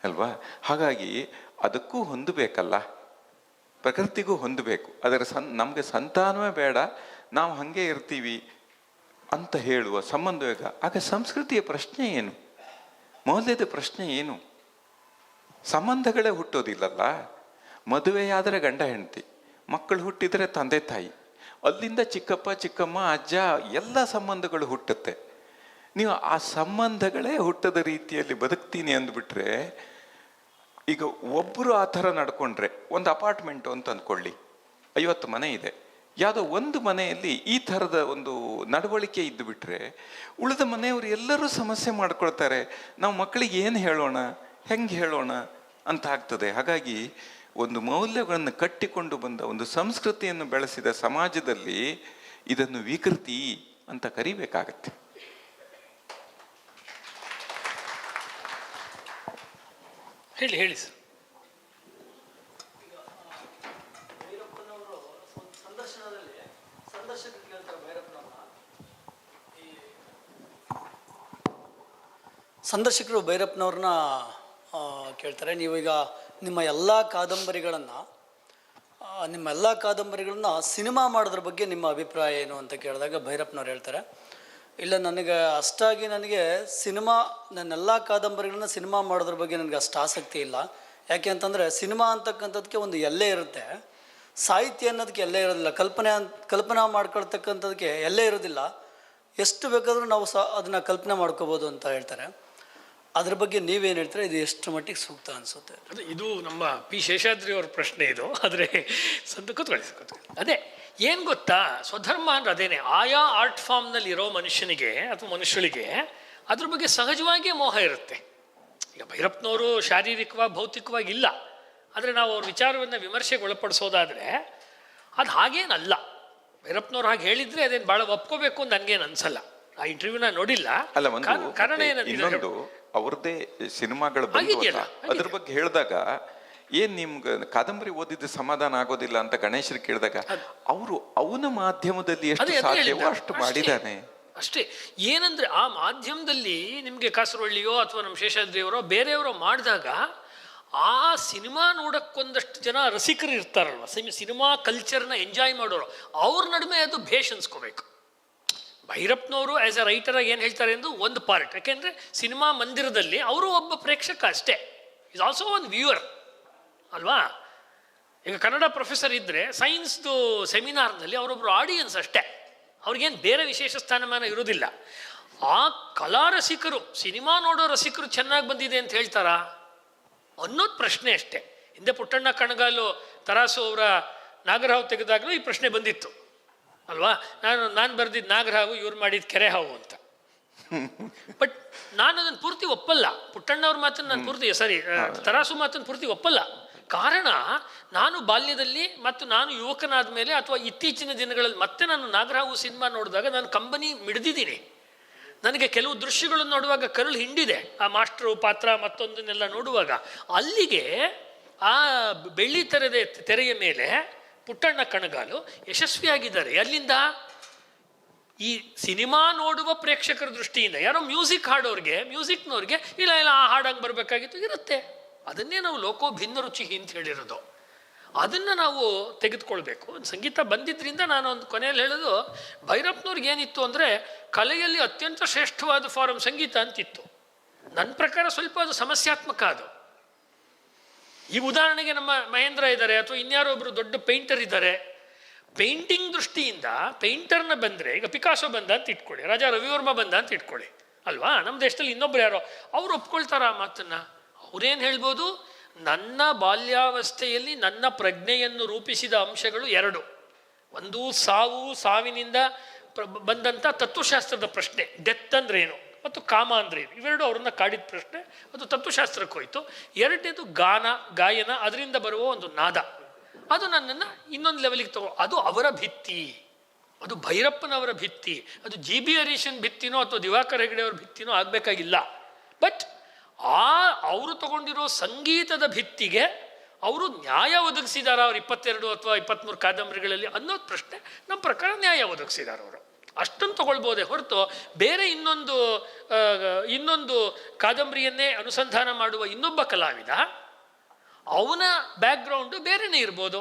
ಅಲ್ವಾ? ಹಾಗಾಗಿ ಅದಕ್ಕೂ ಹೊಂದಬೇಕಲ್ಲ, ಪ್ರಕೃತಿಗೂ ಹೊಂದಬೇಕು. ಅದರ ನಮಗೆ ಸಂತಾನವೇ ಬೇಡ, ನಾವು ಹಾಗೆ ಇರ್ತೀವಿ ಅಂತ ಹೇಳುವ ಸಂಬಂಧವೇಗ. ಆಗ ಸಂಸ್ಕೃತಿಯ ಪ್ರಶ್ನೆ ಏನು, ಮೌಲ್ಯದ ಪ್ರಶ್ನೆ ಏನು? ಸಂಬಂಧಗಳೇ ಹುಟ್ಟೋದಿಲ್ಲಲ್ಲ. ಮದುವೆಯಾದರೆ ಗಂಡ ಹೆಂಡತಿ, ಮಕ್ಕಳು ಹುಟ್ಟಿದರೆ ತಂದೆ ತಾಯಿ, ಅಲ್ಲಿಂದ ಚಿಕ್ಕಪ್ಪ ಚಿಕ್ಕಮ್ಮ ಅಜ್ಜ ಎಲ್ಲ ಸಂಬಂಧಗಳು ಹುಟ್ಟುತ್ತೆ. ನೀವು ಆ ಸಂಬಂಧಗಳೇ ಹುಟ್ಟದ ರೀತಿಯಲ್ಲಿ ಬದುಕ್ತೀನಿ ಅಂದ್ಬಿಟ್ರೆ, ಈಗ ಒಬ್ಬರು ಆ ಥರ ನಡ್ಕೊಂಡ್ರೆ, ಒಂದು ಅಪಾರ್ಟ್ಮೆಂಟು ಅಂತ ಅಂದ್ಕೊಳ್ಳಿ, 50 ಮನೆ ಇದೆ, ಯಾವುದೋ ಒಂದು ಮನೆಯಲ್ಲಿ ಈ ಥರದ ಒಂದು ನಡವಳಿಕೆ ಇದ್ದು ಬಿಟ್ರೆ ಉಳಿದ ಮನೆಯವರು ಎಲ್ಲರೂ ಸಮಸ್ಯೆ ಮಾಡ್ಕೊಳ್ತಾರೆ. ನಾವು ಮಕ್ಕಳಿಗೆ ಏನು ಹೇಳೋಣ, ಹೆಂಗೆ ಹೇಳೋಣ ಅಂತ ಆಗ್ತದೆ. ಹಾಗಾಗಿ ಒಂದು ಮೌಲ್ಯಗಳನ್ನು ಕಟ್ಟಿಕೊಂಡು ಬಂದ ಒಂದು ಸಂಸ್ಕೃತಿಯನ್ನು ಬೆಳೆಸಿದ ಸಮಾಜದಲ್ಲಿ ಇದನ್ನು ವಿಕೃತಿ ಅಂತ ಕರಿಬೇಕಾಗತ್ತೆ. ಹೇಳಿ ಸರ್. ಸಂದರ್ಶಕರು ಭೈರಪ್ಪನವ್ರನ್ನ ಕೇಳ್ತಾರೆ, ನೀವೀಗ ನಿಮ್ಮ ಎಲ್ಲ ಕಾದಂಬರಿಗಳನ್ನ ಸಿನಿಮಾ ಮಾಡೋದ್ರ ಬಗ್ಗೆ ನಿಮ್ಮ ಅಭಿಪ್ರಾಯ ಏನು ಅಂತ ಕೇಳಿದಾಗ ಭೈರಪ್ಪನವ್ರು ಹೇಳ್ತಾರೆ, ಇಲ್ಲ, ನನಗೆ ನನ್ನೆಲ್ಲ ಕಾದಂಬರಿಗಳನ್ನ ಸಿನಿಮಾ ಮಾಡೋದ್ರ ಬಗ್ಗೆ ನನಗೆ ಅಷ್ಟು ಆಸಕ್ತಿ ಇಲ್ಲ. ಯಾಕೆ ಅಂತಂದರೆ ಸಿನಿಮಾ ಅಂತಕ್ಕಂಥದ್ದಕ್ಕೆ ಒಂದು ಎಲ್ಲೇ ಇರುತ್ತೆ, ಸಾಹಿತ್ಯ ಅನ್ನೋದಕ್ಕೆ ಎಲ್ಲೇ ಇರೋದಿಲ್ಲ, ಕಲ್ಪನಾ ಮಾಡ್ಕೊಳ್ತಕ್ಕಂಥದಕ್ಕೆ ಎಲ್ಲೇ ಇರೋದಿಲ್ಲ. ಎಷ್ಟು ಬೇಕಾದರೂ ನಾವು ಅದನ್ನು ಕಲ್ಪನೆ ಮಾಡ್ಕೋಬೋದು ಅಂತ ಹೇಳ್ತಾರೆ. ಅದ್ರ ಬಗ್ಗೆ ನೀವೇನು ಹೇಳ್ತಾರೆ, ಇದು ಎಷ್ಟು ಮಟ್ಟಿಗೆ ಸೂಕ್ತ ಅನಿಸುತ್ತೆ? ಅದೇ ಇದು ನಮ್ಮ ಪಿ ಶೇಷಾದ್ರಿ ಅವ್ರ ಪ್ರಶ್ನೆ ಇದು. ಆದರೆ ಕೂತ್ಕೊಳ್ಳಿ. ಅದೇ ಏನು ಗೊತ್ತಾ, ಸ್ವಧರ್ಮ ಅಂದ್ರೆ ಅದೇನೆ. ಆಯಾ ಆರ್ಟ್ ಫಾರ್ಮ್ನಲ್ಲಿ ಇರೋ ಮನುಷ್ಯನಿಗೆ ಅಥವಾ ಮನುಷ್ಯಳಿಗೆ ಅದ್ರ ಬಗ್ಗೆ ಸಹಜವಾಗಿಯೇ ಮೋಹ ಇರುತ್ತೆ. ಈಗ ಭೈರಪ್ಪನವರು ಶಾರೀರಿಕವಾಗಿ ಭೌತಿಕವಾಗಿ ಇಲ್ಲ, ಆದರೆ ನಾವು ಅವ್ರ ವಿಚಾರವನ್ನು ವಿಮರ್ಶೆಗೆ ಒಳಪಡಿಸೋದಾದರೆ ಅದು ಹಾಗೇನಲ್ಲ. ಭೈರಪ್ಪನವ್ರು ಹಾಗೆ ಹೇಳಿದರೆ ಅದೇನು ಭಾಳ ಒಪ್ಕೋಬೇಕು ಅಂತ ನನಗೇನು ಅನ್ಸಲ್ಲ. ಆ ಇಂಟರ್ವ್ಯೂನ ನೋಡಿಲ್ಲ. ಕಾರಣ ಇನ್ನೊಂದು ಅವ್ರದ್ದೇ ಸಿನಿಮಾಗಳು ಬಂದಿಲ್ಲ, ಅದ್ರ ಬಗ್ಗೆ ಹೇಳಿದಾಗ ಏನ್ ನಿಮ್ಗೆ ಕಾದಂಬರಿ ಓದಿದ್ದು ಸಮಾಧಾನ ಆಗೋದಿಲ್ಲ ಅಂತ ಗಣೇಶರು ಕೇಳಿದಾಗ ಅವರು ಅವನ ಮಾಧ್ಯಮದಲ್ಲಿ ಎಷ್ಟು ಸಾಧ್ಯವೋ ಅಷ್ಟು ಮಾಡಿದ್ದಾನೆ ಅಷ್ಟೇ. ಏನಂದ್ರೆ ಆ ಮಾಧ್ಯಮದಲ್ಲಿ ನಿಮಗೆ ಕಾಸರವಳ್ಳಿಯೋ ಅಥವಾ ನಮ್ಮ ಶೇಷಾದ್ರಿಯವರೋ ಬೇರೆಯವರೋ ಮಾಡಿದಾಗ ಆ ಸಿನಿಮಾ ನೋಡಕ್ಕೊಂದಷ್ಟು ಜನ ರಸಿಕರು ಇರ್ತಾರಲ್ವ, ಸಿನಿಮಾ ಕಲ್ಚರ್ನ ಎಂಜಾಯ್ ಮಾಡೋರು, ಅವ್ರ ನಡುವೆ ಅದು ಭೇಷ್ ಅನ್ಸ್ಕೋಬೇಕು. ಭೈರಪ್ಪನವರು ಆ್ಯಸ್ ಎ ರೈಟರಾಗಿ ಏನು ಹೇಳ್ತಾರೆ ಎಂದು ಒಂದು ಪಾರ್ಟ್, ಯಾಕೆಂದರೆ ಸಿನಿಮಾ ಮಂದಿರದಲ್ಲಿ ಅವರು ಒಬ್ಬ ಪ್ರೇಕ್ಷಕ ಅಷ್ಟೇ, ಇಸ್ ಆಲ್ಸೋ ಒನ್ ವ್ಯೂವರ್ ಅಲ್ವಾ. ಈಗ ಕನ್ನಡ ಪ್ರೊಫೆಸರ್ ಇದ್ದರೆ ಸೈನ್ಸ್ದು ಸೆಮಿನಾರ್ನಲ್ಲಿ ಅವರೊಬ್ಬರು ಆಡಿಯನ್ಸ್ ಅಷ್ಟೇ, ಅವ್ರಿಗೇನು ಬೇರೆ ವಿಶೇಷ ಸ್ಥಾನಮಾನ ಇರೋದಿಲ್ಲ. ಆ ಕಲಾ ರಸಿಕರು, ಸಿನಿಮಾ ನೋಡೋ ರಸಿಕರು ಚೆನ್ನಾಗಿ ಬಂದಿದೆ ಅಂತ ಹೇಳ್ತಾರಾ ಅನ್ನೋದು ಪ್ರಶ್ನೆ ಅಷ್ಟೇ. ಹಿಂದೆ ಪುಟ್ಟಣ್ಣ ಕಣಗಾಲು ತರಾಸು ಅವರ ನಾಗರಹಾವು ತೆಗೆದಾಗಲೂ ಈ ಪ್ರಶ್ನೆ ಬಂದಿತ್ತು ಅಲ್ವಾ. ನಾನು ಬರೆದಿದ್ದು ನಾಗರಹಾವು, ಇವ್ರು ಮಾಡಿದ್ದು ಕೆರೆ ಹಾವು ಅಂತ. ಬಟ್ ನಾನು ಅದನ್ನು ಪೂರ್ತಿ ಒಪ್ಪಲ್ಲ. ಪುಟ್ಟಣ್ಣವ್ರ ಮಾತನ್ನು ನಾನು ಪೂರ್ತಿ ತರಾಸು ಮಾತನ್ನು ಪೂರ್ತಿ ಒಪ್ಪಲ್ಲ. ಕಾರಣ, ನಾನು ಬಾಲ್ಯದಲ್ಲಿ ಮತ್ತು ನಾನು ಯುವಕನಾದ ಮೇಲೆ ಅಥವಾ ಇತ್ತೀಚಿನ ದಿನಗಳಲ್ಲಿ ಮತ್ತೆ ನಾನು ನಾಗರಹಾವು ಸಿನಿಮಾ ನೋಡಿದಾಗ ನಾನು ಕಂಬನಿ ಮಿಡಿದಿದ್ದೀನಿ. ನನಗೆ ಕೆಲವು ದೃಶ್ಯಗಳನ್ನು ನೋಡುವಾಗ ಕರುಳು ಹಿಂಡಿದೆ. ಆ ಮಾಸ್ಟ್ರು ಪಾತ್ರ ಮತ್ತೊಂದನ್ನೆಲ್ಲ ನೋಡುವಾಗ ಅಲ್ಲಿಗೆ ಆ ಬೆಳ್ಳಿ ತೆರೆಯ ಮೇಲೆ ಪುಟ್ಟಣ್ಣ ಕಣಗಾಲು ಯಶಸ್ವಿಯಾಗಿದ್ದಾರೆ. ಅಲ್ಲಿಂದ ಈ ಸಿನಿಮಾ ನೋಡುವ ಪ್ರೇಕ್ಷಕರ ದೃಷ್ಟಿಯಿಂದ ಯಾರೋ ಮ್ಯೂಸಿಕ್ ಮ್ಯೂಸಿಕ್ನವ್ರಿಗೆ ಇಲ್ಲ ಆ ಹಾಡಂಗೆ ಬರಬೇಕಾಗಿತ್ತು ಇರುತ್ತೆ. ಅದನ್ನೇ ನಾವು ಲೋಕೋ ಭಿನ್ನ ರುಚಿ ಅಂತ ಹೇಳಿರೋದು. ಅದನ್ನು ನಾವು ತೆಗೆದುಕೊಳ್ಬೇಕು. ಸಂಗೀತ ಬಂದಿದ್ದರಿಂದ ನಾನು ಒಂದು ಕೊನೆಯಲ್ಲಿ ಹೇಳೋದು, ಭೈರಪ್ಪನವ್ರಿಗೆ ಏನಿತ್ತು ಅಂದರೆ ಕಲೆಯಲ್ಲಿ ಅತ್ಯಂತ ಶ್ರೇಷ್ಠವಾದ ಫಾರಮ್ ಸಂಗೀತ ಅಂತಿತ್ತು. ನನ್ನ ಪ್ರಕಾರ ಸ್ವಲ್ಪ ಅದು ಸಮಸ್ಯಾತ್ಮಕ. ಅದು ಈ ಉದಾಹರಣೆಗೆ ನಮ್ಮ ಮಹೇಂದ್ರ ಇದ್ದಾರೆ ಅಥವಾ ಇನ್ಯಾರೋ ಒಬ್ಬರು ದೊಡ್ಡ ಪೇಂಟರ್ ಇದ್ದಾರೆ. ಪೇಂಟಿಂಗ್ ದೃಷ್ಟಿಯಿಂದ ಪೇಂಟರ್ನ ಬಂದರೆ, ಈಗ ಪಿಕಾಸೋ ಬಂದ ಅಂತ ಇಟ್ಕೊಳ್ಳಿ, ರಾಜಾ ರವಿವರ್ಮ ಬಂದ ಅಂತ ಇಟ್ಕೊಳ್ಳಿ ಅಲ್ವಾ. ನಮ್ಮ ದೇಶದಲ್ಲಿ ಇನ್ನೊಬ್ರು ಯಾರೋ ಅವ್ರು ಒಪ್ಕೊಳ್ತಾರ ಆ ಮಾತನ್ನು. ಅವ್ರೇನು ಹೇಳ್ಬೋದು, ನನ್ನ ಬಾಲ್ಯಾವಸ್ಥೆಯಲ್ಲಿ ನನ್ನ ಪ್ರಜ್ಞೆಯನ್ನು ರೂಪಿಸಿದ ಅಂಶಗಳು ಎರಡು. ಒಂದು ಸಾವಿನಿಂದ ಬಂದಂಥ ತತ್ವಶಾಸ್ತ್ರದ ಪ್ರಶ್ನೆ, ಡೆತ್ ಅಂದ್ರೆ ಏನು, ಮತ್ತು ಕಾಮ ಅಂದರೆ ಏನು, ಇವೆರಡು ಅವ್ರನ್ನ ಕಾಡಿದ ಪ್ರಶ್ನೆ. ಅದು ತತ್ವಶಾಸ್ತ್ರಕ್ಕೆ ಹೋಯಿತು. ಎರಡನೇದು ಗಾಯನ, ಅದರಿಂದ ಬರುವ ಒಂದು ನಾದ, ಅದು ನನ್ನನ್ನು ಇನ್ನೊಂದು ಲೆವೆಲಿಗೆ ಅದು ಅವರ ಭಿತ್ತಿ, ಅದು ಭೈರಪ್ಪನವರ ಭಿತ್ತಿ. ಅದು ಜಿ ಬಿ ಹರೀಶನ್ ಭಿತ್ತಿನೋ ಅಥವಾ ದಿವಾಕರ್ ಹೆಗಡೆ ಅವ್ರ ಭಿತ್ತಿನೋ ಆಗಬೇಕಾಗಿಲ್ಲ. ಬಟ್ ಅವರು ತಗೊಂಡಿರೋ ಸಂಗೀತದ ಭಿತ್ತಿಗೆ ಅವರು ನ್ಯಾಯ ಒದಗಿಸಿದಾರ ಅವ್ರು 22 ಅಥವಾ 23 ಕಾದಂಬರಿಗಳಲ್ಲಿ ಅನ್ನೋದು ಪ್ರಶ್ನೆ. ನಮ್ಮ ಪ್ರಕಾರ ನ್ಯಾಯ ಒದಗಿಸಿದಾರ ಅವರು, ಅಷ್ಟನ್ನು ತಗೊಳ್ಬೋದೇ ಹೊರತು ಬೇರೆ ಇನ್ನೊಂದು ಕಾದಂಬರಿಯನ್ನೇ ಅನುಸಂಧಾನ ಮಾಡುವ ಇನ್ನೊಬ್ಬ ಕಲಾವಿದ ಅವನ ಬ್ಯಾಕ್ಗ್ರೌಂಡು ಬೇರೆನೇ ಇರ್ಬೋದು.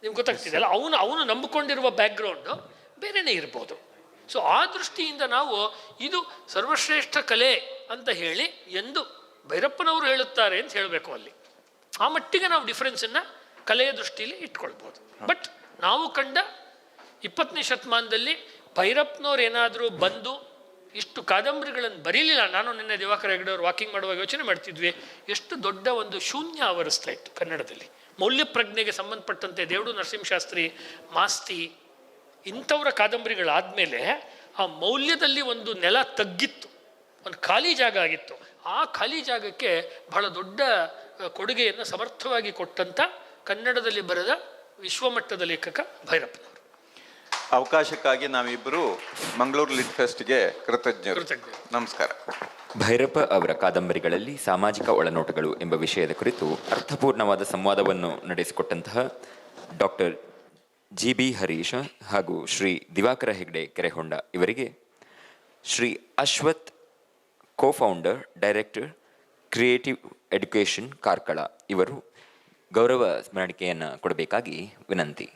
ನಿಮ್ಗೆ ಗೊತ್ತಾಗ್ತಿದೆಯಲ್ಲ, ಅವನು ನಂಬಿಕೊಂಡಿರುವ ಬ್ಯಾಕ್ಗ್ರೌಂಡು ಬೇರೆನೇ ಇರ್ಬೋದು. ಸೊ ಆ ದೃಷ್ಟಿಯಿಂದ ನಾವು ಇದು ಸರ್ವಶ್ರೇಷ್ಠ ಕಲೆ ಅಂತ ಹೇಳಿ ಎಂದು ಭೈರಪ್ಪನವರು ಹೇಳುತ್ತಾರೆ ಅಂತ ಹೇಳಬೇಕು. ಅಲ್ಲಿ ಆ ಮಟ್ಟಿಗೆ ನಾವು ಡಿಫ್ರೆನ್ಸನ್ನು ಕಲೆಯ ದೃಷ್ಟಿಯಲ್ಲಿ ಇಟ್ಕೊಳ್ಬೋದು. ಬಟ್ ನಾವು ಕಂಡ 20ನೇ ಶತಮಾನದಲ್ಲಿ ಭೈರಪ್ಪನವ್ರು ಏನಾದರೂ ಬಂದು ಇಷ್ಟು ಕಾದಂಬರಿಗಳನ್ನು ಬರೀಲಿಲ್ಲ. ನಾನು ನಿನ್ನೆ ದಿವಾಕರ್ ಹೆಗಡೆ ಅವರು ವಾಕಿಂಗ್ ಮಾಡುವಾಗ ಯೋಚನೆ ಮಾಡ್ತಿದ್ವಿ, ಎಷ್ಟು ದೊಡ್ಡ ಒಂದು ಶೂನ್ಯ ಆವರಿಸ್ತಾ ಇತ್ತು ಕನ್ನಡದಲ್ಲಿ. ಮೌಲ್ಯ ಪ್ರಜ್ಞೆಗೆ ಸಂಬಂಧಪಟ್ಟಂತೆ ದೇವಡು ನರಸಿಂಹಶಾಸ್ತ್ರಿ, ಮಾಸ್ತಿ ಇಂಥವರ ಕಾದಂಬರಿಗಳಾದಮೇಲೆ ಆ ಮೌಲ್ಯದಲ್ಲಿ ಒಂದು ನೆಲ ತಗ್ಗಿತ್ತು, ಒಂದು ಖಾಲಿ ಜಾಗ ಆಗಿತ್ತು. ಆ ಖಾಲಿ ಜಾಗಕ್ಕೆ ಬಹಳ ದೊಡ್ಡ ಕೊಡುಗೆಯನ್ನು ಸಮರ್ಥವಾಗಿ ಕೊಟ್ಟಂಥ ಕನ್ನಡದಲ್ಲಿ ಬರೆದ ವಿಶ್ವಮಟ್ಟದ ಲೇಖಕ ಭೈರಪ್ಪನವರು. ಅವಕಾಶಕ್ಕಾಗಿ ನಾವಿಬ್ಬರು ಮಂಗಳೂರು ಲಿಟ್ ಫೆಸ್ಟ್ಗೆ ಕೃತಜ್ಞರು. ನಮಸ್ಕಾರ. ಭೈರಪ್ಪ ಅವರ ಕಾದಂಬರಿಗಳಲ್ಲಿ ಸಾಮಾಜಿಕ ಒಳನೋಟಗಳು ಎಂಬ ವಿಷಯದ ಕುರಿತು ಅರ್ಥಪೂರ್ಣವಾದ ಸಂವಾದವನ್ನು ನಡೆಸಿಕೊಟ್ಟಂತಹ ಡಾಕ್ಟರ್ ಜಿ ಬಿ ಹರೀಶ ಹಾಗೂ ಶ್ರೀ ದಿವಾಕರ ಹೆಗ್ಡೆ ಕೆರೆಹೊಂಡ ಇವರಿಗೆ Shri Ashwath, co-founder, director, creative education, Karkala ಇವರು ಗೌರವ ಸ್ಮರಣಿಕೆಯನ್ನು ಕೊಡಬೇಕಾಗಿ ವಿನಂತಿ.